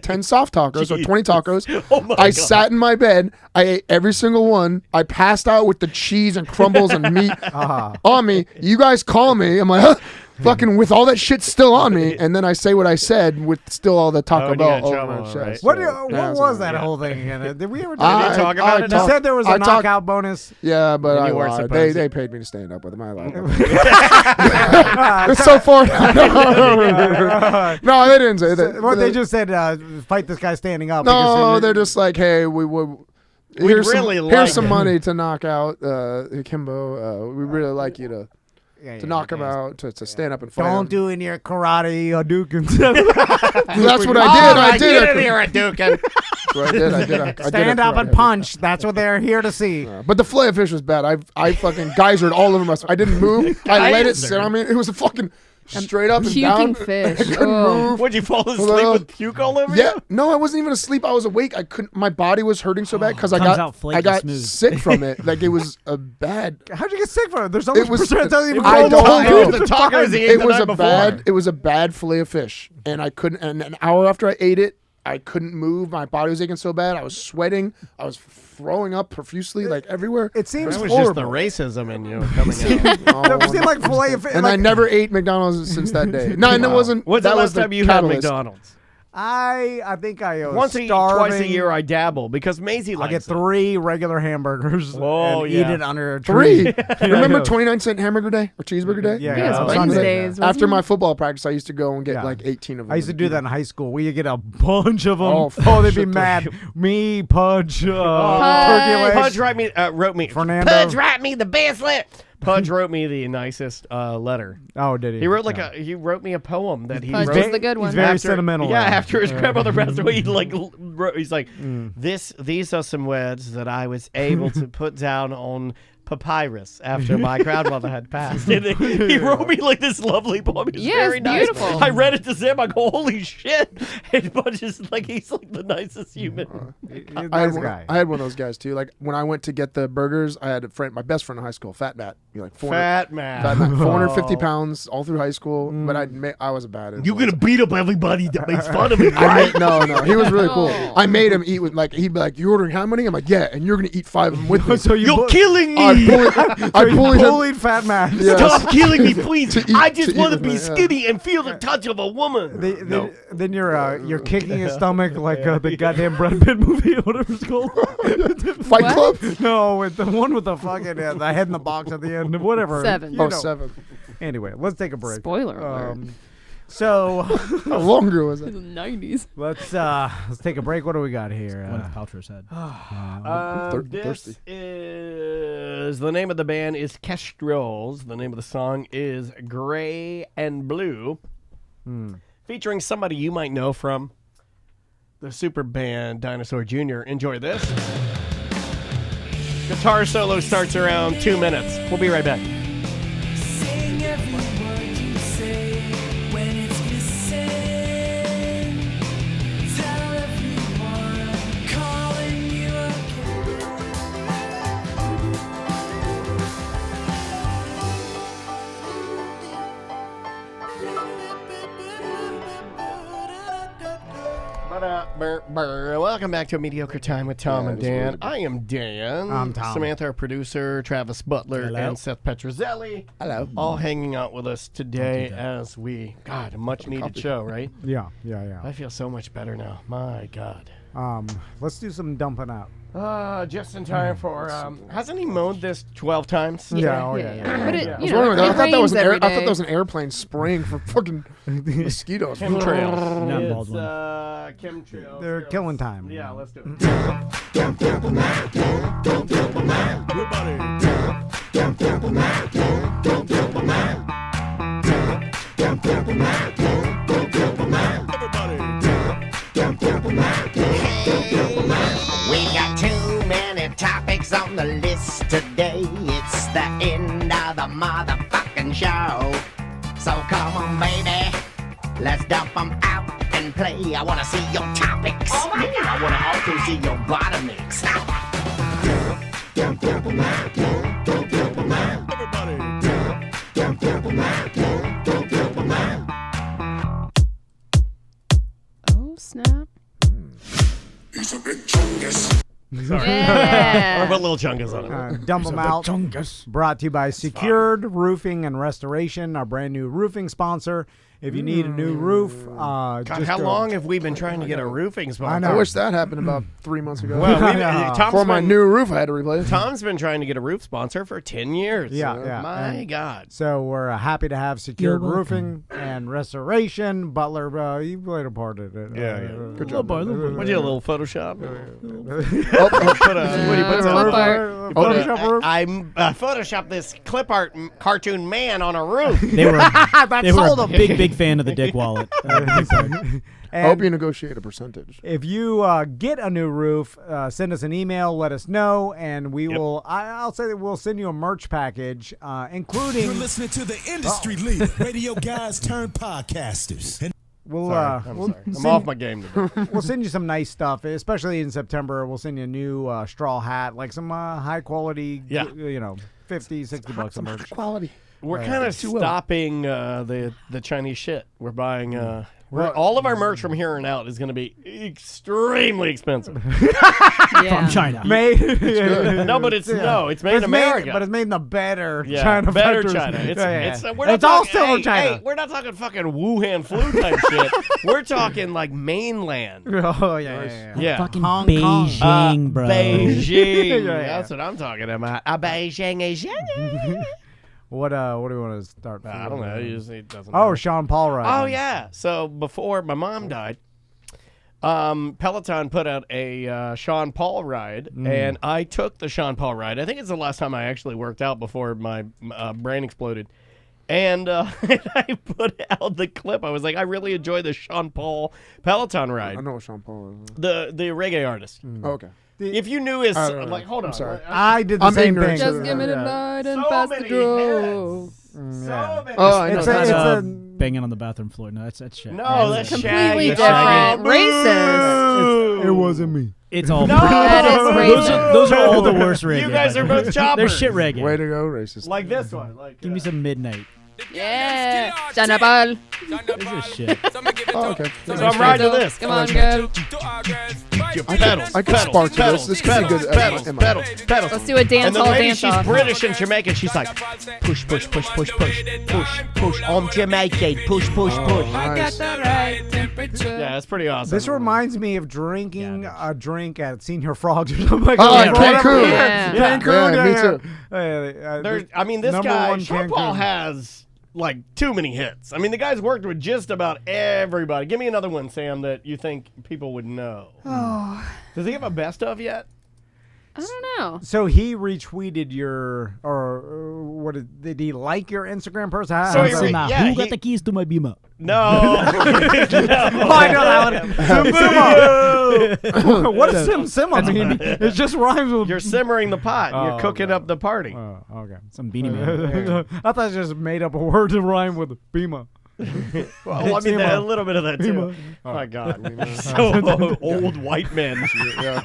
10 soft tacos, or 20 tacos. Oh my I God. sat in my bed. I ate every single one. I passed out with the cheese and crumbles and meat on me. You guys call me. I'm like, huh? Fucking with all that shit still on me, and then I say what I said with still all the Taco Bell over my chest. What was that whole thing again? Did we ever talk about it? You said there was a knockout bonus. Yeah, but I lied. They paid me to stand up with them. I lied. It's so far. No, they didn't say that. What they just said, fight this guy standing up. No, they're just like, hey, here's some money to knock out Kimbo. We really like you to knock him out, to stand up and fight Don't him. do in your karate or Dukin. That's what I did. Get in here at Dukin. I did. Stand up and punch. That's what they're here to see. But the fillet of fish was bad. I fucking geysered all over myself. I didn't move. I let it sit on me. It was a fucking straight up and down. Puking fish. I couldn't move. Would you fall asleep with puke all over Yeah. you? No, I wasn't even asleep. I was awake. I couldn't. My body was hurting so bad because I Comes got smooth. sick from it. Like it was a bad. How'd you get sick from it? There's so much percent doesn't even I go don't on. know. The tacos he ate It the was night a before. bad. It was a bad fillet of fish, and I couldn't. And an hour after I ate it, I couldn't move. My body was aching so bad. I was sweating. I was throwing up profusely, like everywhere. It seems That was horrible. just the racism in you coming out. It seemed like filet of fish. And I never ate McDonald's since that day. No, and it wasn't. When's that the was last time you catalyst. had McDonald's? I think I was Once a starving. twice a year, I dabble because Maisie I likes get it. 3 regular hamburgers Oh, and yeah. eat it under a tree. 3. Remember 29-cent hamburger day or cheeseburger day? Yeah, Yeah, it was yeah. Wednesdays. wasn't After it? my football practice, I used to go and get Yeah. like 18 of them. I used to do that in high school. We get a bunch of them. Oh, Oh, they'd be shit, mad. Me, Pudge, turkey legs. Pudge wrote me. Fernando. Pudge wrote me the best letter. Pudge wrote me the nicest letter. Oh, did he? He wrote Yeah. he wrote me a poem that he Pudge wrote. was the good one. He's very after- sentimental. Yeah, now. after his grandmother passed away, he wrote, he's like, these are some words that I was able to put down on papyrus after my grandmother had passed. And he wrote me like this lovely poem. It's Yeah, very it's nice. beautiful. I read it to Sam. I go, holy shit! And Pudge is like, he's like the nicest human. He's a I had, nice one, guy. I had one of those guys too. Like when I went to get the burgers, I had a friend, my best friend in high school, Fat Matt. He like 400, Fat man. Fat Matt, 450 Oh. pounds all through high school. But I was a bad influence. You're gonna beat up everybody that makes fun of me, I right? made, no, he was really cool. Oh. I made him eat with like he'd be like, "You ordering how many?" I'm like, "Yeah," and you're gonna eat 5 of them with me. So you You're bu- killing me. I bullied him. bullied Fat Man. Yeah. Stop killing me, please. To eat- I just to want eat to be with me, yeah. skinny and feel the touch of a woman. Then you're kicking his stomach like the goddamn Brad Pitt movie, whatever it's called. Fight What? Club. No, with the one with the fucking the head in the box at the end, whatever. 7. You Oh, know. 7. Anyway, let's take a break. Spoiler alert. So How long ago was In that? the 90s. let's take a break. What do we got here? Gwyneth Paltrow's head. This thirsty. is the name of the band is Kestrels. The name of the song is Gray and Blue, featuring somebody you might know from the super band Dinosaur Jr. Enjoy this. Guitar solo starts around 2 minutes. We'll be right back. Sing every word you say when it's missing. Tell everyone I'm calling you Welcome back to a Mediocre Time with Tom and Dan. I am Dan. I'm Tom. Samantha, our producer, Travis Butler, Hello. and Seth Petruzzelli. Hello. All hanging out with us today as we, God, a much needed show, right? Yeah. I feel so much better now. My God. Let's do some dumping out. Just in time for, hasn't he mowed this 12 times? Yeah. Oh yeah. But it, I was you know, wondering, it I thought that was rains an every I thought day. that was an airplane spraying for fucking mosquitoes. Chemtrails. Not It's, Baldwin. chemtrails. They're Here, killing let's- time. Yeah, let's do it. We got too many topics on the list today. It's the end of the motherfucking show. So come on, baby, let's dump them out and play. I wanna see your topics. Oh my God. I wanna also see your bottomics. Oh, snap. Or Yeah. put little chungus on it. Dump them out. Brought to you by Secured Roofing and Restoration, our brand new roofing sponsor. If you need a new roof, God, just how go- long have we been trying to get a roofing sponsor? I know. I wish that happened about 3 months ago. Well, Yeah. Tom's for my been- new roof, I had to replace. Tom's been trying to get a roof sponsor for 10 years. Yeah. My And God. So we're happy to have Secured You're Roofing and Restoration. Butler, you played a part of it. Good job. What'd you do, a little Photoshop? Oh, Put a, what do you put That's on? clip art. Photoshop roof. I photoshopped this clip art cartoon man on a roof. They were they were sold a 'em. big fan of the Dick Wallet. I hope you negotiate a percentage. If you get a new roof, send us an email, let us know, and we will. I'll say that we'll send you a merch package, including. You're listening to the industry leader, radio guys turned podcasters. And We'll, I'm we'll sorry. I'm send- off my game today. We'll send you some nice stuff, especially in September. We'll send you a new straw hat, like some high quality, Yeah. $50, $60 a merch. Quality. We're kind of stopping the Chinese shit. We're buying All of our merch from here on out is going to be extremely expensive. From China. No, but it's it's made in America. But it's made in the better Yeah, China. better factories. China. It's It's all still China. Hey, we're not talking fucking Wuhan flu type shit. We're talking like mainland. Oh yeah. Yeah. Fucking Hong Beijing, Kong. bro. Beijing. Yeah. That's what I'm talking about. Beijing. What do we want to start? I don't know. It doesn't Oh, matter. Sean Paul ride. Oh yeah. So before my mom died, Peloton put out a Sean Paul ride, and I took the Sean Paul ride. I think it's the last time I actually worked out before my brain exploded. And I put out the clip. I was like, I really enjoy the Sean Paul Peloton ride. I know what Sean Paul is. The reggae artist. Oh, okay. If you knew his, don't know. like, hold on. I'm sorry. I did the I'm same ignorant. thing. Just give me the light and So pass the many drove. So many. Oh, I know. It's that. a Banging on the bathroom floor. No, that's shit. No, that's Completely Shaggy. different. Boo! Racist. It wasn't me. It's all. That is racist. Those are all the worst reggae. You guys by are the way. both choppers. They're shit reggae. Way to go, racist. Like this one. Like, Give me some Midnight. Yeah. Janabal. This is shit. Oh, okay. So I'm riding to this. Come on, girl. Pedals. I could spark to this. This could be good. Pedals. Let's do a dance And the hall lady, dance she's off. British and Jamaican. She's like, push, push, push, push, push, push, push. I'm Jamaican. Push, push, push. Nice. Right temperature. Yeah, that's pretty awesome. This reminds me of drinking a drink at Senior Frogs or something like Oh, that. in Cancun. Yeah. Cancun. Yeah, me too. There's, I mean, this Number guy, one Sean Cancun. Paul has like too many hits. I mean, the guy's worked with just about everybody. Give me another one, Sam, that you think people would know. Oh, Does he have a best of yet? I don't know. So he retweeted your, or what did he like your Instagram post? How- So how's he that? re- Now, yeah, who got he- the keys to my Beamer? No. Oh, I know that one. What does sim I mean, it just rhymes with. You're simmering the pot. You're Oh, cooking up the party. Oh, okay. Some Beanie Man. I thought it just made up a word to rhyme with Bima. Well, I mean, a little bit of that too. Oh my God, so old white men. Yeah.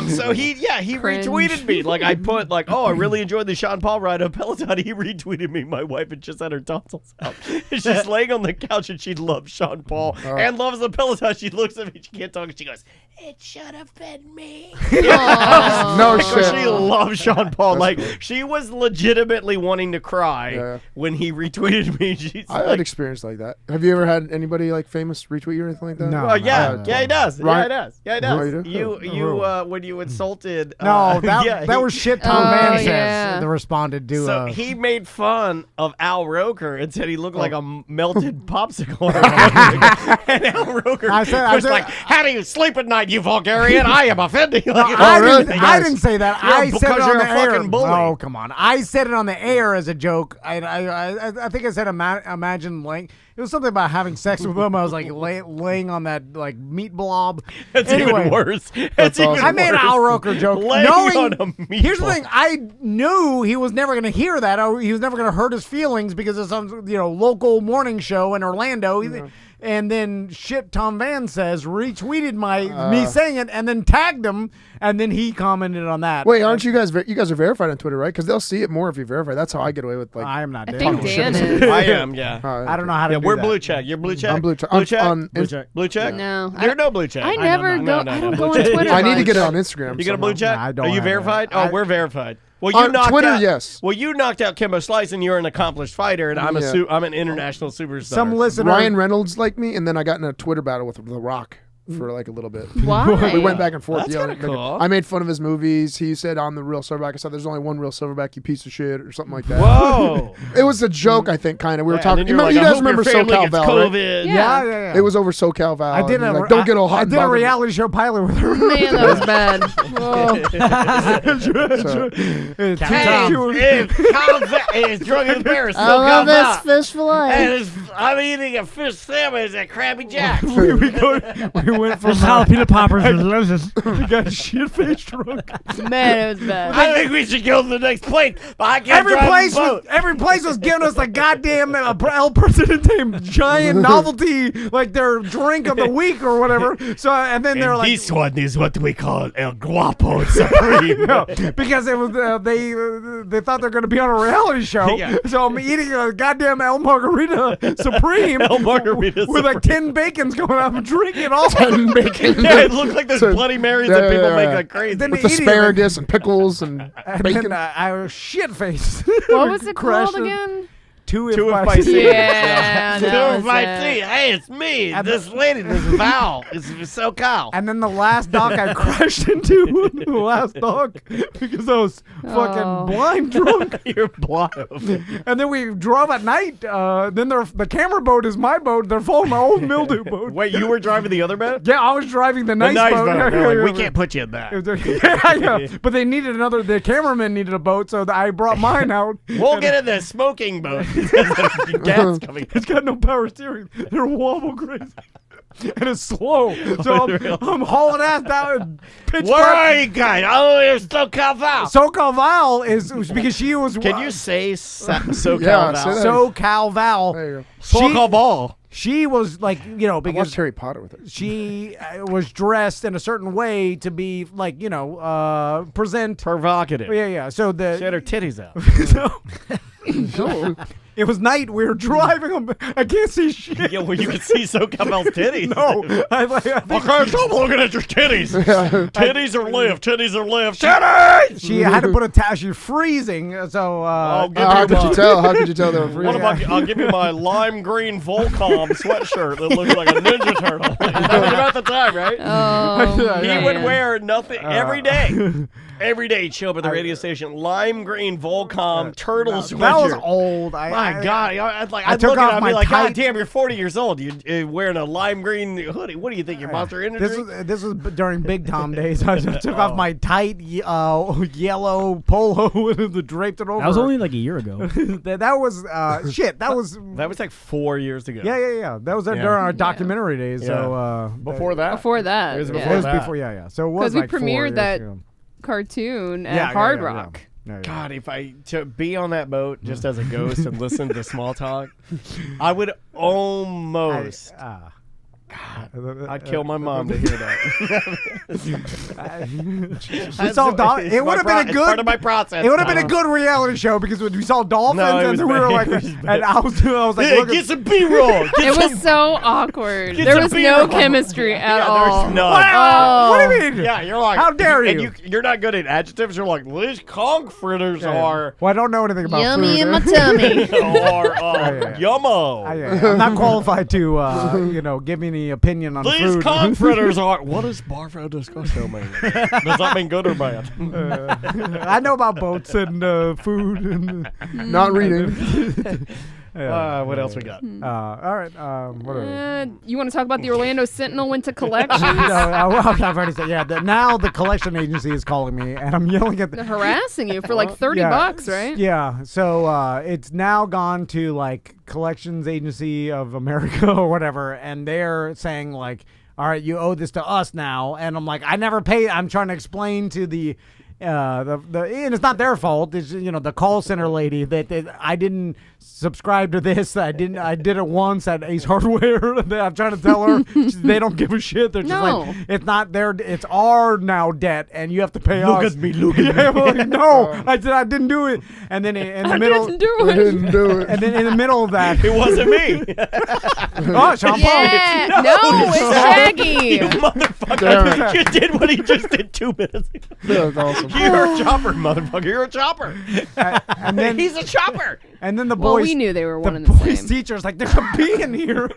So he Cringe. retweeted me. Like I put like, oh, I really enjoyed the Sean Paul ride of Peloton. He retweeted me. My wife had just had her tonsils out. She's laying on the couch and she loves Sean Paul and loves the Peloton. She looks at me. She can't talk. And she goes, "It should have been me." No Because shit. she loves Sean Paul. Like she was legitimately wanting to cry Yeah. when he retweeted me. She's I had experience like that. Have you ever had anybody like famous retweet you or anything like that? No. Oh yeah, no, yeah, he does. Ryan- Yeah, he does. Yeah, he Oh, does. you do? You when you insulted. No, that yeah, was shit Tom Oh, Van says yeah. that responded to. So he made fun of Al Roker and said he looked like a melted popsicle. And Al Roker I said- was like, "How do you sleep at night, you vulgarian? I am offending you." I, really? didn't, I didn't say that. You're- I said it because on you're the a air. fucking bully. Oh, come on. I said it on the air as a joke. I think I said imagine like it was something about having sex with him. I was like laying on that like meat blob. That's Anyway, even worse. That's even awesome. I made an worse. Al Roker joke. Laying on a meatball. Here's the thing: I knew he was never going to hear that. He was never going to hurt his feelings because of some local morning show in Orlando. And then shit, Tom Van says retweeted me saying it, and then tagged him, and then he commented on that. Wait, aren't you guys? You guys are verified on Twitter, right? Because they'll see it more if you verify. That's how I get away with like. I am not. I doing think it. Dan is. I am. Yeah. I don't know how to. Yeah, do we're that. blue check. You're blue check. I'm blue check. Blue check. On Blue check. Blue check. No, You're no blue check. I never no, go. no, I no, don't blue go on check. Twitter. I need to much. get it on Instagram. You got a blue somehow. check? Nah, I don't Are you have it. verified? Oh, we're verified. Well, you On knocked Twitter, out, yes. Well, you knocked out Kimbo Slice, and you're an accomplished fighter, and I'm Yeah. I'm an international superstar. Some listener. Ryan Reynolds liked me, and then I got in a Twitter battle with The Rock for like a little bit. Why? We went back and forth. That's yelling kinda at Megan. cool. I made fun of his movies. He said, "I'm the real Silverback." I said, "There's only one real Silverback, you piece of shit," or something like that. Whoa. It was a joke, I think, kind of. We were Yeah, talking. and then you're You like, I guys hope your remember family SoCal gets Val, right? COVID. Yeah. It was over SoCal Val. I did and he's a like, don't get all hot. I and did a bothered." reality show pilot with her. Man, that was bad. So, It's drunk in Paris. I love this fish fillet. I'm eating a fish sandwich at Krabby Jack's. we went from jalapeno poppers are delicious. We got shit-faced drunk. Man, it was bad. I think we should go to the next place, but I can't drive the boat. Every place was giving us the goddamn El Presidente giant novelty, like their drink of the week or whatever. So and then they're like, this one is what we call El Guapo Supreme. because it was they thought they're going to be on a reality show. Yeah. So I'm eating a goddamn El Margarita Supreme El Margarita with like 10 bacons going up and drinking all 10 bacon. Yeah, it looked like those So- Bloody Marys yeah, that people yeah, make yeah. like crazy. Then With they eat it, asparagus and pickles and and bacon. then I was shit-faced. What was it Crashed called it. again? Two Two if if I I see. see. Yeah, Two that if was I it. see. Hey, it's me. And This lady, this Val. It's so cow. And then the last dock I crashed into, the last dock, because I was fucking blind drunk. You're blind. And then we drove at night. Then the camera boat is my boat. They're following my old mildew boat. Wait, you were driving the other boat? Yeah, I was driving the The nice nice boat. boat. Yeah, They're yeah, like, we yeah. can't put you in that. Yeah. But they needed another. The cameraman needed a boat, so I brought mine out. We'll get in the smoking boat. Gas coming. It's got no power steering. They're wobble crazy. And it's slow. So I'm hauling ass down. Pitch Where black. are you guys? Oh, there's SoCal Val. SoCal Val is because she was. Can you say SoCal Yeah, Val? say that. SoCal Val? There you go. SoCal Val. She was like, you know, I because watched Harry Potter with her. she was dressed in a certain way to be like, you know, present. Provocative. Yeah. So She had the her titties out. it was night. We were driving. I can't see shit. Yeah, well, you can see SoCal Val's titties. No, I think Okay, stop looking at your titties. Titties are live. Titties are live. she had to put a towel. She's freezing. So I'll give How you could my, you tell? How could you tell they were free? What if I'll give you my lime green Volcom sweatshirt that looks like a Ninja Turtle. That's about the time, right? Oh, He man. would wear nothing every day. Every day he'd show up at the radio station, lime green Volcom turtle sweatshirt. that was old. My God, I'd took look off at him and my be like, God tight- damn, you're 40 years old. You're wearing a lime green hoodie. What do you think, you're Monster Energy? This was during Big Tom days. I just took off my tight yellow polo and draped it over. That was only like a year ago. that was shit. That was That was like 4 years ago. yeah. That was during our documentary days. So Before that? Before that. It was yeah. before it was that. before. Yeah. So it was Because we like 4 premiered years that ago. cartoon at Yeah, Hard yeah. Rock. Yeah. God, if I to be on that boat just as a ghost and listen to small talk, I would almost. I'd kill my mom to hear that. We saw it would have been a It's part good. of my process. It would have been a good reality show because when we saw dolphins No, it and was then we were bad. like, It was and bad. I was like, Hey, look get at, some B-roll. It was so awkward. Get There some was B-roll. no chemistry at Yeah, all. there's none. Oh. what do you mean? Yeah, you're like, How dare and you? You're not good at adjectives. You're like, these conch fritters are, Well, I don't know anything about Yummy food. in my tummy. yummo. I'm not qualified to, give any opinion on These food. conch fritters are. What does barfo disgusto mean? Does that mean good or bad? I know about boats and food. And, Not reading. What else we got? all right. What are we? You want to talk about the Orlando Sentinel went to collections? I've already said, now the collection agency is calling me, and I'm yelling at They're them. harassing you for like $30, right? Yeah. So it's now gone to like Collections Agency of America or whatever, and they're saying like, all right, you owe this to us now, and I'm like, I never paid. I'm trying to explain to the and it's not their fault. It's the call center lady that I didn't subscribe to this. I did it once at Ace Hardware. I'm trying to tell her they don't give a shit. They're just like, it's not their. It's our now debt, and you have to pay us. Look at me. I'm like, no, I didn't do it. And then in the middle, Didn't do I it. didn't do it. and then in the middle of that, It wasn't me. oh, Sean Paul. Yeah, no, it's Shaggy. You motherfucker. Damn. You did what he just did 2 minutes ago. That's awesome. You're a chopper, motherfucker. You're a chopper. And then He's a chopper. and then the Well, boys. we knew they were The one and the boys' same. teacher's like, there's a bee in here.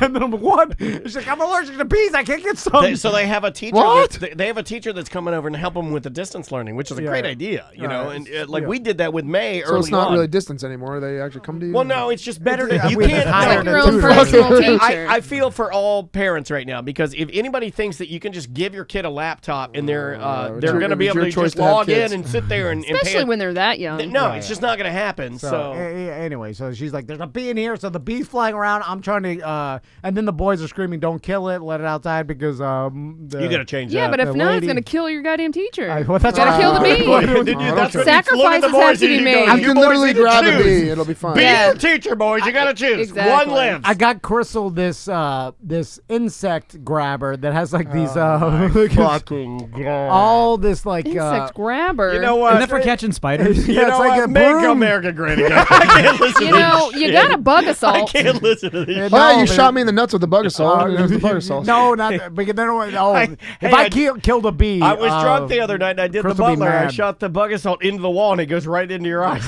And then I'm like, what? She's like, I'm allergic to bees. I can't get some. So they have a teacher. What? They have a teacher that's coming over and help them with the distance learning, which is a Yeah. great idea, you know. And like yeah. we did that with May So early it's not on. really distance anymore. They actually come to you. Well, no, it's just better Yeah, to you we can't. hired Like a your own tutor. personal teacher. I feel for all parents right now because if anybody thinks that you can just give your kid a laptop and they're it's going to be your able to choice just to have log in kids. and sit there and Especially pay when they're that young. No, it's just not going to happen. So, anyway, so she's like, there's a bee in here, so the bee's flying around. I'm trying to, and then the boys are screaming, don't kill it, let it outside because you gotta change that. Yeah, but if the not, lady- it's gonna kill your goddamn teacher. Well, that's gotta kill the bee. That's what Sacrifices have to be made. You can literally grab a bee. It'll be fine. Be Yeah. your teacher, boys. You gotta choose. Exactly. One lives. I got Crystal this this insect grabber that has like these Fucking God. all this like Insect grabber. You know what? Isn't that for catching spiders? You Yeah, know it's like what? a Make broom. America great again. I can't listen You to know, this you shit. got a bug I assault. can't listen to this. Oh, you man. shot me in the nuts with the bug assault. It was the bug assault. No, not because then if I- I killed a bee, I was drunk the other night and I did Chris the will be butler. I mad. shot the bug assault into the wall and it goes right into your eye.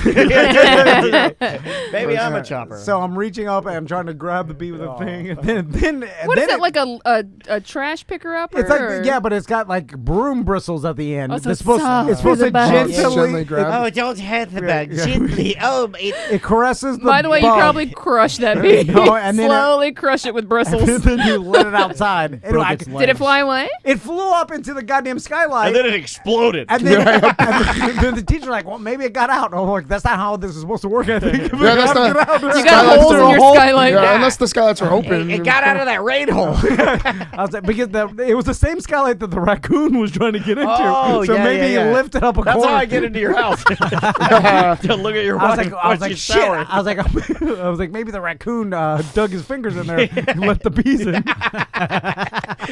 Maybe I'm a chopper. So I'm reaching up and I'm trying to grab the bee with a thing, and then What is then it, like a trash picker up? It's like yeah, but it's got like broom bristles at the end. Oh, so it's supposed for to the bugs. gently grab. don't hurt the bug. Gently. Oh, it caresses the By the way, you bug. probably crush that bee. No, and then slowly crush it with bristles. and then you let it outside. Anyway, Broke its Did it fly away? it flew up into the goddamn skylight. and then it exploded. And then, and then the teacher like, well, maybe it got out. And I'm like, that's not how this is supposed to work. I think. Yeah, that's not. You got holes in your skylight. Yeah, unless the skylights are open. it got out of that rain hole. I was like, because it was the same skylight that the raccoon was trying to get into. Oh, so yeah, maybe yeah, yeah. he lifted up a That's corner. how I get into your house. To look at your I was wife like, when she's shit. showering. I was like, maybe the raccoon dug his fingers in there and let the bees in.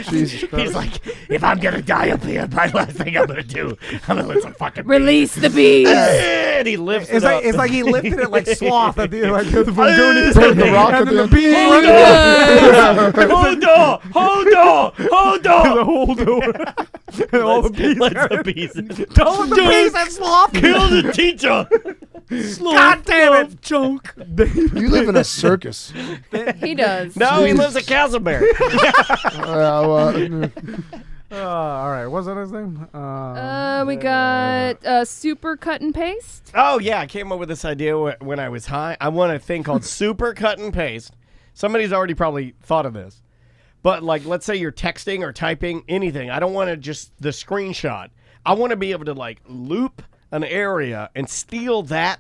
Jesus Christ. He's like, if I'm gonna die up here, my last thing I'm gonna do, I'm gonna let some fucking Release the bees. And he lifts It's it like up. it's like he lifted it like sloth at the from Goonies. The rock and at then the the bees end. went Hold on. the whole door. And all the bees. Let the bees in. Don't let the bees that sloth. Kill the teacher. God damn it, Joke. You live in a circus. He does. No, he lives at Castleberry. All right, what's that his name? We got super cut and paste. Oh, yeah. I came up with this idea when I was high. I want a thing called super cut and paste. Somebody's already probably thought of this. But, like, let's say you're texting or typing anything. I don't want to just the screenshot. I want to be able to, like, loop an area and steal that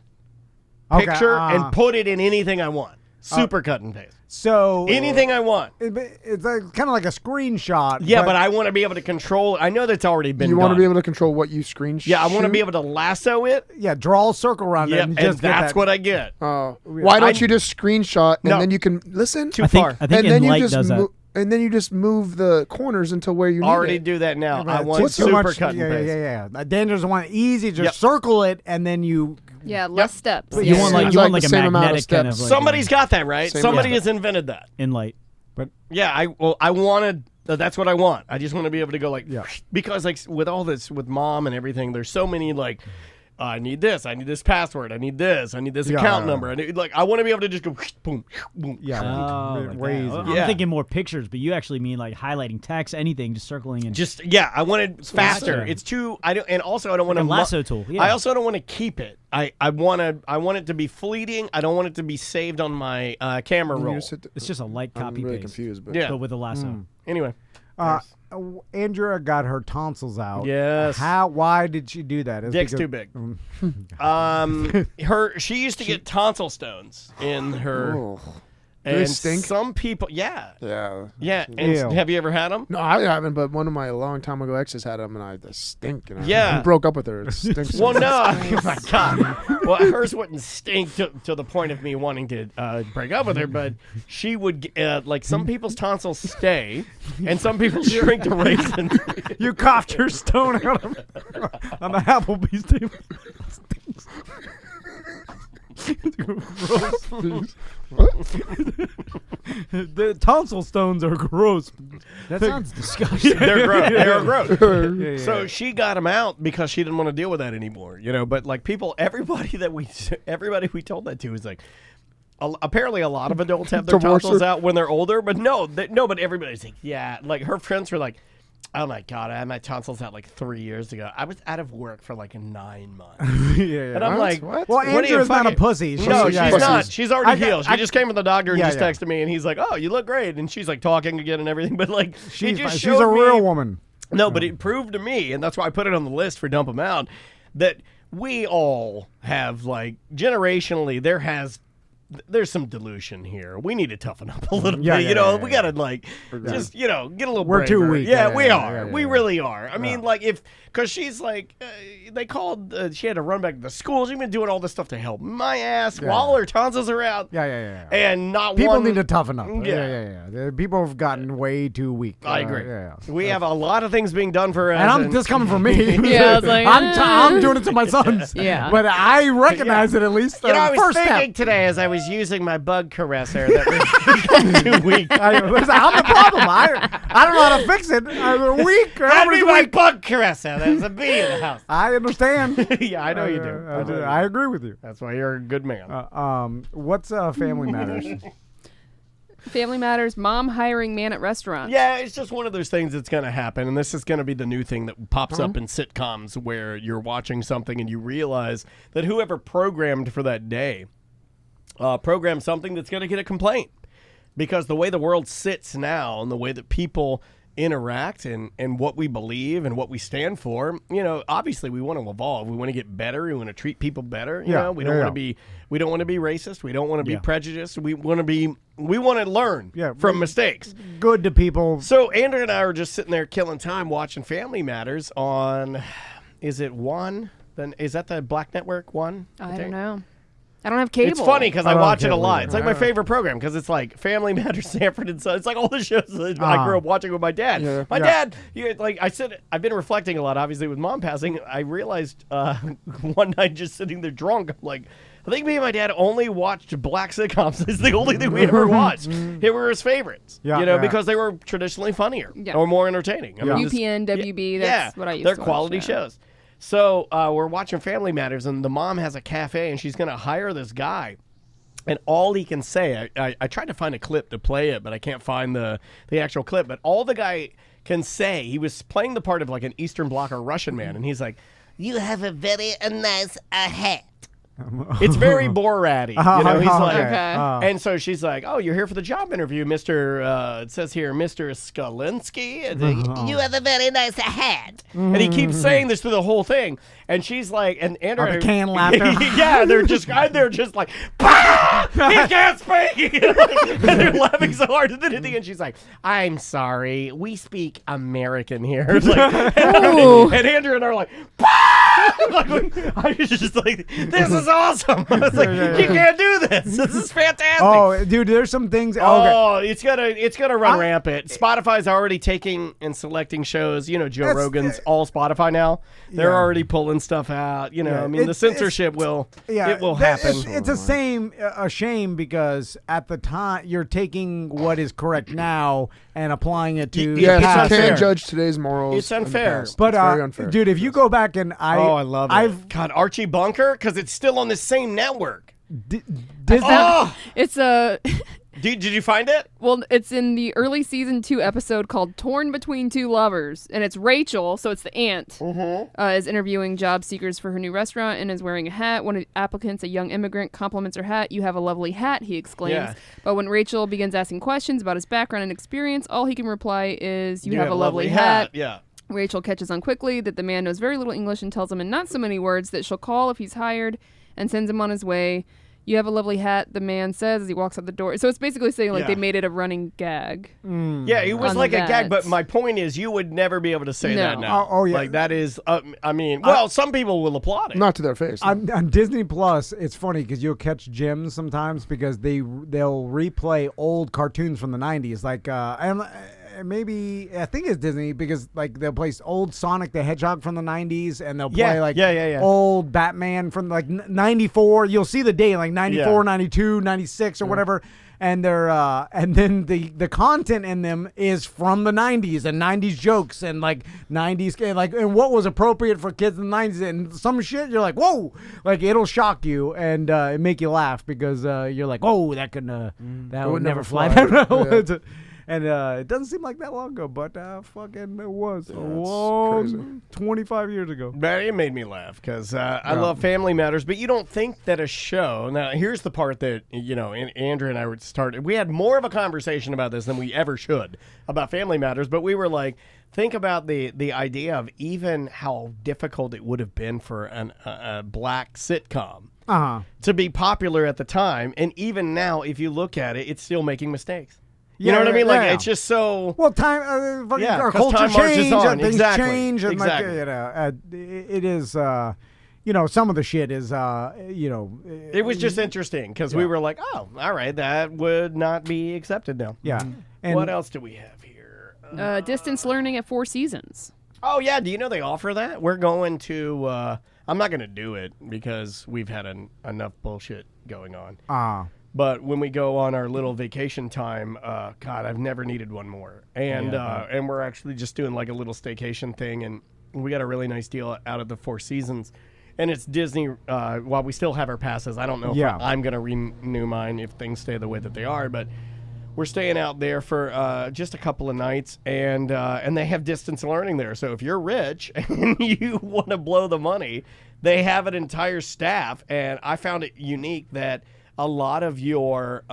picture and put it in anything I want. Super cut and paste. So Anything I want. it's kind of like a screenshot. Yeah, but I want to be able to control. I know that's already been You done. want to be able to control what you screenshot. Yeah, I want to be able to lasso it. yeah, draw a circle around it Yeah, and and just get that's that. what I get. Why don't you just screenshot and No. then you can listen? Too I think far. I think and then you Enlight just does that. and then you just move the corners until where you need Already it. do that now. I Too want super much- cut and yeah, paste. yeah. Dan doesn't want easy. Just Yep. circle it and then you. Yeah, less steps. But You Yeah. want like Seems you want like like the a same amount of magnetic kind of steps. like Somebody's got that, right? Same Somebody amount. has invented that. Enlight. Yeah, I wanted. That's what I want. I just want to be able to go like, Yeah. because like with all this with mom and everything, there's so many like, I need this password, I need this account number, and I want to be able to just go boom, boom. Yeah, Oh, like way that. easier. I'm Yeah. thinking more pictures, but you actually mean like highlighting text, anything, just circling and Just I want it faster. Gotcha. It's too. I don't, and also I don't want a to lasso tool. Yeah. I also don't want to keep it. I want it to be fleeting. I don't want it to be saved on my camera roll. It's just a light I'm copy really paste, confused, but Yeah. but with a lasso. Anyway. Andrea got her tonsils out. Yes. Why did she do that? Is Dick's because- too big. She used to get tonsil stones in her. Oh. Do they And stink? some people, yeah. Yeah. And Ew. have you ever had them? No, I haven't, but one of my long time ago exes had them, and they stink. And Yeah. I broke up with her. It stinks. Well, no. Oh my God. Well, hers wouldn't stink to the point of me wanting to break up with her, but she would, like, some people's tonsils stay, and some people shrink to raisins. You coughed your stone out of on the Applebee's table. Gross. The tonsil stones are gross. That sounds disgusting. They're gross. They're gross. Yeah. So she got them out because she didn't want to deal with that anymore, But like everybody we told that to is like, apparently a lot of adults have their Divorce tonsils her. out when they're older, but but everybody's like, yeah, like her friends were like, oh my God, I had my tonsils out like 3 years ago. I was out of work for like 9 months. Yeah. And I'm like, What? Well, what are you Andrea's not a fucking- pussy. No, yeah, she's yeah. not. She's already I got- healed. She just came from the doctor and Yeah, just yeah. texted me, and he's like, "Oh, you look great." And she's like talking again and everything, but like She's just she's showed a real me- woman. No, but it proved to me, and that's why I put it on the list for dump them out, that we all have like generationally there has there's some dilution here. We need to toughen up a little Yeah, bit. yeah, you know, yeah, we yeah. got to just get a little. We're braver. too weak. Yeah, Yeah, we yeah, are. yeah, We yeah. really are. I mean, like because she's like, they called. She had to run back to the school. She's been doing all this stuff to help my ass while her tonsils are out. Yeah. And not People one. need to toughen up. Yeah. The people have gotten way too weak. I agree. Yeah. We have a lot of things being done for us. And this coming from me. Yeah, I was like, I'm doing it to my sons. Yeah. But I recognize it at least. You know, I was first thinking step. today as I was using my bug caresser that was too weak. I'm the problem. I don't know how to fix it. I'm weak. Hand me my bug caresser. There's a bee in the house. I understand. Yeah, I know you do. I agree with you. That's why you're a good man. What's Family Matters? Family Matters, mom hiring man at restaurant. Yeah, it's just one of those things that's going to happen. And this is going to be the new thing that pops up in sitcoms where you're watching something and you realize that whoever programmed for that day programmed something that's going to get a complaint. Because the way the world sits now and the way that people interact and what we believe and what we stand for, you know, obviously we want to evolve. We want to get better. We want to treat people better. You know, we don't want to be racist. We don't want to be prejudiced. We want to learn from mistakes. Good to people. So Andrew and I were just sitting there killing time watching Family Matters on, is it One? Then is that the Black Network One? I don't know. I don't have cable. It's funny because I watch it a lot. either. It's like my favorite program because it's like Family Matters, Sanford and Son. It's like all the shows that I grew up watching with my dad. My dad, like I said, I've been reflecting a lot, obviously, with mom passing. I realized one night just sitting there drunk, I'm like, I think me and my dad only watched black sitcoms. It's the only thing we ever watched. They were his favorites, because they were traditionally funnier or more entertaining. I mean, UPN, WB, that's what I used they're to watch. quality shows. So we're watching Family Matters, and the mom has a cafe, and she's going to hire this guy. And all he can say, I tried to find a clip to play it, but I can't find the actual clip. But all the guy can say, he was playing the part of like an Eastern Bloc or Russian man, and he's like, "You have a very nice hat." It's very Borat-y, you know. He's like, and so she's like, "Oh, you're here for the job interview, Mr. It says here, Mr. Skalinsky. You have a very nice hat." And he keeps saying this through the whole thing, and she's like, and Andrew, the canned laughter. yeah, they're just like, "Bah! He can't speak," and they're laughing so hard. And then at the end, she's like, "I'm sorry, we speak American here." Like, and Andrew and I are like, "Bah!" Like, I was just like, "This is awesome." I was like, "You can't do this. This is fantastic." Oh, dude, there's some things. Oh, it's gonna run rampant. Spotify's already taking and selecting shows. You know, Joe Rogan's all Spotify now. They're already pulling stuff out. You know, I mean, the censorship will happen. It's a shame because at the time you're taking what is correct now and applying it to Yes, the past. you can't judge today's morals. It's unfair. But it's very unfair. dude, if you go back and I love it. God, Archie Bunker, because it's still on the same network. It's a. Did you find it? Well, it's in the early season 2 episode called "Torn Between Two Lovers," and it's Rachel, so it's the aunt, is interviewing job seekers for her new restaurant and is wearing a hat. One of the applicants, a young immigrant, compliments her hat. "You have a lovely hat," he exclaims. Yeah. But when Rachel begins asking questions about his background and experience, all he can reply is, "You have a lovely hat." Yeah. Rachel catches on quickly that the man knows very little English and tells him in not so many words that she'll call if he's hired and sends him on his way. "You have a lovely hat," the man says as he walks out the door. So it's basically saying like they made it a running gag. Yeah, it was on like a that. gag, but my point is you would never be able to say that No. now. Oh, yeah. Like that is, some people will applaud it. Not to their face. on Disney Plus, it's funny because you'll catch gems sometimes because they'll replay old cartoons from the 90s, like and maybe I think it's Disney because like they'll play old Sonic the Hedgehog from the 90s and they'll play old Batman from like 94. You'll see the day like 94, 92, 96 or whatever. And they're and then the content in them is from the 90s and 90s jokes and like 90s and what was appropriate for kids in the 90s and some shit you're like, whoa, like it'll shock you and it make you laugh because you're like, oh, that would never fly. And it doesn't seem like that long ago, but fucking it was a long 25 years ago. But it made me laugh because I love Family Matters, but you don't think that a show. Now, here's the part that, you know, Andrew and I would start. We had more of a conversation about this than we ever should about Family Matters, but we were like, think about the idea of even how difficult it would have been for a black sitcom to be popular at the time. And even now, if you look at it, it's still making mistakes. You know what I mean? Like, it's just so... Well, time, our culture time marches change, on. and things Exactly. change, and Exactly. it is, some of the shit is, It was just interesting because we were like, oh, all right, that would not be accepted now. Yeah. And what else do we have here? Distance learning at Four Seasons. Oh, yeah. Do you know they offer that? We're going to... I'm not going to do it because we've had enough bullshit going on. But when we go on our little vacation time, God, I've never needed one more. And and we're actually just doing like a little staycation thing, and we got a really nice deal out of the Four Seasons. And it's Disney, while we still have our passes. I don't know if I'm going to renew mine if things stay the way that they are, but we're staying out there for just a couple of nights, and they have distance learning there. So if you're rich and you want to blow the money, they have an entire staff. And I found it unique that a lot of your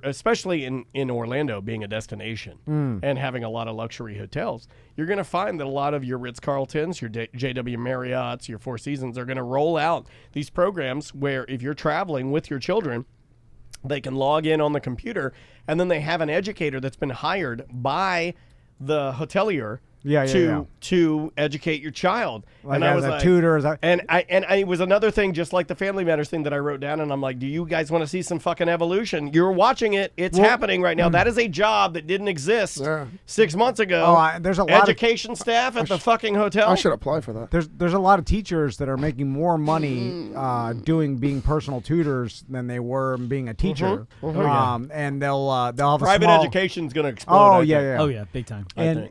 especially in Orlando being a destination and having a lot of luxury hotels, you're going to find that a lot of your Ritz-Carltons, your JW Marriotts, your Four Seasons are going to roll out these programs where if you're traveling with your children, they can log in on the computer, and then they have an educator that's been hired by the hotelier to educate your child. Like and I was as a like, tutor, and it was another thing, just like the Family Matters thing that I wrote down, and I'm like, do you guys want to see some fucking evolution? You're watching it. It's happening right now. That is a job that didn't exist 6 months ago. There's a lot education staff at the fucking hotel. I should apply for that. There's a lot of teachers that are making more money being personal tutors than they were being a teacher. And they'll have a private small, education's going to explode. Oh yeah, big time. And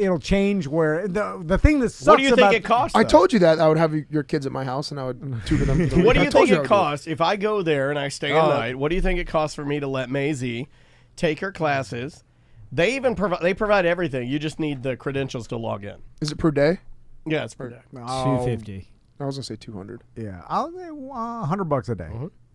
it'll change where the thing that sucks What do you think about it costs? I told you that I would have your kids at my house and I would tutor them. For the What do week. you I told think I it would do costs if I go there and I stay a night? What do you think it costs for me to let Maisie take her classes? They even provide everything. You just need the credentials to log in. Is it per day? Yeah, it's per day. $250. I was gonna say 200. Yeah, I'll say $100 a day.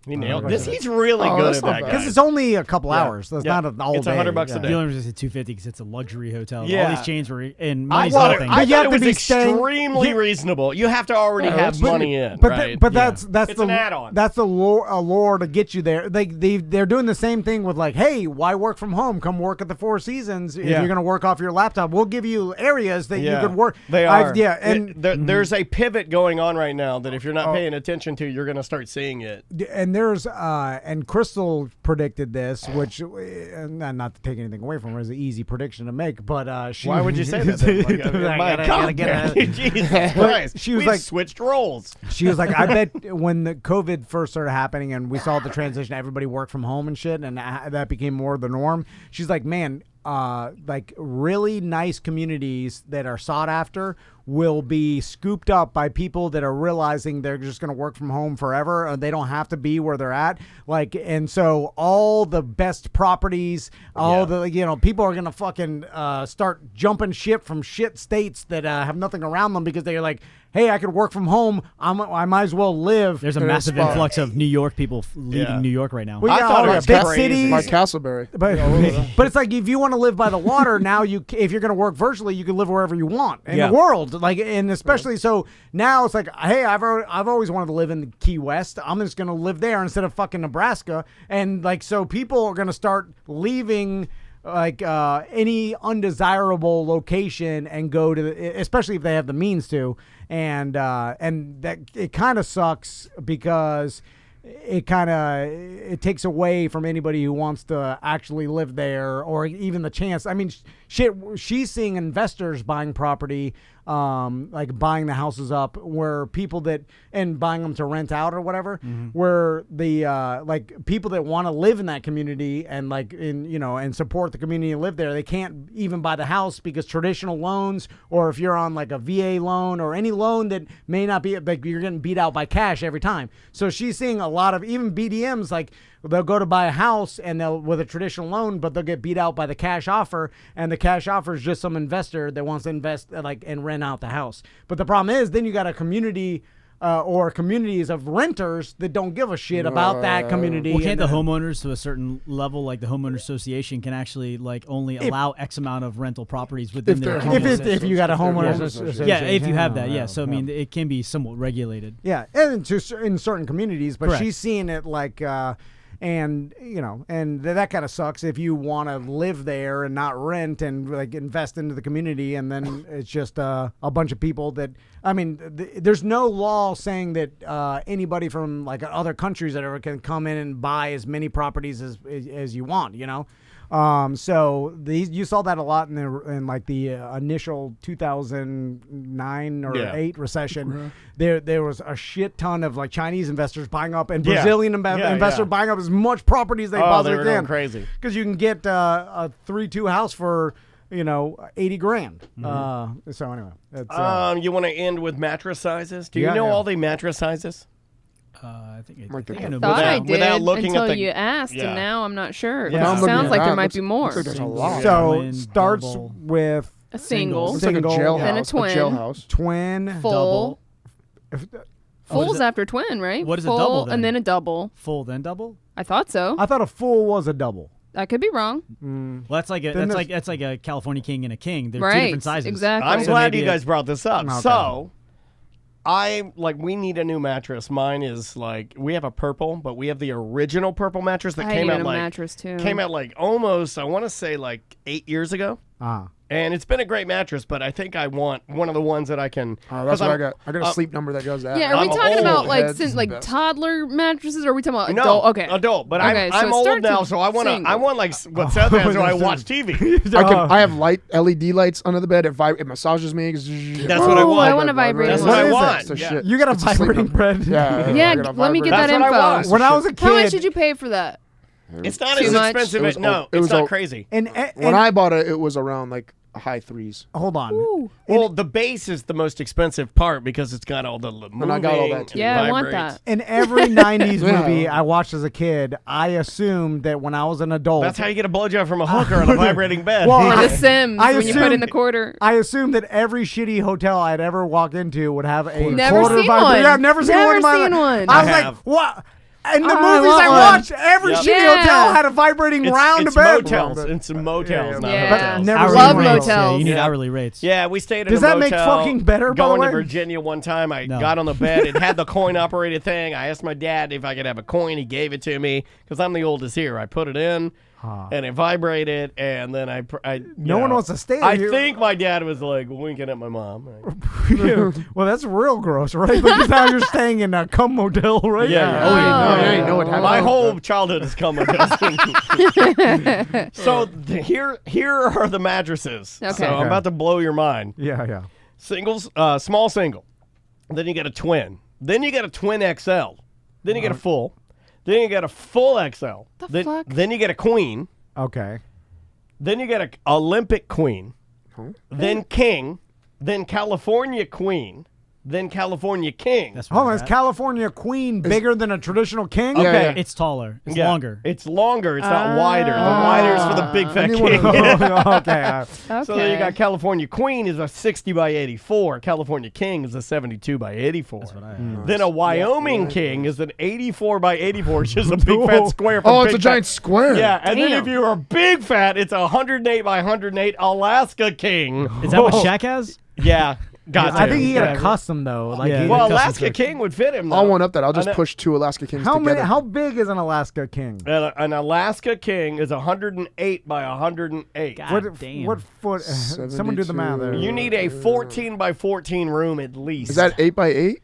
He nailed this. He's really good that's at not that, bad. Because it's only a couple hours. That's not an all It's day. $100 a day. You only just said $250 because it's a luxury hotel. Yeah. All these chains were in I money's thought nothing. I you thought have it to was be staying- extremely reasonable. You have to already have money in, But right? that's It's an add-on. That's the lore to get you there. They're doing the same thing with like, hey, why work from home? Come work at the Four Seasons. If you're gonna work off your laptop, we'll give you areas that you could work. They are. And there's a pivot going on right now that if you're not paying attention to, you're going to start seeing it. and there's and Crystal predicted this, which not to take anything away from her, is an easy prediction to make. But she, Why would you say that? Then? Like, I gotta get it. Jesus Christ! She was We've like- switched roles. She was like, I bet when the COVID first started happening and we saw the transition, everybody worked from home and shit, and that became more the norm. She's like, man, like really nice communities that are sought after will be scooped up by people that are realizing they're just going to work from home forever and they don't have to be where they're at. Like, and so all the best properties, people are going to fucking start jumping ship from shit states that have nothing around them because they're like, hey, I could work from home. I might as well live. There's a in a massive spot. influx of New York people leaving Yeah. New York right now. Well, I yeah, thought it all was big crazy. cities. Like Castleberry. But it's like if you want to live by the water now, if you're going to work virtually, you can live wherever you want in the world. Like, and especially so now it's like, hey, I've always wanted to live in the Key West. I'm just going to live there instead of fucking Nebraska. And like, so people are going to start leaving like any undesirable location and go to, especially if they have the means to, and that it kind of sucks because it takes away from anybody who wants to actually live there or even the chance. I mean, shit, she's seeing investors buying property, like buying the houses up where people and buying them to rent out or whatever, where the like people that want to live in that community and like and support the community and live there, they can't even buy the house because traditional loans, or if you're on like a VA loan or any loan that may not be, like you're getting beat out by cash every time. So she's seeing a lot of even BDMs, like they'll go to buy a house and they'll with a traditional loan, but they'll get beat out by the cash offer, and the cash offer is just some investor that wants to invest and rent out the house. But the problem is then you got a community or communities of renters that don't give a shit about that community. Well, can't and the homeowners to a certain level, like the homeowner association, can actually like only allow X amount of rental properties within their community? If you got a homeowners association? Yeah, if you have that, yeah. So I mean, it can be somewhat regulated. Yeah, and in certain communities, but Correct. she's seeing it like, and you know, and that kind of sucks if you want to live there and not rent and like invest into the community, and then it's just a bunch of people that. I mean, there's no law saying that anybody from like other countries that ever can come in and buy as many properties as you want, you know. So you saw that a lot in like the initial 2009 or 8 recession. There was a shit ton of like Chinese investors buying up and Brazilian investors buying up as much property as they possibly they were can. crazy Because you can get a 3-2 house for $80,000. So anyway, it's, you want to end with mattress sizes? Do you Yeah, know yeah. all the mattress sizes? I think I thought I did without looking until at the- you asked, Yeah. and now I'm not sure. Yeah. It sounds like there might be more. Looks like there's a lot. so twin, starts double. with A single, Looks like a jailhouse. Then a twin. jailhouse. twin, full. double. Full's after twin, right? What is a Full, double then? and then a double. Full then double. I thought so. I thought a full was a double. I could be wrong. Well, that's like Then that's like a California king and a king. They're two Right, different sizes. exactly. I'm So glad maybe you guys brought this up. Okay. So, we need a new mattress. Mine is like, we have a purple, but we have the original purple mattress that I came need out a like mattress too. came out like almost, I want to say like 8 years ago. And it's been a great mattress, but I think I want one of the ones that I can. That's 'cause what I I'm- got. I got a sleep number that goes that. Yeah, are we I'm talking about old. like Heads since is like the best. toddler mattresses, or are we talking about No, adult? Okay, adult. But Okay, so I'm it old starts now, with so I want single. like what Seth has, so I watch TV. I have light LED lights under the bed. It massages me. That's what I Ooh, want. I want a vibrating That's one. what I What is want. It's a Yeah. shit. You got a It's a sleep vibrating number. bread? Yeah, Yeah, I got a let me get that That's what I info. want. When I was a kid, How much did you pay for that? It's not Too as much? expensive. It was No, o- it it's was not o- crazy. and When I bought it was around like high threes. hold on. Ooh. Well, the base is the most expensive part because it's got all the moving. I got all that, too. Yeah, I want vibrates. that. In every 90s Yeah. movie I watched as a kid, I assumed that when I was an adult. That's how you get a blowjob from a hooker on a vibrating bed. Well, Or The Sims, I when you put in assumed- the quarter. I assumed that every shitty hotel I'd ever walk into would have a Never quarter seen one. Yeah, I've never seen Never one in my seen life. one. I was I like, have. what? In the I movies want I one. watched, every Yep. shitty Yeah. hotel had a vibrating round it's bed. motels. It's motels, not Yeah. hotels. Never Hourly Love rates. Yeah, motels. you need Yeah. hourly rates. Yeah, we stayed at Does a that make motel. fucking better, by the Going way? to Virginia one time, I No. got on the bed. It had the coin operated thing. I asked my dad if I could have a coin. He gave it to me because I'm the oldest here. I put it in, and it vibrated, and then No one wants to stay I here. think my dad was like winking at my mom. Well, that's real gross, right? Because now you're staying in a cum motel, right? Yeah. Oh, yeah. Yeah, you know what happened. My whole childhood has come with this. So here are the mattresses. Okay. So I'm about to blow your mind. Yeah. Singles, small single. Then you get a twin. Then you get a twin XL. Then you get a full. Then you get a full XL. The fuck? Then you get a queen. Okay. Then you get a Olympic queen. Then king. Then California queen. Then California king. That's Hold where on, we're is at. California queen bigger than a traditional king? Yeah, Okay. yeah. It's taller. It's Yeah. longer. It's longer. It's not wider. The wider is for the big fat need one of king. Okay. Okay. So then you got California Queen is a 60 by 84. California King is a 72 by 84. That's what I have. Then a Wyoming King is an 84 by 84, which is a big fat square. From Oh, it's big a giant fat. square. Yeah, and then Damn. if you're a big fat, it's a 108 by 108 Alaska King. Is that what Shaq has? Yeah, got I to. think he got a Yeah. custom though. Like Yeah. he Well, got custom Alaska section. King would fit him. Though. I'll one up that. I'll just And push 2 Alaska Kings How together. many? How big is an Alaska king? An Alaska King is 108 by 108. God What, damn. what foot? Someone do the math there. You need a 14 by 14 room at least. Is that 8 by 8?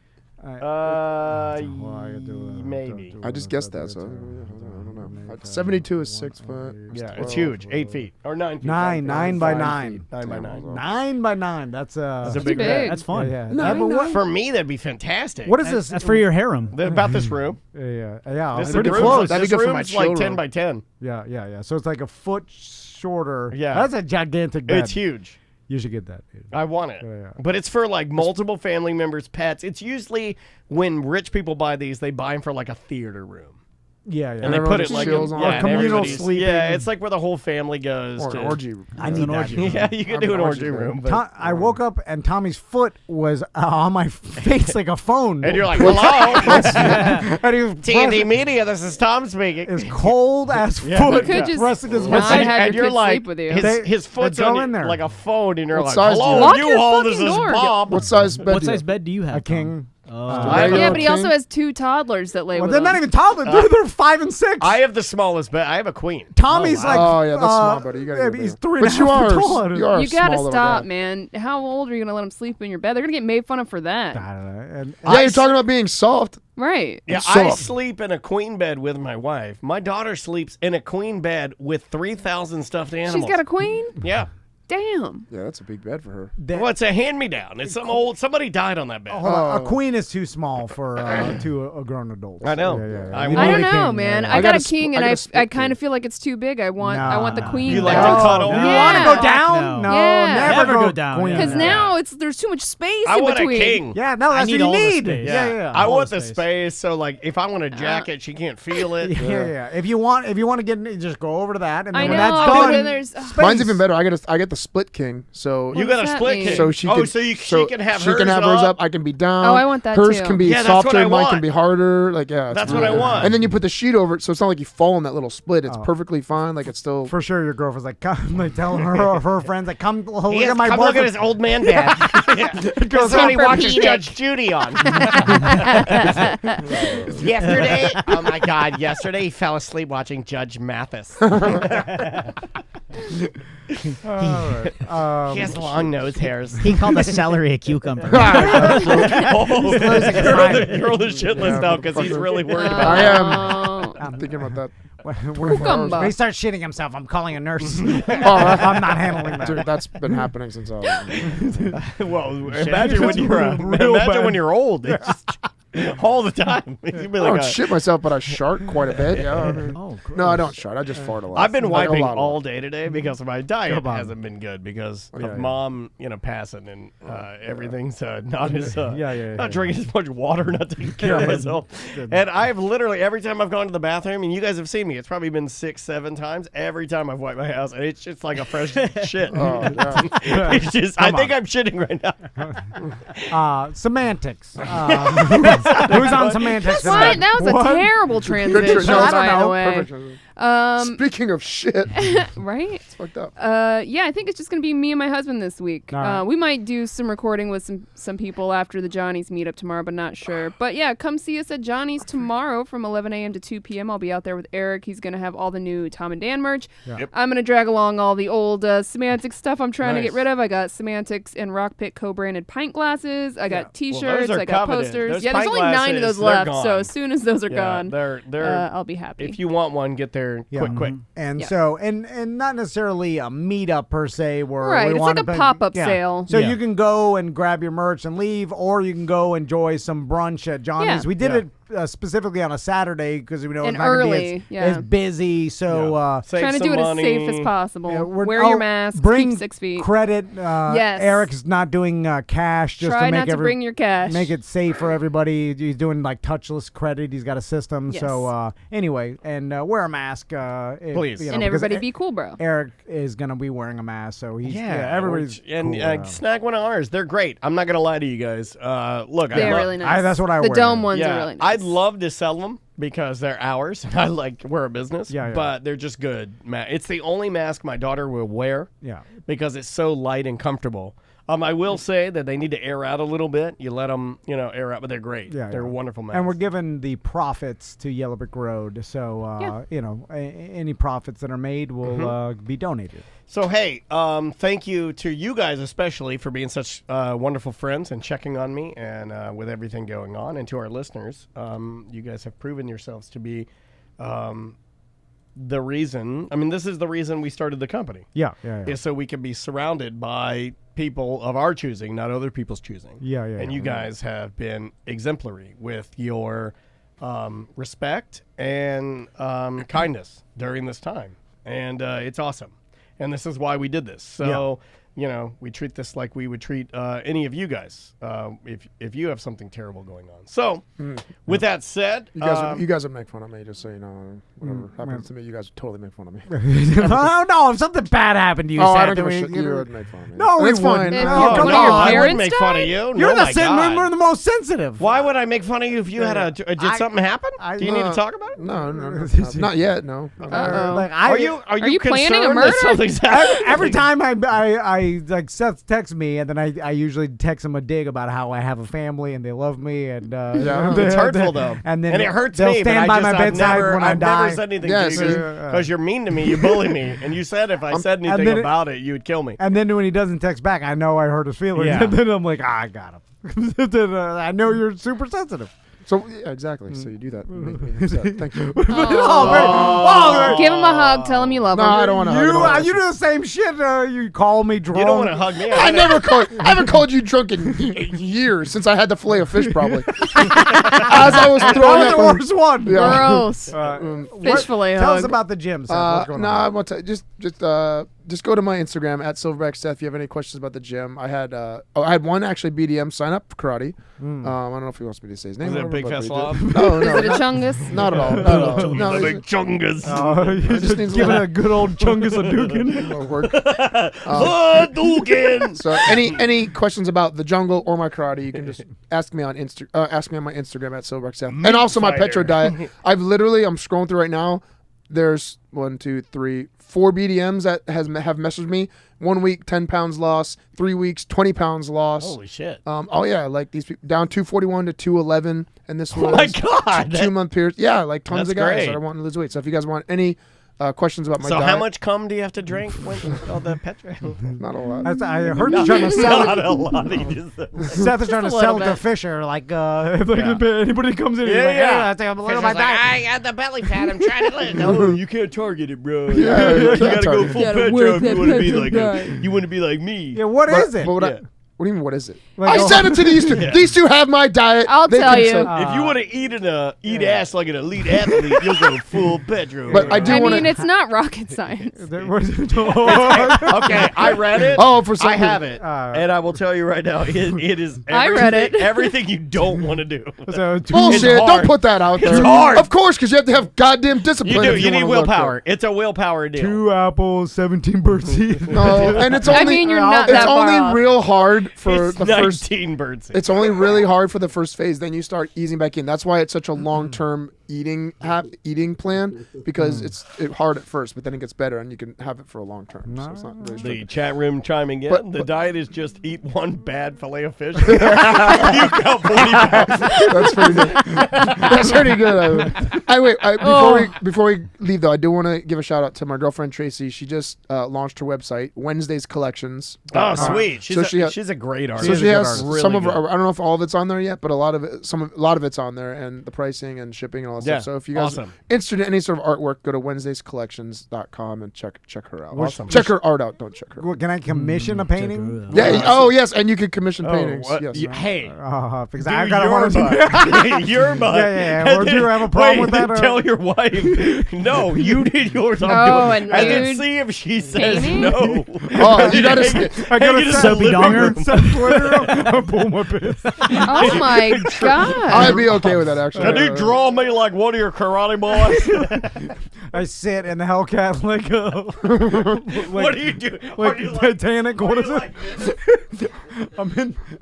Maybe. I just guessed that, so I don't know. 72 is 6 foot. Yeah, it's huge. 8 feet or 9 feet. Nine by 9. 9 by 9. 9 by 9. That's That's a Pretty big big. bed. That's fun. Yeah. Nine, but what, For me, that'd be fantastic. what is this? That's for your harem. About this room. Yeah. This Pretty room's close. That'd be This good for my room's like 10 children. by 10. Yeah. So it's like a foot shorter. Yeah. That's a gigantic bed. It's huge. You should get that, dude. I want it. Yeah. But it's for like multiple family members, pets. It's usually when rich people buy these, they buy them for like a theater room. Yeah, yeah. And they put it like chills on Or it. communal everybody's- sleeping. Yeah, it's like where the whole family goes. Or to, an orgy. I need that. Yeah, you can do an orgy room. But, I woke up and Tommy's foot was on my face like a phone. and you're like, hello, And he was T&D Media, this is Tom speaking. his cold ass Yeah. foot You could just pressing his not muscle. have and your you're kids like, sleep with you. his foot's go on in there. like a phone, and you're What like, size do you hello, have? Lock you your hold this fucking is door. Bob. What size bed? What do you size have? bed do you have? A king. Yeah, but he also king? has 2 toddlers that lay Well, with they're him. not even toddlers. They're 5 and 6. I have the smallest bed. I have a queen. Tommy's like, Oh, yeah, that's small, buddy. You gotta yeah, get he's bigger. 3 But you are, tall. you are a You gotta small little stop, guy. man. How old are you gonna let them sleep in your bed? They're gonna get made fun of for that. I don't know. And Yeah, you're talking about being soft. Right. Yeah, So- I sleep in a queen bed with my wife. My daughter sleeps in a queen bed with 3,000 stuffed animals. She's got a queen? Yeah. Damn. Yeah, that's a big bed for her. Well, it's a hand-me-down. It's some old. Somebody died on that bed. Hold on. A queen is too small for to a grown adult. I know. Yeah, yeah, I You I need don't a know, king, man. yeah. I got a got a king, sp- and I got a I split kind king. of feel like it's too big. I want the No. queen. You like though. to cuddle? You Yeah. want to go down? No. No, Yeah. Never go down, queen. yeah. Because now there's too much space I in want between. a king. Yeah, no, I that's need what you all the need. space. Yeah. I all want the the space. space. So, like, if I want a jacket, she can't feel it. Yeah. If you want to get in, just go over to that, and then I when know, that's but done, then there's Mine's even better. I get the split king. So You What got does a that split mean? king. So she oh, can, so she can have hers. hers up. I can be down. Oh, I want that Hers too. can be Yeah, that's what softer. I Mine want. can be harder. Like yeah, it's That's what I really- want. And then you put the sheet over it, so it's not like you fall in that little split. It's perfectly fine. Like it's still. for sure, your girlfriend's like, come, like telling her friends, like, come look He at has, my come look at boyfriend. his old man bed. That's what he watches Orthopedic. Judge Judy on. Yesterday, oh my God! Yesterday he fell asleep watching Judge Mathis. He has long nose hairs. He called the celery a cucumber. You're the shit list out because he's really worried about I it. am. Oh. I'm thinking about that. Cucumber. When he starts shitting himself, I'm calling a nurse. Oh, I'm not handling that. Dude, that's been happening since I was. Well, imagine when you're when you're old. It's just all the time. You'd be I like don't shit myself, but I shart quite a bit. Yeah. I mean, Oh, no, I don't shart. I just fart a lot. I've been Like, a wiping lot. all day today because my diet Come on. hasn't been good because Yeah, of yeah. mom, passing and everything's not as Yeah. not drinking as much water, not taking care of myself. And I've literally every time I've gone to the bathroom, and you guys have seen me, it's probably been 6-7 times. Every time I've wiped my house, and it's just like a fresh shit. Oh, yeah. It's just I think I'm shitting right now. Semantics. Who's on semantics? What? tonight? That was a What? terrible Good transition, no, by the way. Perfect. Um, Speaking of shit, right? it's fucked up. Yeah, I think it's just gonna be me and my husband this week. All right. We might do some recording with some people after the Johnny's meetup tomorrow, but not sure. But yeah, come see us at Johnny's tomorrow from 11 a.m. to 2 p.m. I'll be out there with Eric. He's gonna have all the new Tom and Dan merch. Yep. I'm gonna drag along all the old Semantics stuff I'm trying to Nice. get rid of. I got Semantics and Rock Pit co-branded pint glasses. I got T-shirts. are I got coveted. posters. Those Yeah, there's pint only 9 of glasses, those they're left. gone. So as soon as those are Yeah, gone, they're I'll be happy. if you want one, get there quick. And Yeah. so, and not necessarily a meetup per se, where Right, we it's want like a to pop-up sale. So Yeah. you can go and grab your merch and leave, or you can go enjoy some brunch at Johnny's. Yeah. We did Yeah. it specifically on a Saturday because we know And it's not gonna be early, as, yeah. as busy. So Save Trying to some do it money. as safe as possible. we're- Wear your mask. Bring Keep 6 feet. credit. Yes. Eric's not doing cash just Try to make not to every, bring your cash. make it safe for everybody. He's doing like touchless credit. He's got a system. Yes. So anyway, and wear a mask. Please. And because everybody be cool, bro. Eric is gonna be wearing a mask, so he's everybody's everybody's and cool, snag one of ours. They're great. I'm not gonna lie to you guys. Look, They're really nice. that's what I The wear. dome ones yeah, are really nice. I'd love to sell them because they're ours. I like we're a business, Yeah, yeah. but they're just good. It's the only mask my daughter will wear Yeah. because it's so light and comfortable. I will say that they need to air out a little bit. You let them, air out, but they're great. Yeah, they're yeah. wonderful masks. And we're giving the profits to Yellow Brick Road, so any profits that are made will be donated. So, hey, thank you to you guys especially for being such wonderful friends and checking on me and with everything going on. And to our listeners, you guys have proven yourselves to be the reason. I mean, this is the reason we started the company. Yeah. Is so we can be surrounded by people of our choosing, not other people's choosing. Yeah. And you guys have been exemplary with your respect and kindness during this time. And it's awesome. And this is why we did this. So we treat this like we would treat any of you guys if you have something terrible going on. So, with that said, You guys would make fun of me, just so you know. Whatever happens to me, you guys would totally make fun of me. Oh no! If something bad happened to you, I Seth, don't give a shit. You would make fun of me. No, it's we fine. wouldn't. Oh, Come no, on. I wouldn't parents make fun of died? you. You're No, the we're the most sensitive. Why would I make fun of you if you had did something happen? Do you need to talk about it? No, not yet. No. Are you you planning a concerned murder? that something's happening? Every time I like Seth texts me, and then I usually text him a dig about how I have a family and they love me, and it's hurtful though, and then it hurts they'll me. stand but by my bedside when I I've die. never said anything Yeah, to see? you because you're mean to me. You bully me, and you said if I said anything then about it, you would kill me. And then when he doesn't text back, I know I hurt his feelings. Yeah. And then I'm like, I got him. Then, I know you're super sensitive. So yeah, exactly. So you do that. Make me upset. Thank you. Give him a hug. Tell him you love him. No, I don't want to hug. You do the same shit. You call me drunk. You don't want to hug me. I haven't called you drunk in years since I had the fillet of fish, probably. As I was throwing That was the worst one. Gross. Fish fillet Tell hug. us about the gym, Seth. What's going on? I want to just go to my Instagram at Silverback Seth. If you have any questions about the gym, I had one actually BDM sign up for karate. I don't know if he wants me to say his name. Is it a big fat slob? No, Is it a chungus? not at all. Not at all. No, A big chungus. You're just needs a giving little- a good old chungus a dukin. work. Hadouken! So any questions about the jungle or my karate, you can just ask me on ask me on my Instagram at Silverback Seth. And also my Petro diet. I'm scrolling through right now. There's 1, 2, 3, 4 BDMs that have messaged me. 1 week, 10 pounds loss. 3 weeks, 20 pounds loss. Holy shit! Oh yeah, like these people down 241 to 211, and this was my God! 2-month period. Yeah, like tons That's of guys great. that are wanting to lose weight. So if you guys want any questions about my So diet, how much cum do you have to drink with all the petrol? not a lot. I heard you trying to sell Not it. a lot. He just Seth is trying to a sell little it to bit. Fisher. Like, anybody comes in, he's like, yeah. I take a little of my diet. I got the belly fat. I'm trying to lose. No, you can't target it, bro. Yeah, you you gotta can't go target full it. petro if you want to be like you want to be like me. Yeah, what is it? What do you mean? What is it? Like, I said it to these two. These two have my diet. I'll They tell can you. say- If you want to eat ass like an elite athlete, you'll go full petro. But I do I want mean, to. it's not rocket science. Okay, I read it. Oh, for some I have reason. it, and I will tell you right now, it is. I read it. Everything you don't want to do. Bullshit! hard. Don't put that out there. It's hard. Of course, because you have to have goddamn discipline. You do. if You need wanna look willpower. It's a willpower deal. 2 apples, 17 birdseed. good. No, and it's only. I mean, you're not it's that far only off. real hard for It's the first. 19 birds. It's only really hard for the first phase. Then you start easing back in. That's why it's such a long-term eating plan, because it's hard at first, but then it gets better, and you can have it for a long term. So it's not really The strict. chat room chiming in. But- the diet is just eat one bad fillet of fish. You got 40 pounds. That's pretty good. That's pretty good. Before we leave though, I do want to give a shout out to my girlfriend Tracy. She just launched her website, Wednesdays Collections. Oh, sweet. So She's a great artist. So she has Really some of good. her, I don't know if all of it's on there yet, but a lot of it's on there, and the pricing and shipping and all that Yeah, stuff. So if you guys are interested in any sort of artwork, go to WednesdaysCollections.com and check her out. Awesome. Check her art out. Don't check her. Well, can I commission a painting? Yeah. Oh yes, and you can commission Oh, paintings. what? Yes. Hey. Because Do I got your to butt. Your butt. Yeah. Or do you have a problem with that? Tell your wife. No, you did yours. I'm doing. And then see if she says painting? no. Oh, you gotta. I got Hang it to in set the living room. I pull my piss. Oh my god. I'd be okay with that actually. Can you draw me like one of your karate boys? I sit in the Hellcat like What do you do? like Are you Titanic. What is like it?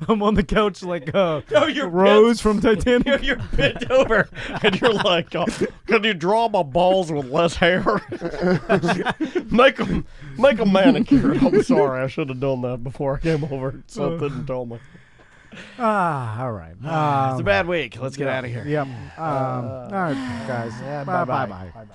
I'm on the couch like you're Rose from Titanic. You're bent over and you're like, can you draw my balls with less hair? make them manicured. I'm sorry, I should have done that before I came over. Something told me. All right. It's a bad week. Let's get out of here. Yep. All right, guys. Yeah, bye bye-bye. bye.